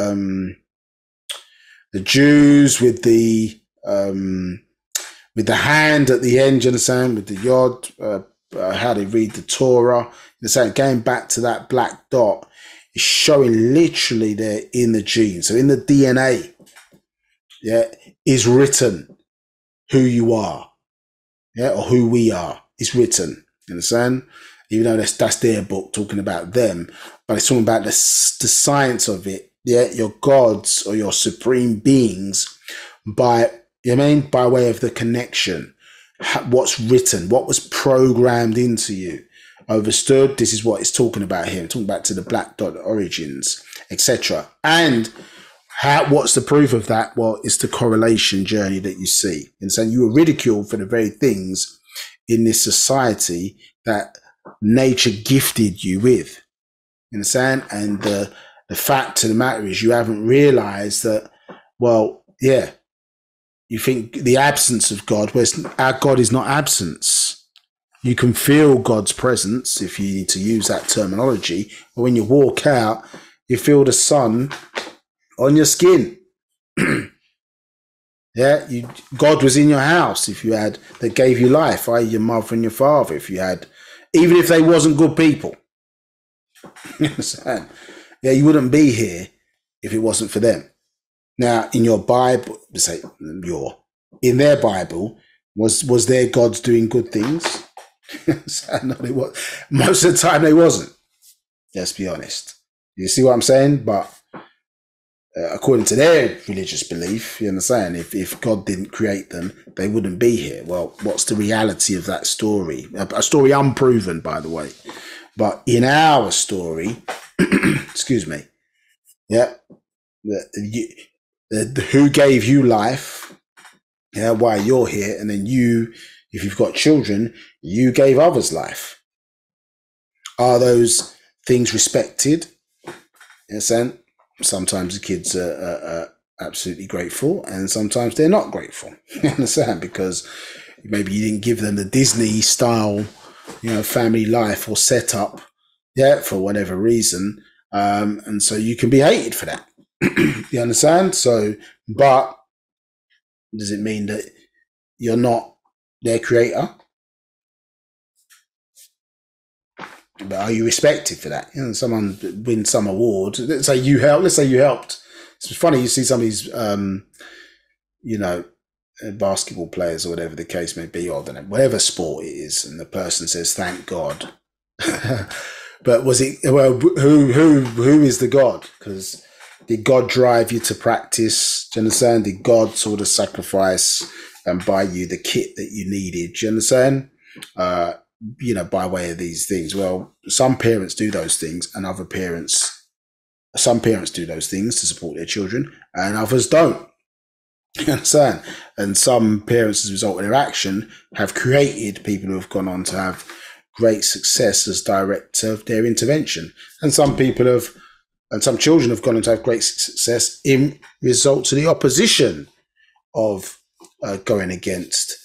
Jews with the hand at the end, you understand, with the yod, how they read the Torah, you understand, going back to that black dot is showing literally there in the genes. So in the DNA, is written who you are, or who we are. It's written, you understand? Even though that's their book talking about them, but it's talking about the science of it. Your gods or your supreme beings by way of the connection, what's written, what was programmed into you. Understood? This is what it's talking about here. I'm talking back to the black dot origins, etc. And what's the proof of that? Well, it's the correlation journey that you see. And so you were ridiculed for the very things in this society that nature gifted you with. You understand? And The fact of the matter is you haven't realized that, well, yeah, you think the absence of God, whereas our God is not absence. You can feel God's presence, if you need to use that terminology. But when you walk out, you feel the sun on your skin. Yeah, God was in your house if you had, that gave you life, i.e. your mother and your father, if you had, even if they wasn't good people. You understand? Yeah, you wouldn't be here if it wasn't for them. Now, in your Bible, in their Bible, was their gods doing good things? No, they was. Most of the time they wasn't. Let's be honest. You see what I'm saying? But according to their religious belief, you understand, if God didn't create them, they wouldn't be here. Well, what's the reality of that story? A story unproven, by the way. But in our story, excuse me, yeah, who gave you life, yeah, why you're here, and then you, if you've got children, you gave others life. Are those things respected? Yes, and sometimes the kids are absolutely grateful, and sometimes they're not grateful. You understand? Because maybe you didn't give them the Disney style, family life or setup, yeah, for whatever reason, and so you can be hated for that. You understand? So, but does it mean that you're not their creator? But are you respected for that? Someone wins some award. Let's say you helped. It's funny, you see some of these, basketball players or whatever the case may be, or I don't know, whatever sport it is, and the person says, "Thank God." But was it, well, who is the God? Because did God drive you to practice? Do you understand? Did God sort of sacrifice and buy you the kit that you needed? Do you understand? By way of these things. Well, some parents do those things, and some parents do those things to support their children, and others don't. You understand? And some parents, as a result of their action, have created people who have gone on to have great success as direct of their intervention. And some children have gone on to have great success in result to the opposition of going against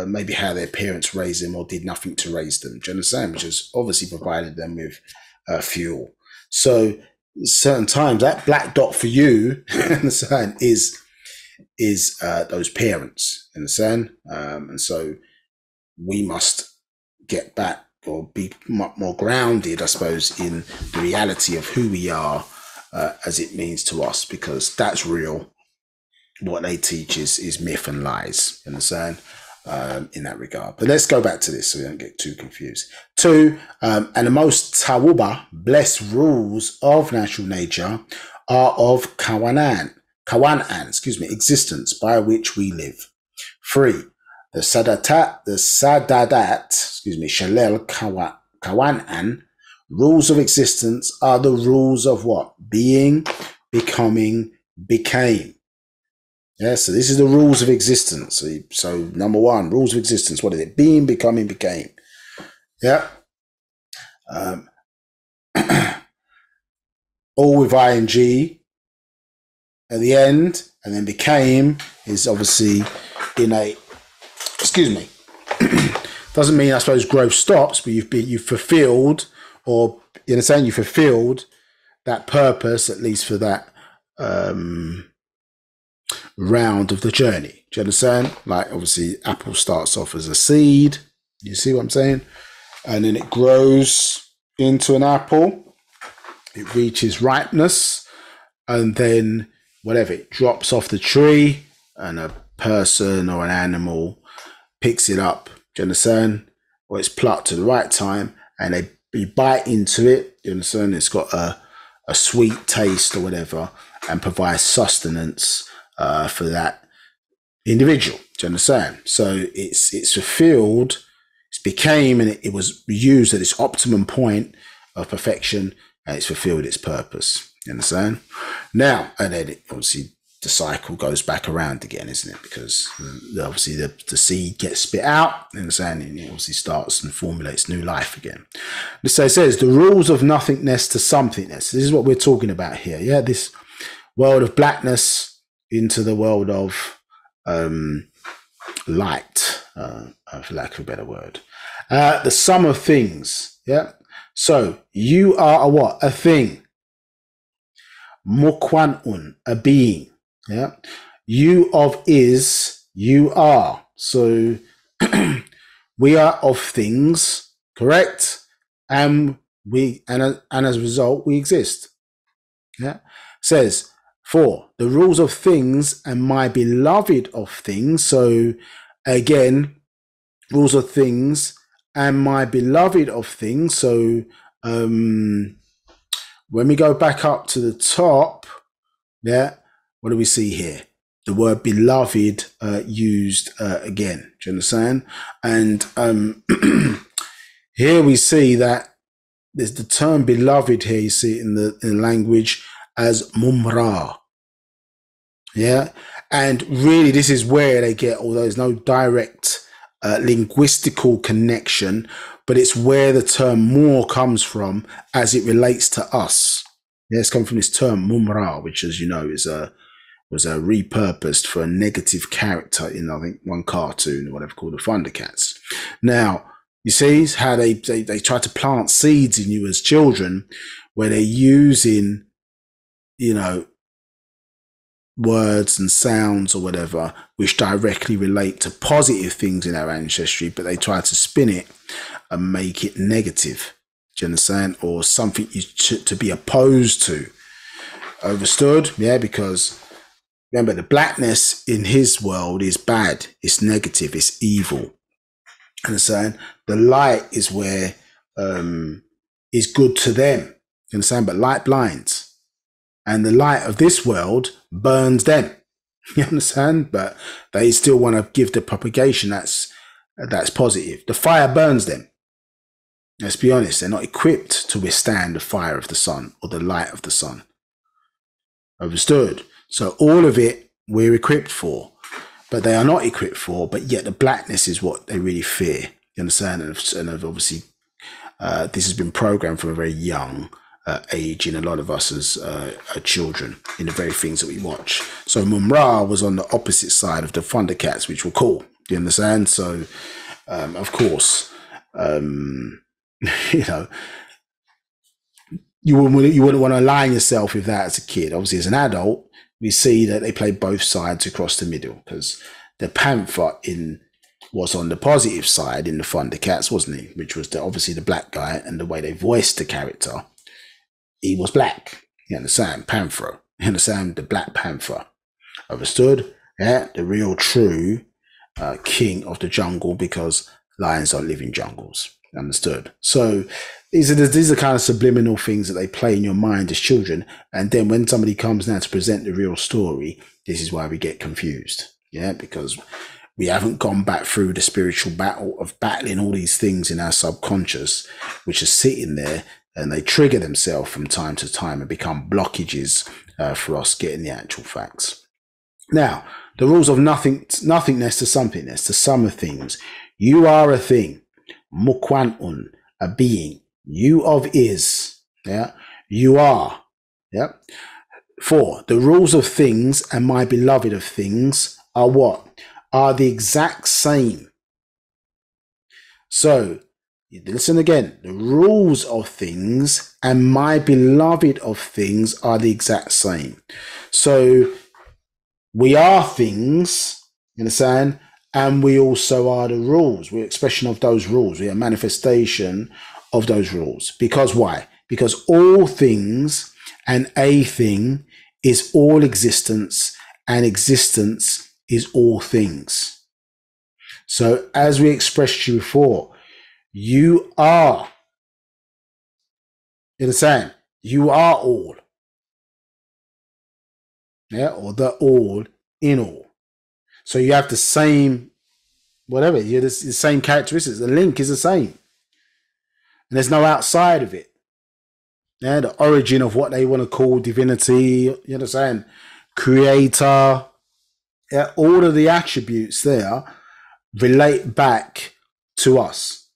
maybe how their parents raised them or did nothing to raise them. Do you understand? Which has obviously provided them with fuel. So certain times that black dot for you, understand, is those parents. Understand? And so we must get back or be more grounded, I suppose, in the reality of who we are as it means to us, because that's real. What they teach is myth and lies. Understand? In that regard. But let's go back to this so we don't get too confused. 2, and the most tawuba, blessed rules of natural nature are of kawanan, existence by which we live. 3, the sadadat, shalel kawanan, rules of existence are the rules of what? Being, becoming, became. Yeah, so this is the rules of existence. So number 1, rules of existence. What is it? Being, becoming, became. Yeah. All with ing at the end, and then became is obviously innate. Excuse me. Doesn't mean, I suppose, growth stops, but you've fulfilled, or you understand, you fulfilled that purpose, at least for that round of the journey. Do you understand? Like, obviously, apple starts off as a seed. You see what I'm saying? And then it grows into an apple. It reaches ripeness, and then whatever, it drops off the tree, and a person or an animal picks it up. Do you understand? Or it's plucked at the right time, and you bite into it. Do you understand? It's got a sweet taste or whatever, and provides sustenance for that individual. Do you understand? So it's fulfilled, it's became, and it was used at its optimum point of perfection, and it's fulfilled its purpose. You understand? Now, and then it obviously the cycle goes back around again, isn't it? Because obviously the seed gets spit out, and it obviously starts and formulates new life again. So it says the rules of nothingness to somethingness. This is what we're talking about here. Yeah, this world of blackness into the world of light, for lack of a better word. The sum of things. Yeah. So you are a what? A thing. Mukwanun, a being. Yeah. You of is, you are. So we are of things, correct? And as a result, we exist. Yeah. Says, for the rules of things and my beloved of things. So again, rules of things and my beloved of things. So when we go back up to the top, yeah, what do we see here? The word beloved used again. Do you understand? And here we see that there's the term beloved here. You see it in the language as mumra. Yeah. And really, this is where they get, although there's no direct linguistical connection, but it's where the term more comes from as it relates to us. Yeah, it's come from this term mumra, which, as you know, was repurposed for a negative character in, I think, one cartoon or whatever called the Thundercats. Now, you see how they try to plant seeds in you as children, where they're using, you know, words and sounds or whatever, which directly relate to positive things in our ancestry, but they try to spin it and make it negative. Do you understand? Or something to be opposed to. Understood? Yeah, because remember, the blackness in his world is bad, it's negative, it's evil. Understand? The light is where is good to them. You understand? But light blinds. And the light of this world burns them. You understand? But they still want to give the propagation that's positive. The fire burns them. Let's be honest, they're not equipped to withstand the fire of the sun or the light of the sun. Understood? So all of it we're equipped for, but they are not equipped for, but yet the blackness is what they really fear. You understand? And obviously, this has been programmed from a very young age in a lot of us as children in the very things that we watch. So Mumra was on the opposite side of the Thundercats, which were cool. Do you understand? So, of course, you know, you wouldn't want to align yourself with that as a kid. Obviously, as an adult, we see that they play both sides across the middle, because the Panther was on the positive side in the Thundercats, wasn't he? Which was obviously the black guy, and the way they voiced the character, he was black. You understand? Panther. You understand? The Black Panther. Understood? Yeah, the real true king of the jungle, because lions don't live in jungles. Understood? So these are kind of subliminal things that they play in your mind as children, and then when somebody comes now to present the real story, this is why we get confused. Yeah, because we haven't gone back through the spiritual battle of battling all these things in our subconscious, which are sitting there, and they trigger themselves from time to time and become blockages for us getting the actual facts. Now, the rules of nothingness to somethingness, to some of things. You are a thing. Mukwanun, a being. You of is. Yeah. You are. Yeah. 4. The rules of things and my beloved of things are what? Are the exact same. So, listen again. The rules of things and my beloved of things are the exact same. So, we are things, you understand? And we also are the rules. We're expression of those rules. We are manifestation of those rules. Because why? Because all things and a thing is all existence, and existence is all things. So as we expressed to you before, you are, you understand? You are all. Yeah, or the all in all. So you have the same, whatever, you're the same characteristics. The link is the same. And there's no outside of it. Yeah, the origin of what they want to call divinity, you understand? creator. Yeah, all of the attributes there relate back to us.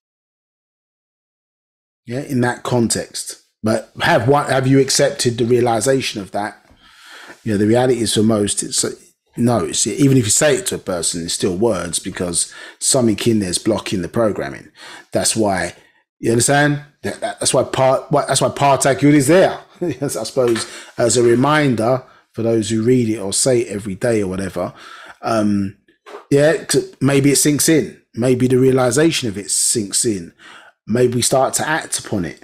Yeah, in that context. But have you accepted the realization of that? You know, the reality is for most, it's even if you say it to a person, it's still words because something in there is blocking the programming. That's why, you understand? That's why falsehood is there. I suppose as a reminder for those who read it or say it every day or whatever. Maybe it sinks in. Maybe the realization of it sinks in. Maybe we start to act upon it.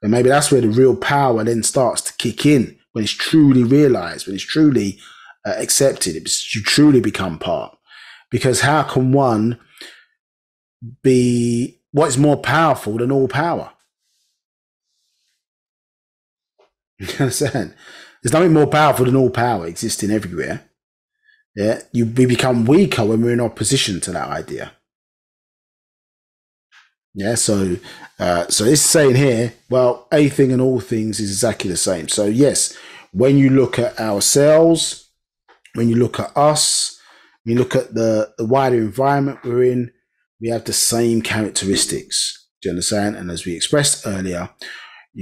And maybe that's where the real power then starts to kick in, when it's truly realized, when it's truly accepted, you truly become part. Because how can one be what is more powerful than all power? You understand? There's nothing more powerful than all power existing everywhere. Yeah, we become weaker when we're in opposition to that idea. Yeah, so it's saying here, well, a thing and all things is exactly the same. So yes, when you look at ourselves, when you look at us, when you look at the wider environment we're in, we have the same characteristics. Do you understand? And as we expressed earlier,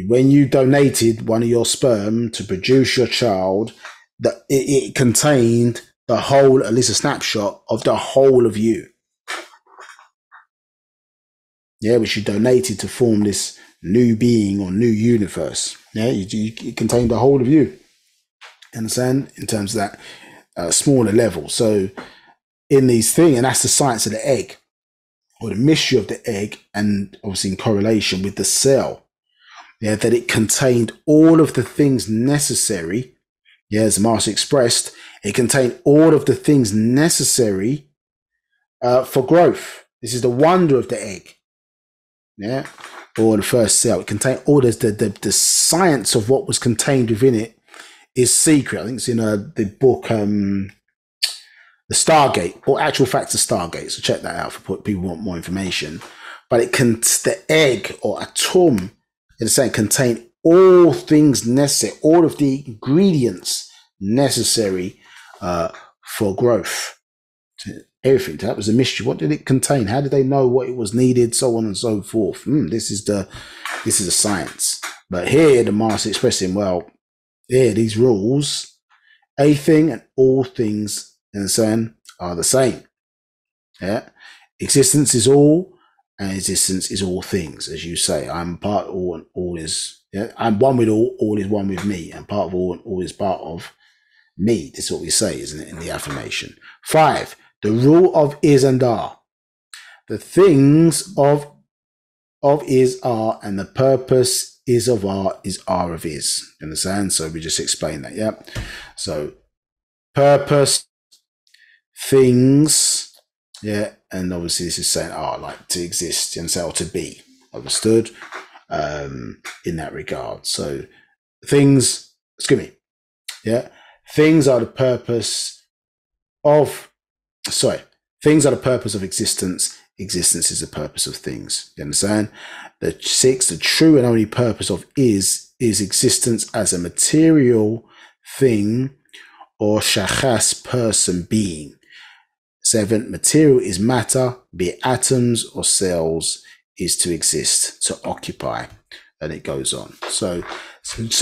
when you donated one of your sperm to produce your child, that it contained the whole, at least a snapshot of the whole of you. Yeah, which you donated to form this new being or new universe. Yeah, it contained the whole of you. Understand? In terms of that smaller level. So in these things, and that's the science of the egg, or the mystery of the egg, and obviously in correlation with the cell. Yeah, that it contained all of the things necessary. Yeah, as the Master expressed, it contained all of the things necessary for growth. This is the wonder of the egg. Yeah, or the first cell. It contained all the science of what was contained within it is secret. I think it's in the book, the Stargate, or actual facts of Stargate. So check that out for people who want more information. But the egg or atom, it's saying, contain all things necessary, all of the ingredients necessary for growth. Everything. That was a mystery. What did it contain? How did they know what it was needed? So on and so forth. This is the science. But here the Master expressing, well, here these rules, a thing and all things in the same are the same. Yeah, existence is all, and existence is all things, as you say. I'm part of all, and all is. Yeah, I'm one with all is one with me, and part of all, and all is part of me. This is what we say, isn't it, in the affirmation? 5. The rule of is and are. The things of is are, and the purpose is of are of is. You understand? So we just explained that, yeah? So purpose, things, yeah, and obviously this is saying are, like to exist, you understand, or to be. Understood? In that regard. So things, yeah, things are the purpose of, things are the purpose of existence. Existence is the purpose of things. You understand? The 6, the true and only purpose of is existence as a material thing or shachas, person, being. 7, material is matter, be it atoms or cells, is to exist, to occupy, and it goes on. So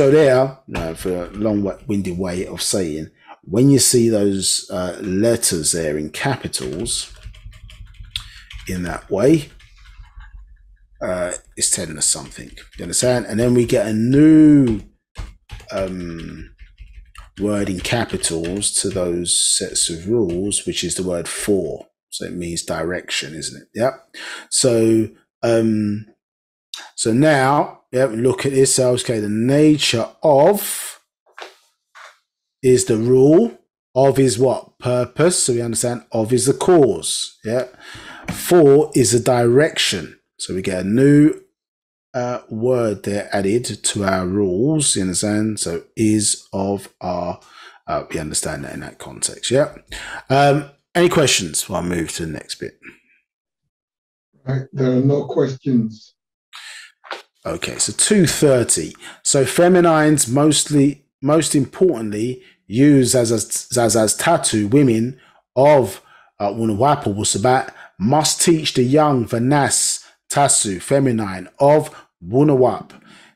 there, for a long-winded way of saying, when you see those letters there in capitals in that way, it's telling us something. You understand? And then we get a new word in capitals to those sets of rules, which is the word for. So it means direction, isn't it? Yeah. So now, yeah, look at this. Okay, the nature of is the rule. Of is what? Purpose. So we understand of is the cause. Yeah. For is the direction. So we get a new word there added to our rules. You understand? So is, of, are. We understand that in that context. Yeah. Any questions? Well, I'll move to the next bit. Right. There are no questions. Okay, so 230. So feminines most importantly used as tattoo, women of Wu-Sabat or Wu-Sabat must teach the young Vanas Tasu feminine of Wu-Sabat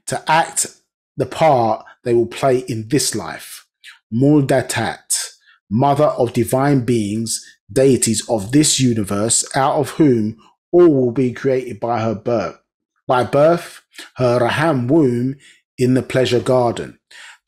to act the part they will play in this life. Muldatat, mother of divine beings, deities of this universe, out of whom all will be created by her birth. By birth, her Raham womb in the pleasure garden.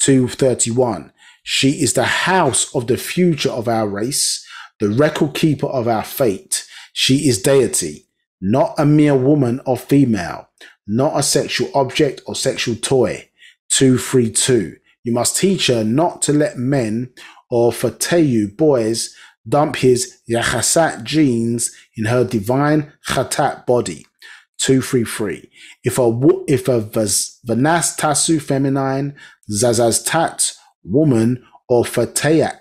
231. She is the house of the future of our race, the record keeper of our fate. She is deity, not a mere woman or female, not a sexual object or sexual toy. 232. You must teach her not to let men or Fateyu boys dump his Yachasat genes in her divine Khatat body. 233. If a Vanas Tasu feminine, Zazaz Tat woman, or Fataytat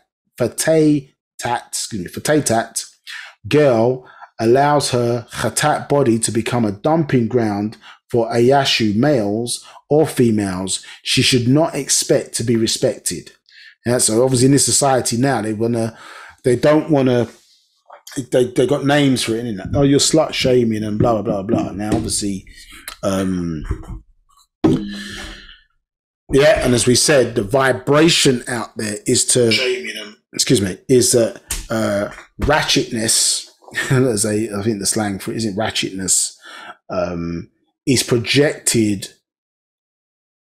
girl allows her Khatat body to become a dumping ground for Ayashu males or females, she should not expect to be respected. Yeah, so obviously in this society now, they got names for it, innit? Oh, you're slut shaming and blah, blah, blah, blah. Now, obviously, yeah, and as we said, the vibration out there is to, is that ratchetness, I think the slang for it isn't ratchetness, is projected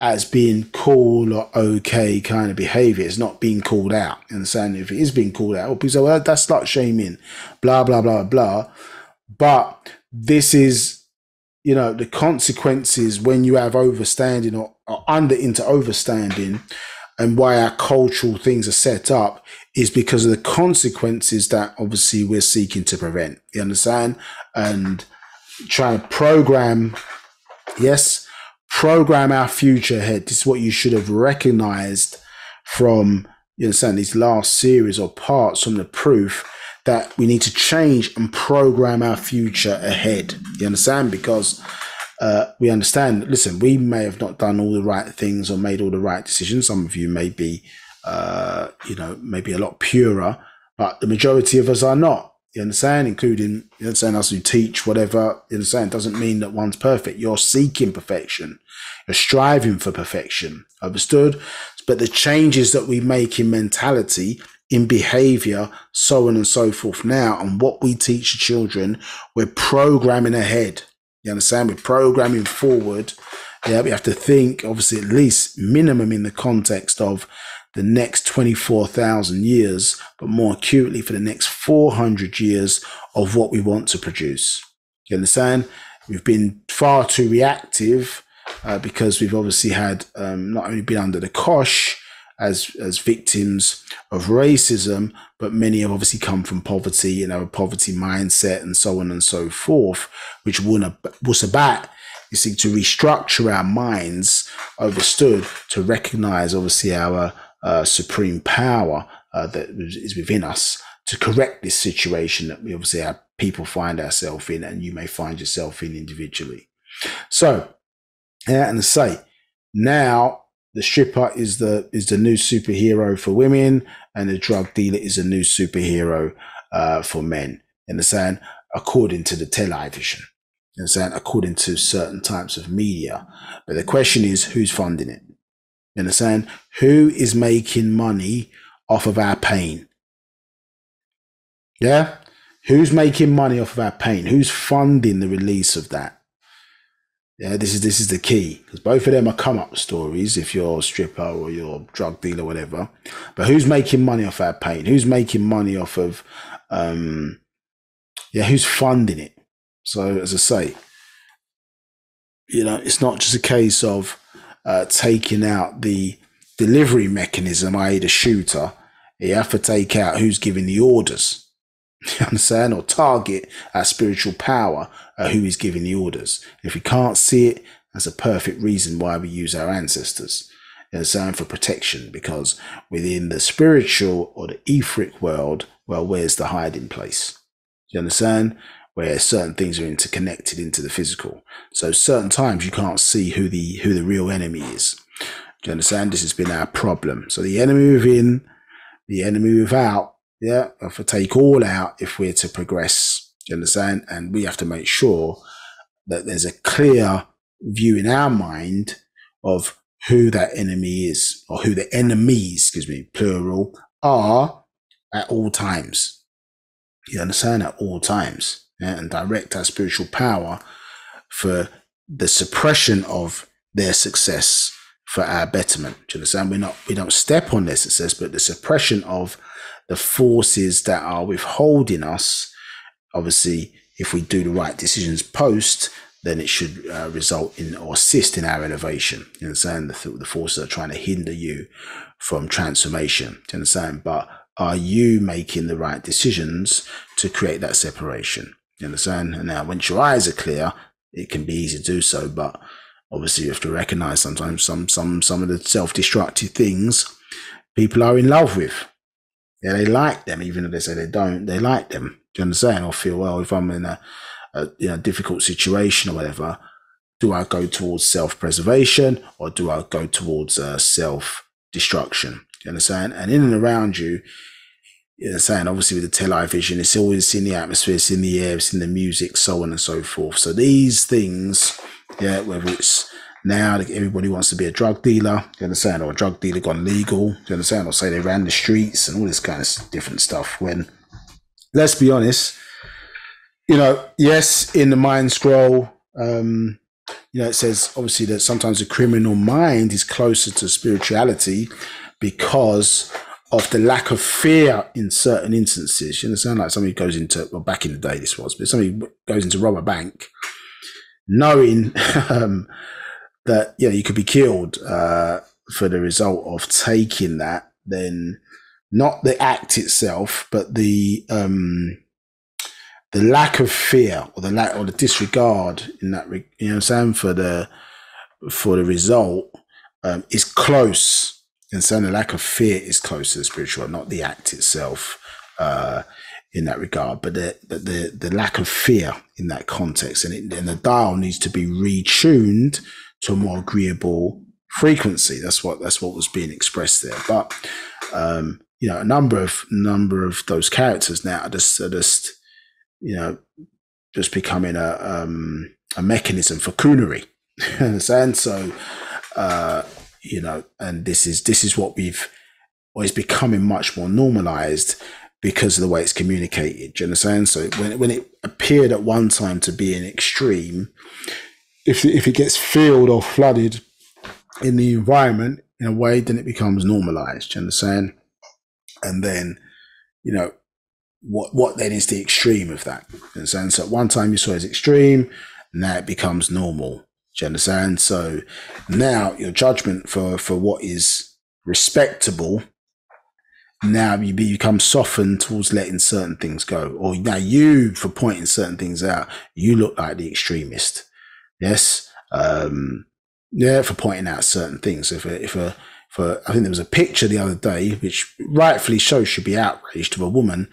as being cool or okay kind of behavior. It's not being called out. You understand? If it is being called out, people say, well, that's slut shaming, blah, blah, blah, blah. But this is, you know, the consequences when you have overstanding or under into overstanding, and why our cultural things are set up is because of the consequences that obviously we're seeking to prevent. You understand? And trying to program our future ahead. This is what you should have recognized from, you understand, these last series or parts from the proof, that we need to change and program our future ahead. You understand? Because we understand, listen, we may have not done all the right things or made all the right decisions. Some of you may be, maybe a lot purer, but the majority of us are not. You understand? Including, you understand, us who teach, whatever. You understand? It doesn't mean that one's perfect. You're seeking perfection. You're striving for perfection. Understood? But the changes that we make in mentality, in behavior, so on and so forth now, and what we teach the children, we're programming ahead. You understand? We're programming forward. Yeah, we have to think, obviously, at least minimum in the context of the next 24,000 years, but more acutely for the next 400 years of what we want to produce. You understand? We've been far too reactive because we've obviously had not only been under the cosh as victims of racism, but many have obviously come from poverty, you know, a poverty mindset and so on and so forth, which Wu-Sabat is seeking to restructure our minds, understood, to recognize obviously our supreme power that is within us to correct this situation that we obviously have people find ourselves in, and you may find yourself in individually. So, yeah, and to say, now the stripper is the new superhero for women, and the drug dealer is a new superhero for men. You understand? According to the television. You understand? According to certain types of media. But the question is, who's funding it? You understand? Who is making money off of our pain? Yeah? Who's making money off of our pain? Who's funding the release of that? Yeah, this is the key, because both of them are come up stories if you're a stripper or you're a drug dealer, whatever. But who's making money off our pain? Who's making money off of, who's funding it? So as I say, you know, it's not just a case of taking out the delivery mechanism, i.e. the shooter. You have to take out who's giving the orders. You understand? Or target our spiritual power, who is giving the orders. If we can't see it, that's a perfect reason why we use our ancestors. You understand? For protection, because within the spiritual or the etheric world, well, where's the hiding place? You understand? Where certain things are interconnected into the physical. So certain times you can't see who the real enemy is. Do you understand? This has been our problem. So the enemy within the enemy without, for take all out if we're to progress. Do you understand? And we have to make sure that there's a clear view in our mind of who that enemy is, or who the enemies, plural, are at all times. You understand? At all times. And direct our spiritual power for the suppression of their success for our betterment. Do you understand? We don't step on their success, but the suppression of the forces that are withholding us. Obviously, if we do the right decisions post, then it should result in or assist in our elevation. You understand? The forces are trying to hinder you from transformation. Do you understand? But are you making the right decisions to create that separation? You understand? And now, once your eyes are clear, it can be easy to do so. But obviously, you have to recognize sometimes some of the self-destructive things people are in love with. Yeah, they like them, even though they say they don't. They like them. Do you understand? Or feel, well, if I'm in a difficult situation or whatever, do I go towards self-preservation or do I go towards self-destruction? You understand? And in and around you, you understand, obviously with the television, it's always in the atmosphere, it's in the air, it's in the music, so on and so forth. So these things, whether it's now everybody wants to be a drug dealer, you understand, or a drug dealer gone legal, you understand, or say they ran the streets and all this kind of different stuff, when, let's be honest, yes, in the mind scroll, it says obviously that sometimes the criminal mind is closer to spirituality because of the lack of fear in certain instances. You understand? Like somebody goes into, well, back in the day this was, but somebody goes into rob a bank knowing that, you could be killed for the result of taking that, then not the act itself, but the lack of fear or the disregard in that, for the result is close. And so the lack of fear is close to the spiritual, not the act itself in that regard, but the lack of fear in that context. And the dial needs to be retuned to a more agreeable frequency. That's what was being expressed there. But a number of those characters now are just becoming a mechanism for coonery. And so, and this is what is becoming much more normalized because of the way it's communicated. Do you understand? So when it appeared at one time to be an extreme, if it gets filled or flooded in the environment in a way, then it becomes normalized. Do you understand? And then, what then is the extreme of that? You understand? So at one time you saw it as extreme, now it becomes normal. Do you understand? So now your judgment for what is respectable, now you become softened towards letting certain things go. Or now you, for pointing certain things out, you look like the extremist. Yes. For pointing out certain things. If I think there was a picture the other day, which rightfully so should be outraged, of a woman.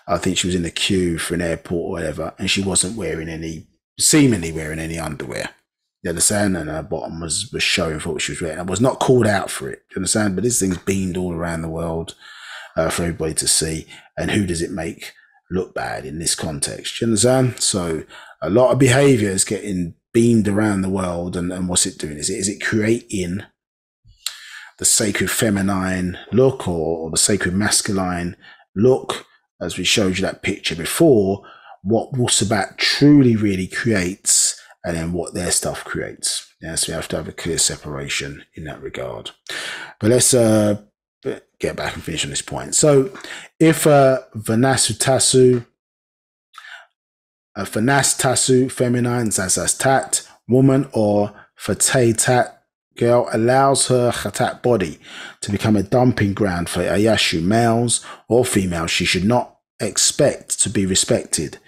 I think she was in a queue for an airport or whatever, and she wasn't seemingly wearing any underwear. You understand? And her bottom was showing for what she was wearing. I was not called out for it. You understand? But this thing's beamed all around the world for everybody to see. And who does it make look bad in this context? You understand? So a lot of behavior is getting beamed around the world. And what's it doing? Is it creating the sacred feminine look or the sacred masculine look? As we showed you that picture before, what Wu-Sabat truly really creates, and then what their stuff creates. So we have to have a clear separation in that regard. But let's get back and finish on this point. So if Vanasutasu, feminine, Zazastat, woman, or Fatay-tat, girl, allows her khatat body to become a dumping ground for Ayashu, males or females, she should not expect to be respected.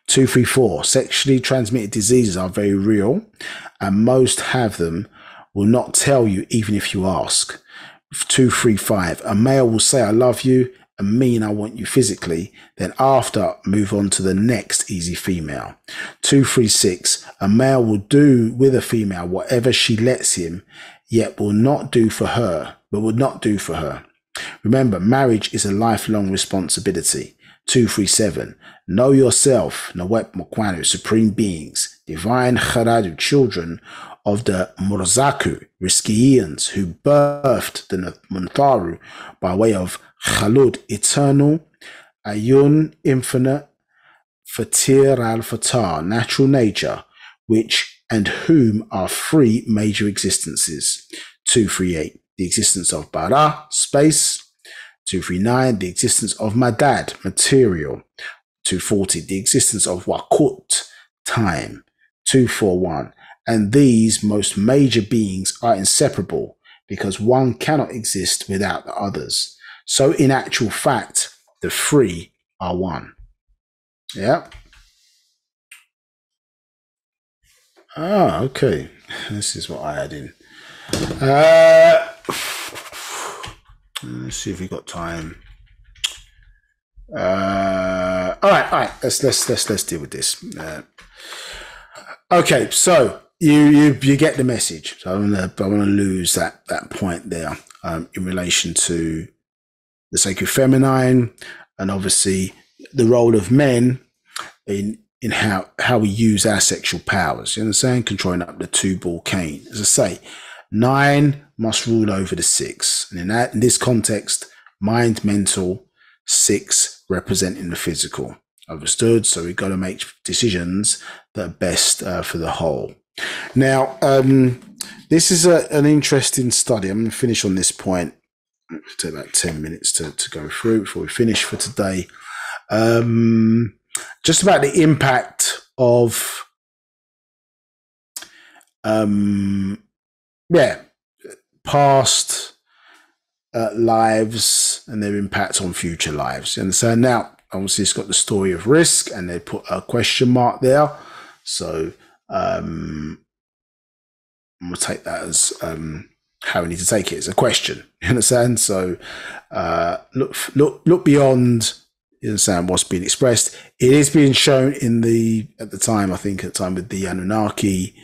234. Sexually transmitted diseases are very real, and most have them, will not tell you even if you ask. 235. A male will say I love you and mean I want you physically, then after move on to the next easy female. 236. A male will do with a female whatever she lets him, yet will not do for her, Remember, marriage is a lifelong responsibility. 237. Know yourself, Nawep Mokwanu, supreme beings, divine Kharadu, children of the Murzaku, Riskians, who birthed the Muntharu by way of Khalud, eternal, Ayun, infinite, Fatir al-Fatar, natural nature, which and whom are three major existences. 238. The existence of Bara, space. 239. The existence of Madad, material. 240. The existence of Waqut, time. 241. And these most major beings are inseparable because one cannot exist without the others. So in actual fact, the three are one. Yeah. Ah, okay. This is what I had in. Let's see if we got time. All right. Let's deal with this. Okay, so you get the message. So I want to lose that point there in relation to the sacred feminine and obviously the role of men in how we use our sexual powers. You understand? Controlling up the two-ball cane. As I say, 9 must rule over the 6. And in this context, mind, mental, 6 representing the physical. Understood? So we've got to make decisions that are best for the whole. Now, this is an interesting study. I'm going to finish on this point. It'll take about 10 minutes to go through before we finish for today. Just about the impact of past lives and their impact on future lives. And so now, obviously, it's got the story of risk, and they put a question mark there. So I'm going to take that as how we need to take it. It's a question. You understand? So look beyond. You understand what's being expressed. It is being shown at the time with the Anunnaki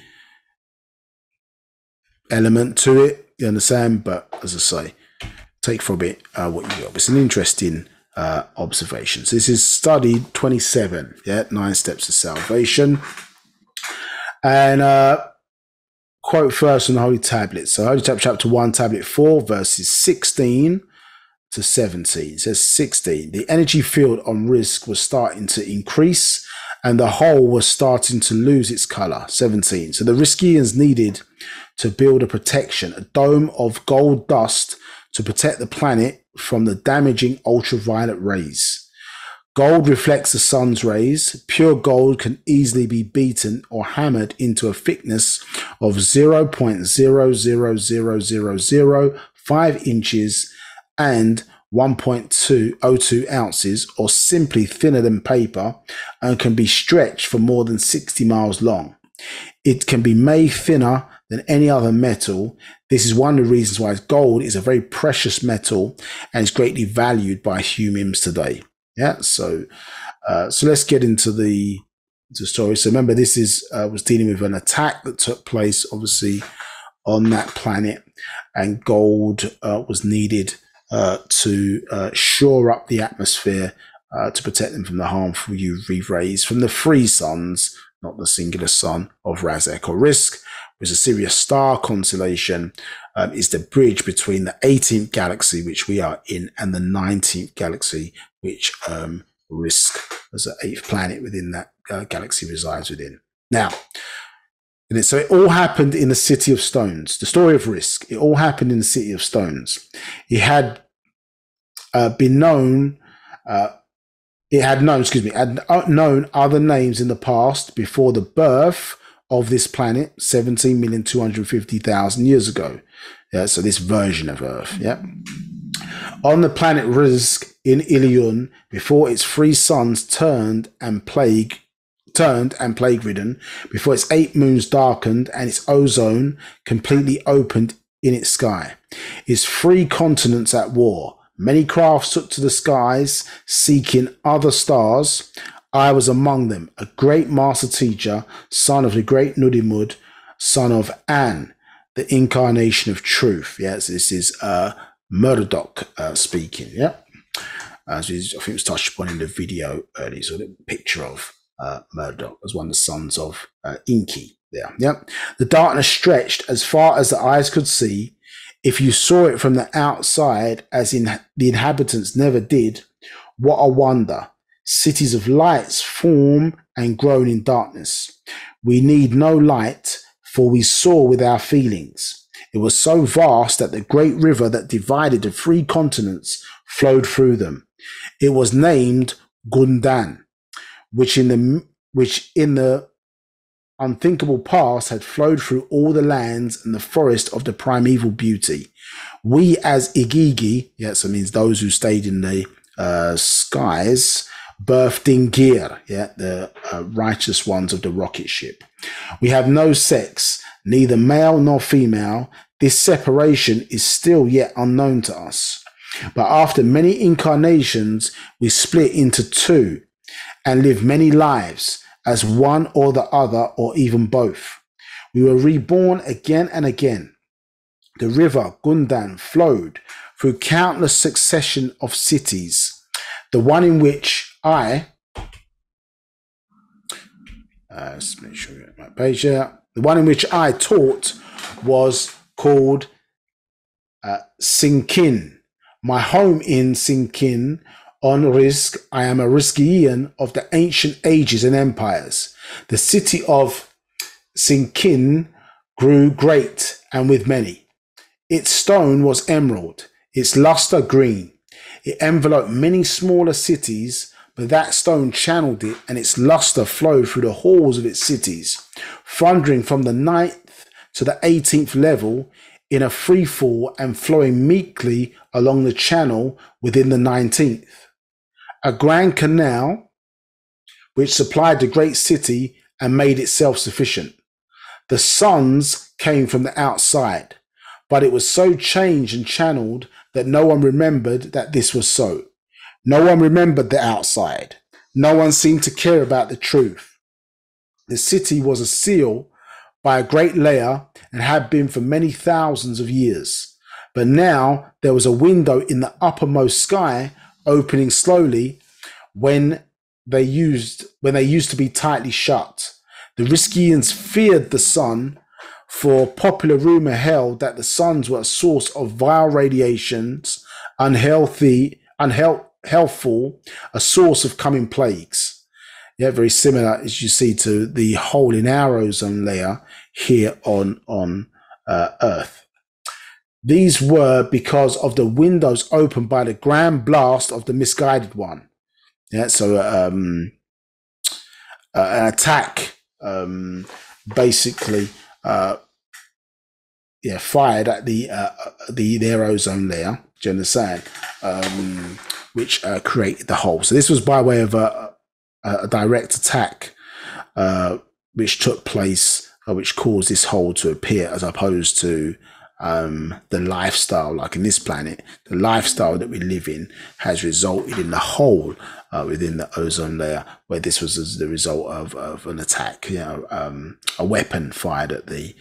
element to it. You understand? But as I say, take from it what you got. It's an interesting observation. So this is study 27. 9 steps to salvation. And quote first on the Holy Tablet. So Holy Tablet, chapter 1, tablet 4, verses 16 to 17. It says 16. The energy field on risk was starting to increase and the whole was starting to lose its color. 17. So the Riskians needed to build a protection, a dome of gold dust to protect the planet from the damaging ultraviolet rays. Gold reflects the sun's rays. Pure gold can easily be beaten or hammered into a thickness of 0.000005 inches and 1.202 ounces, or simply thinner than paper, and can be stretched for more than 60 miles long. It can be made thinner than any other metal. This is one of the reasons why gold is a very precious metal and is greatly valued by humans today. So let's get into the story. So remember, this was dealing with an attack that took place, obviously, on that planet, and gold was needed to shore up the atmosphere to protect them from the harmful UV rays from the 3 suns, not the singular sun, of Razak or Risk, which is a Sirius star constellation, is the bridge between the 18th galaxy, which we are in, and the 19th galaxy, which Risk, as the 8th planet within that galaxy, resides within. Now, so it all happened in the City of Stones. The story of Risk, it all happened in the City of Stones. It had known other names in the past before the birth of this planet 17,250,000 years ago. So this version of Earth. On the planet Risk in Yaanuwn, before its 3 suns turned and plague-ridden, before its 8 moons darkened and its ozone completely opened in its sky, its 3 continents at war. Many crafts took to the skies, seeking other stars. I was among them, a great master teacher, son of the great Nudimud, son of An, the incarnation of truth. So this is Murdoch speaking. Yeah, as I think it was touched upon in the video earlier. So the picture of Murdoch as one of the sons of Inki. There, yeah. The darkness stretched as far as the eyes could see. If you saw it from the outside, as in the inhabitants never did, what a wonder! Cities of lights form and groan in darkness. We need no light, for we saw with our feelings. It was so vast that the great river that divided the 3 continents flowed through them. It was named Gundan, which in the unthinkable past had flowed through all the lands and the forest of the primeval beauty. We as Igigi, yes, it means those who stayed in the skies, birthed Dingir, yeah, the righteous ones of the rocket ship. We have no sex, neither male nor female. This separation is still yet unknown to us. But after many incarnations, we split into 2 and live many lives as one or the other or even both. We were reborn again and again. The river Gundan flowed through countless succession of cities. The one in which let's make sure we get my page here. The one in which I taught was called Sinkin. My home in Sinkin on Rizq. I am a Rizqian of the ancient ages and empires. The city of Sinkin grew great and with many. Its stone was emerald, its luster green. It enveloped many smaller cities, but that stone channeled it, and its luster flowed through the halls of its cities, thundering from the 9th to the 18th level in a free fall and flowing meekly along the channel within the 19th. A grand canal which supplied the great city and made it self-sufficient. The suns came from the outside, but it was so changed and channeled that no one remembered that this was so. No one remembered the outside. No one seemed to care about the truth. The city was a seal by a great layer and had been for many thousands of years. But now there was a window in the uppermost sky opening slowly when they used to be tightly shut. The Rizqians feared the sun, for popular rumor held that the suns were a source of vile radiations, unhealthful, a source of coming plagues. Yeah, very similar, as you see, to the hole in our ozone layer here on Earth. These were because of the windows opened by the grand blast of the misguided one. Yeah, so an attack basically fired at their ozone layer, do you understand? Which created the hole. So this was by way of a direct attack which took place, which caused this hole to appear, as opposed to the lifestyle, like in this planet, the lifestyle that we live in has resulted in the hole within the ozone layer, where this was as the result of an attack, a weapon fired at the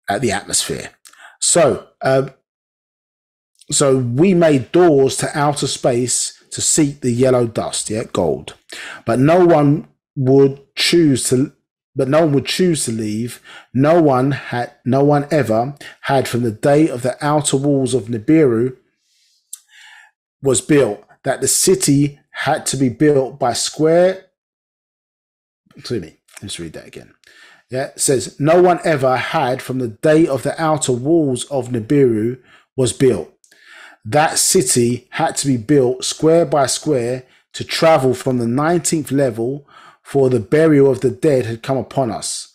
atmosphere. So we made doors to outer space to seek the yellow dust, gold, but no one would choose to leave. No one ever had, from the day of the outer walls of Nibiru was built, that the city had to be built by square. Excuse me, let's read that again. It says, no one ever had, from the day of the outer walls of Nibiru was built. That city had to be built square by square to travel from the 19th level, for the burial of the dead had come upon us.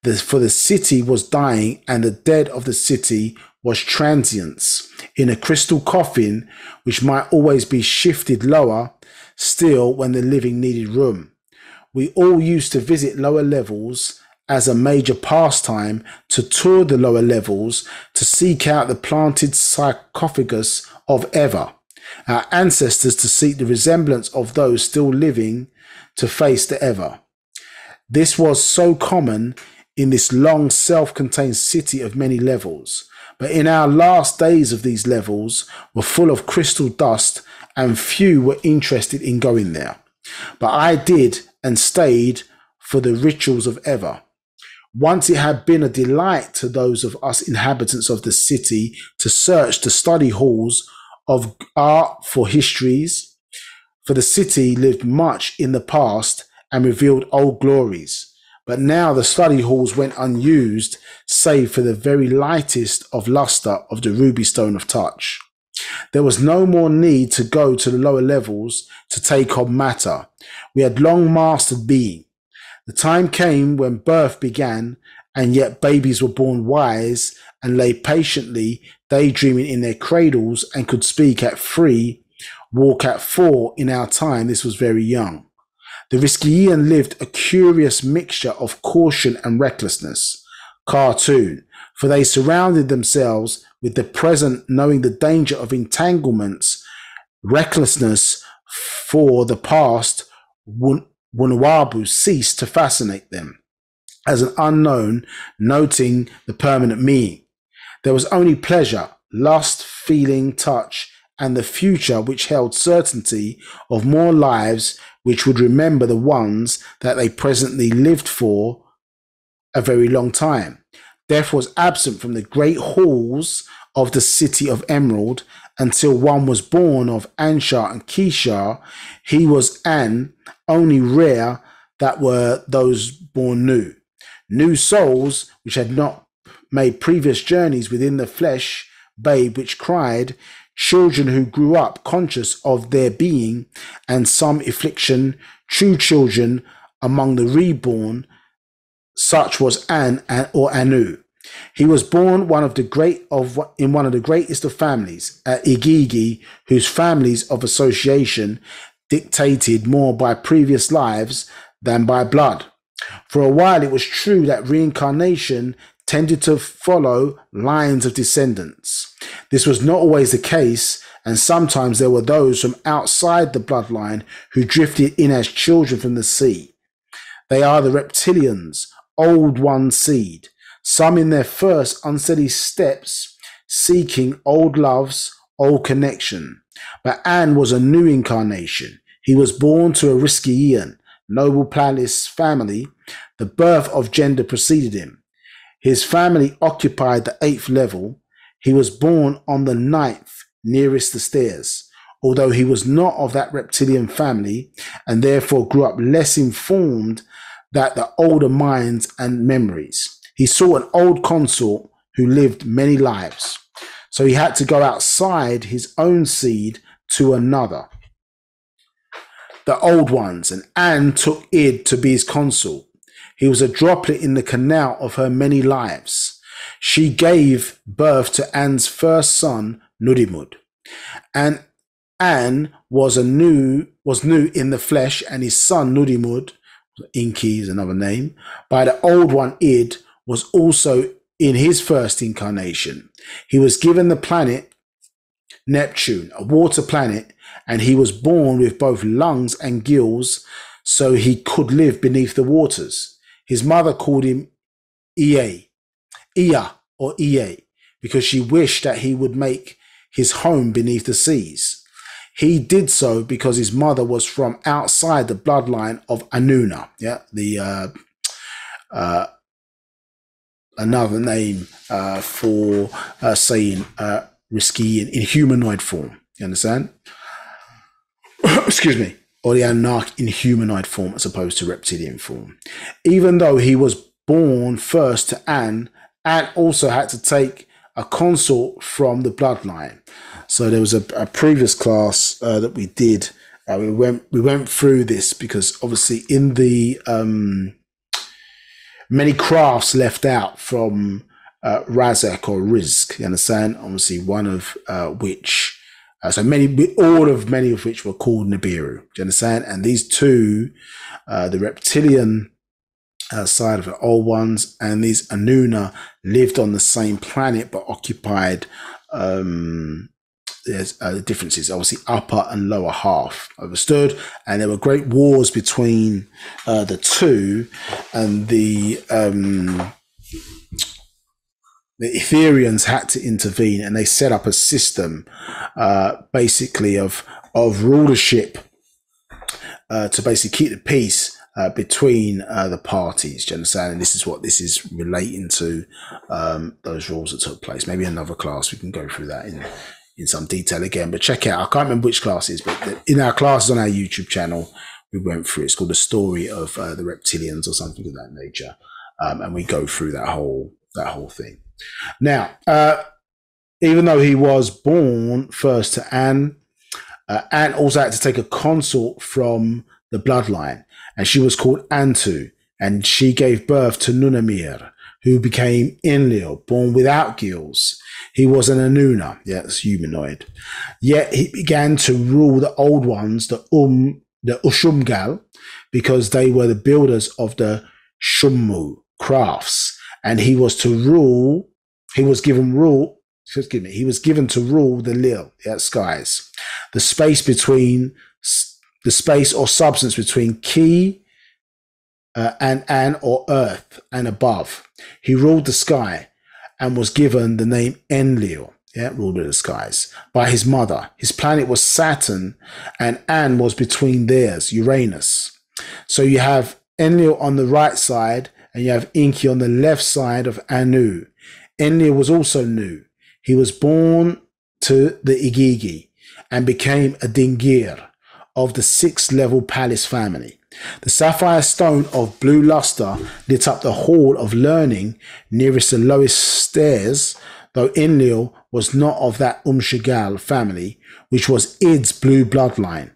For the city was dying, and the dead of the city was transients, in a crystal coffin which might always be shifted lower still when the living needed room. We all used to visit lower levels as a major pastime, to tour the lower levels, to seek out the planted sarcophagus of Ever, our ancestors to seek the resemblance of those still living, to face the Ever. This was so common in this long self-contained city of many levels, but in our last days of these levels were full of crystal dust and few were interested in going there. But I did and stayed for the rituals of ever. Once it had been a delight to those of us inhabitants of the city to search the study halls of art for histories, for the city lived much in the past and revealed old glories. But now the study halls went unused, save for the very lightest of luster of the ruby stone of touch. There was no more need to go to the lower levels to take on matter. We had long mastered being. The time came when birth began, and yet babies were born wise and lay patiently daydreaming in their cradles and could speak at 3, walk at 4 in our time. This was very young. The Riskian lived a curious mixture of caution and recklessness. Cartoon, for they surrounded themselves with the present, knowing the danger of entanglements, recklessness for the past. Wunawabu ceased to fascinate them as an unknown, noting the permanent meaning. There was only pleasure, lust, feeling, touch, and the future which held certainty of more lives which would remember the ones that they presently lived for a very long time. Death was absent from the great halls of the city of Emerald until one was born of Anshar and Kishar. He was an only rare that were those born new. New souls which had not made previous journeys within the flesh, babe which cried, children who grew up conscious of their being and some affliction, true children among the reborn, such was An or Anu. He was born in one of the greatest of families, at Igigi, whose families of association dictated more by previous lives than by blood. For a while it was true that reincarnation tended to follow lines of descendants. This was not always the case, and sometimes there were those from outside the bloodline who drifted in as children from the sea. They are the reptilians, old one seed, some in their first unsteady steps, seeking old loves, old connection. But An was a new incarnation. He was born to a Riskian, noble palace family. The birth of gender preceded him. His family occupied the 8th level. He was born on the 9th, nearest the stairs, although he was not of that reptilian family and therefore grew up less informed than the older minds and memories. He saw an old consort who lived many lives, so he had to go outside his own seed to another, the old ones, and Anne took Id to be his consort. He was a droplet in the canal of her many lives. She gave birth to Anne's first son, Nudimud. And Anne was new in the flesh, and his son Nudimud, Inki is another name, by the old one Id, was also in his first incarnation. He was given the planet Neptune, a water planet, and he was born with both lungs and gills, so he could live beneath the waters. His mother called him Iya, because she wished that he would make his home beneath the seas. He did so because his mother was from outside the bloodline of Anuna, another name for saying risky in humanoid form. You understand? Excuse me. Or the Anak in humanoid form as opposed to reptilian form. Even though he was born first to Anne also had to take a consort from the bloodline. So there was a previous class that we did. We went through this because obviously in the many crafts left out from Razak or Rizq, you understand? Obviously one of which, many of which were called Nibiru, do you understand? And these two, the reptilian side of the old ones and these Anuna lived on the same planet but occupied there's differences, obviously upper and lower half, understood? And there were great wars between the two, and the the Etherians had to intervene, and they set up a system, basically of rulership, to basically keep the peace between the parties. Do you understand? And this is what this is relating to, those rules that took place. Maybe another class we can go through that in some detail again. But check it out. I can't remember which class it is, but in our classes on our YouTube channel, we went through. It's called The Story of the Reptilians or something of that nature, and we go through that whole thing. Now, even though he was born first to Anne, Anne also had to take a consort from the bloodline, and she was called Antu, and she gave birth to Nunamir, who became Enlil, born without gills. He was an Anuna, yes, humanoid. Yet he began to rule the old ones, the Ushumgal, because they were the builders of the Shummu crafts. And he was given to rule the Lil, skies, the space or substance between Ki and An, or earth and above. He ruled the sky and was given the name Enlil, ruler of the skies, by his mother. His planet was Saturn, and An was between theirs, Uranus. So you have Enlil on the right side, and you have Enki on the left side of Anu. Enlil was also Nu. He was born to the Igigi and became a Dingir of the 6th-level palace family. The sapphire stone of blue luster lit up the hall of learning nearest the lowest stairs, though Enlil was not of that Umshigal family, which was Id's blue bloodline.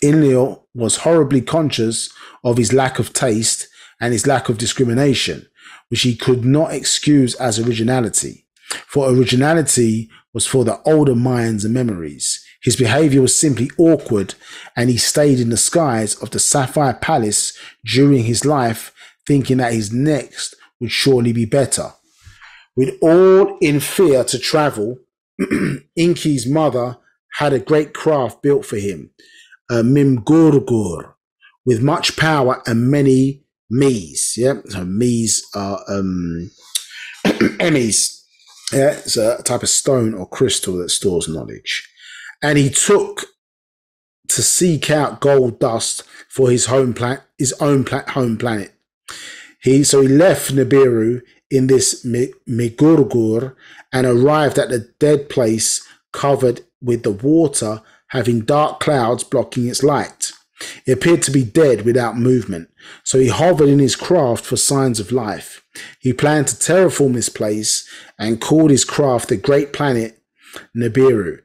Enlil was horribly conscious of his lack of taste and his lack of discrimination, which he could not excuse as originality. For originality was for the older minds and memories. His behavior was simply awkward, and he stayed in the skies of the Sapphire Palace during his life, thinking that his next would surely be better. With all in fear to travel, Inki's mother had a great craft built for him, a Mimgurgur, with much power and many Mies. So Mies are Emmys. It's a type of stone or crystal that stores knowledge. And he took to seek out gold dust for his own home planet. He left Nibiru in this Migurgur and arrived at the dead place covered with the water, having dark clouds blocking its light. It appeared to be dead without movement, so he hovered in his craft for signs of life. He planned to terraform this place and called his craft the Great Planet Nibiru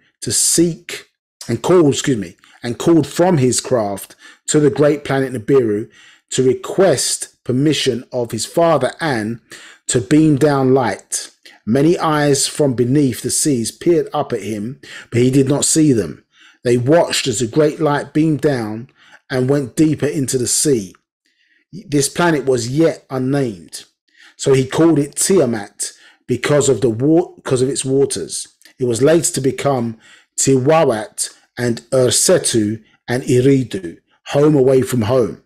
called from his craft to the Great Planet Nibiru to request permission of his father An to beam down light. Many eyes from beneath the seas peered up at him, but he did not see them. They watched as the great light beamed down and went deeper into the sea. This planet was yet unnamed, so he called it Tiamat because of its waters. It was later to become Tiwawat and Ursetu and Iridu, home away from home.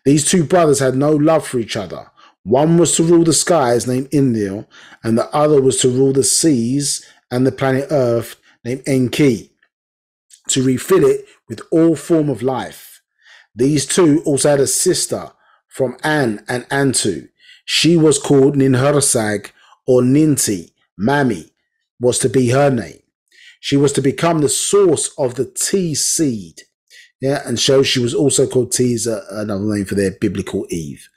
These two brothers had no love for each other. One was to rule the skies, named Enlil, and the other was to rule the seas and the planet Earth, named Enki, to refill it with all form of life. These two also had a sister from An and Antu. She was called Ninhursag, or Ninti. Mami was to be her name. She was to become the source of the T seed. And so she was also called T, is another name for their biblical Eve.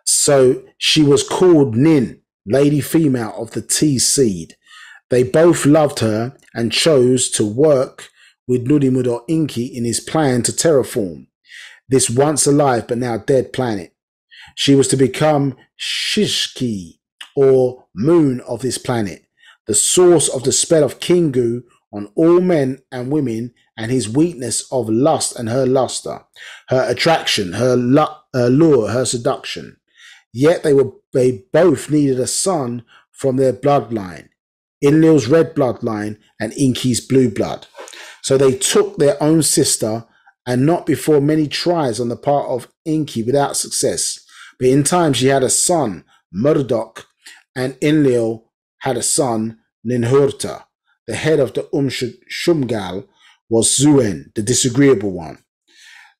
So she was called Nin, lady female of the T seed. They both loved her and chose to work with Nudimud or Inki in his plan to terraform this once alive but now dead planet. She was to become Shishki, or moon of this planet, the source of the spell of Kingu on all men and women, and his weakness of lust and her luster, her attraction, her lure, her seduction. Yet they both needed a son from their bloodline, Enlil's red bloodline and Inki's blue blood. So they took their own sister, and not before many tries on the part of Inki without success. But in time she had a son, Murdoch, and Enlil had a son, Ninhurta. The head of the Shumgal was Zuen, the disagreeable one.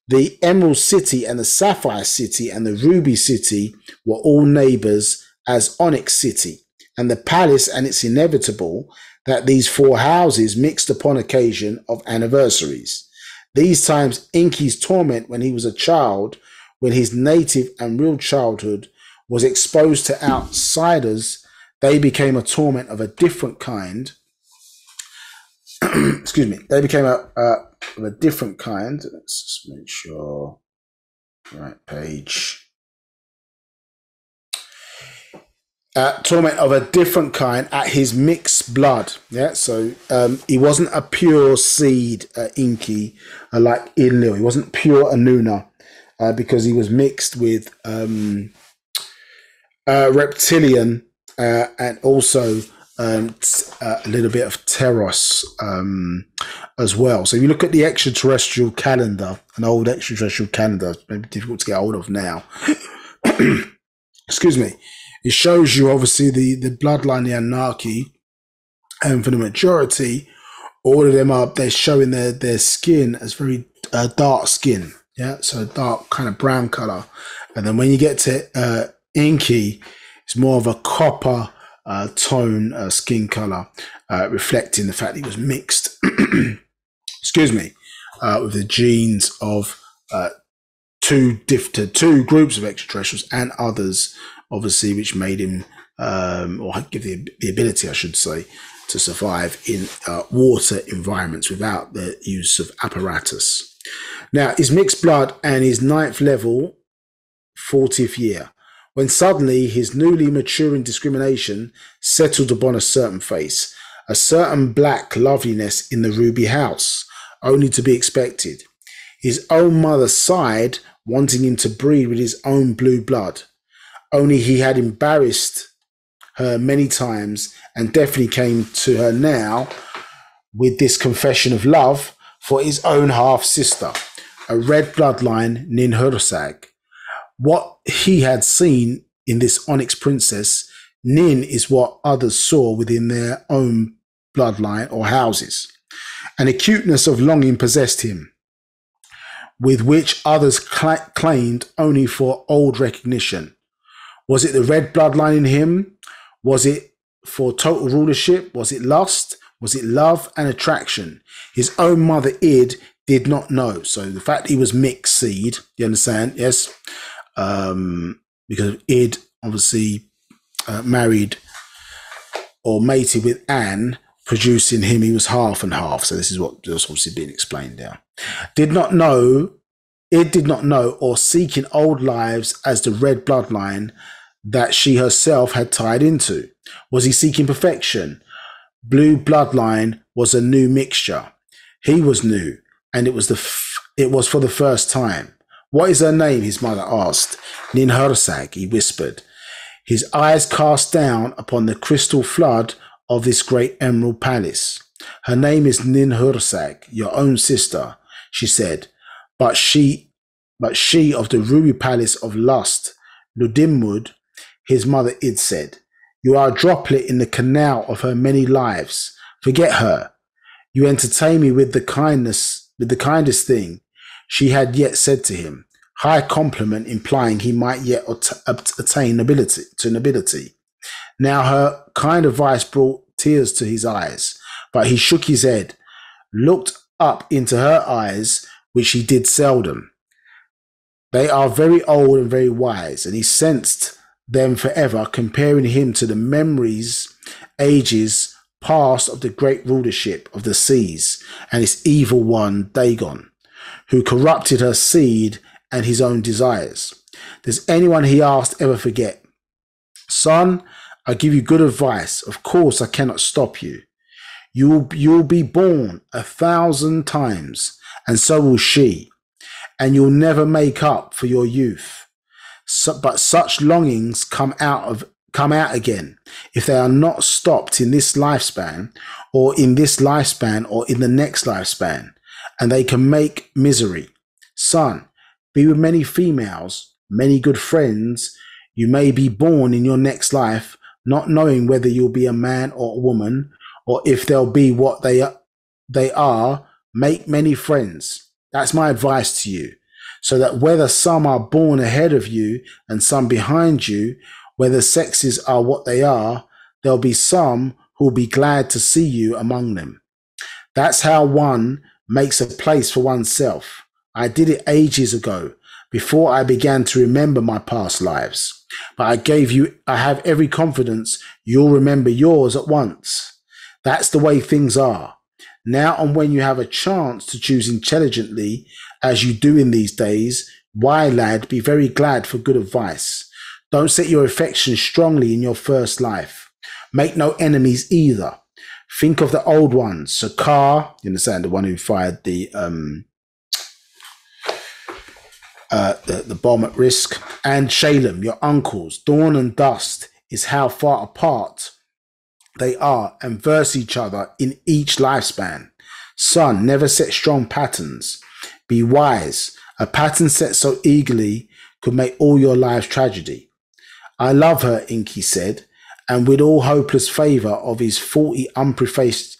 The Emerald City and the Sapphire City and the Ruby City were all neighbors as Onyx City, and the palace and its inevitable that these four houses mixed upon occasion of anniversaries. These times Inky's torment when he was a child, when his native and real childhood was exposed to outsiders, they became a torment of a different kind. Excuse me. They became of a different kind. Let's just make sure. Right page. Torment of a different kind at his mixed blood. Yeah, so he wasn't a pure seed Inky like Enlil. He wasn't pure Anuna because he was mixed with reptilian and also a little bit of Teros as well. So if you look at the extraterrestrial calendar, an old extraterrestrial calendar, maybe difficult to get hold of now. Excuse me. It shows you obviously the bloodline, the Anunnaki, and for the majority, all of them they're showing their skin as very dark skin. Yeah, so dark kind of brown color, and then when you get to Inky, it's more of a copper tone skin color, reflecting the fact that he was mixed. Excuse me, with the genes of two groups of extraterrestrials and others, obviously, which made him or give the ability, I should say, to survive in water environments without the use of apparatus. Now, his mixed blood and his 9th level, 40th year, when suddenly his newly maturing discrimination settled upon a certain face, a certain black loveliness in the ruby house, only to be expected. His own mother sighed, wanting him to breed with his own blue blood. Only he had embarrassed her many times and definitely came to her now with this confession of love for his own half-sister, a red bloodline Ninhursag. What he had seen in this Onyx princess, Nin is what others saw within their own bloodline or houses. An acuteness of longing possessed him, with which others claimed only for old recognition. Was it the red bloodline in him? Was it for total rulership? Was it lust? Was it love and attraction? His own mother, Id, did not know. So the fact he was mixed seed, you understand? Yes. Because Id obviously married or mated with Anne, producing him, he was half and half. So this is what was obviously being explained there. Id did not know or seek in old lives as the red bloodline that she herself had tied into. Was he seeking perfection? Blue bloodline was a new mixture. He was new, and it was for the first time. What is her name? His mother asked. Ninhursag, he whispered, his eyes cast down upon the crystal flood of this great emerald palace. Her name is Ninhursag, your own sister, she said, but she of the ruby palace of lust, Ludimwood. His mother Id said, you are a droplet in the canal of her many lives. Forget her. You entertain me with the kindest thing she had yet said to him. High compliment implying he might yet attain nobility. Now her kind advice brought tears to his eyes, but he shook his head, looked up into her eyes, which he did seldom. They are very old and very wise, and he sensed them forever, comparing him to the memories, ages past of the great rulership of the seas and its evil one, Dagon, who corrupted her seed and his own desires. Does anyone, he asked, ever forget? Son, I give you good advice. Of course, I cannot stop you. You'll be born 1,000 times, and so will she, and you'll never make up for your youth. But such longings come out again if they are not stopped in this lifespan, or in the next lifespan, and they can make misery. Son, be with many females, many good friends. You may be born in your next life, not knowing whether you'll be a man or a woman, or if they'll be what they are. Make many friends. That's my advice to you. So that whether some are born ahead of you and some behind you, whether sexes are what they are, there'll be some who'll be glad to see you among them. That's how one makes a place for oneself. I did it ages ago, before I began to remember my past lives. But I have every confidence you'll remember yours at once. That's the way things are. Now and when you have a chance to choose intelligently, as you do in these days, why, lad, be very glad for good advice. Don't set your affections strongly in your first life. Make no enemies either. Think of the old ones, Sakar, you understand, the one who fired the bomb at Risk, and Shalem, your uncles. Dawn and dusk is how far apart they are and verse each other in each lifespan. Son, never set strong patterns. Be wise. A pattern set so eagerly could make all your lives tragedy. I love her, Inky said, and with all hopeless favour of his 40 unprefaced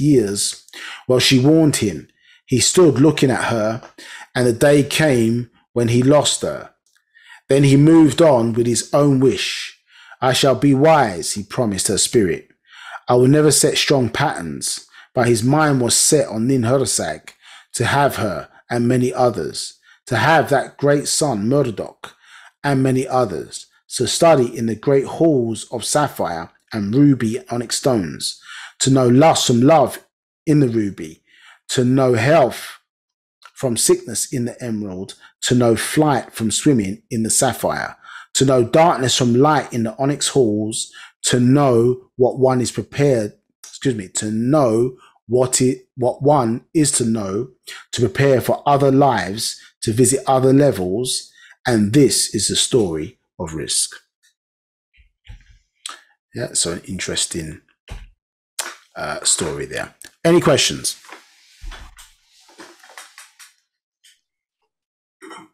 years, well, she warned him. He stood looking at her, and the day came when he lost her. Then he moved on with his own wish. I shall be wise, he promised her spirit. I will never set strong patterns, but his mind was set on Ninhursag, to have her and many others, to have that great son Murdoch and many others, to study in the great halls of sapphire and ruby onyx stones, to know lust from love in the ruby, to know health from sickness in the emerald, to know flight from swimming in the sapphire, to know darkness from light in the onyx halls, to know what one is prepared, to know what one is to know, to prepare for other lives, to visit other levels, and this is the story of Risk. Yeah, so an interesting story there. Any questions?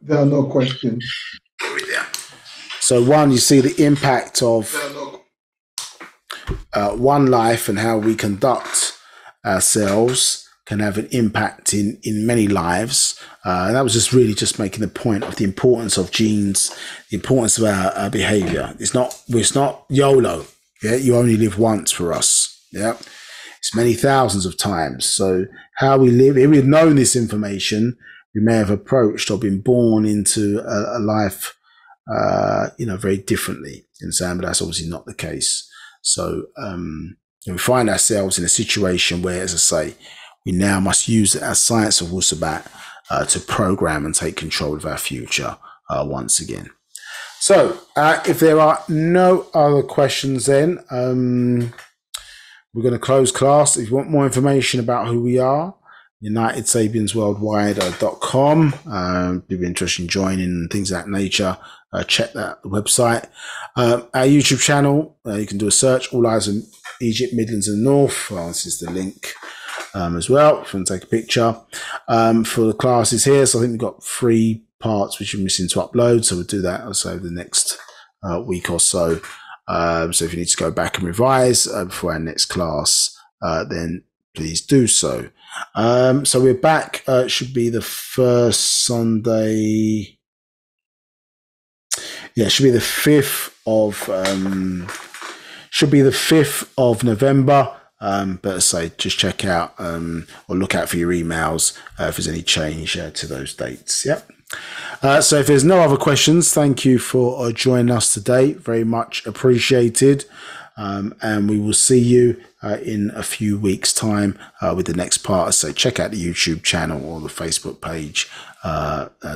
There are no questions. So one, you see the impact of one life and how we conduct ourselves can have an impact in many lives. And that was just making the point of the importance of genes, the importance of our behavior. It's not YOLO. Yeah, you only live once for us. Yeah, it's many thousands of times. So how we live, if we had known this information, we may have approached or been born into a life, very differently. But that's obviously not the case. So we find ourselves in a situation where, as I say, we now must use our science of Wu-Sabat to program and take control of our future once again. So if there are no other questions, then we're going to close class. If you want more information about who we are, UnitedSabiansWorldwide.com. If you're interested in joining and things of that nature, check that website. Our YouTube channel, you can do a search, All Eyes on Egypt, Midlands and North. Well, this is the link as well, if you want to take a picture. For the classes here, so I think we've got 3 parts which are missing to upload, so we'll do that also the next week or so. So if you need to go back and revise before our next class, then please do so. So we're back. It should be the first Sunday. Yeah, it should be the 5th of November. But as I say, just check out or look out for your emails if there's any change to those dates. Yep. So if there's no other questions, thank you for joining us today. Very much appreciated. And we will see you in a few weeks' time with the next part. So check out the YouTube channel or the Facebook page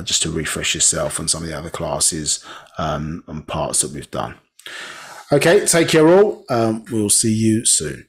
just to refresh yourself on some of the other classes and parts that we've done. Okay, take care all. We'll see you soon.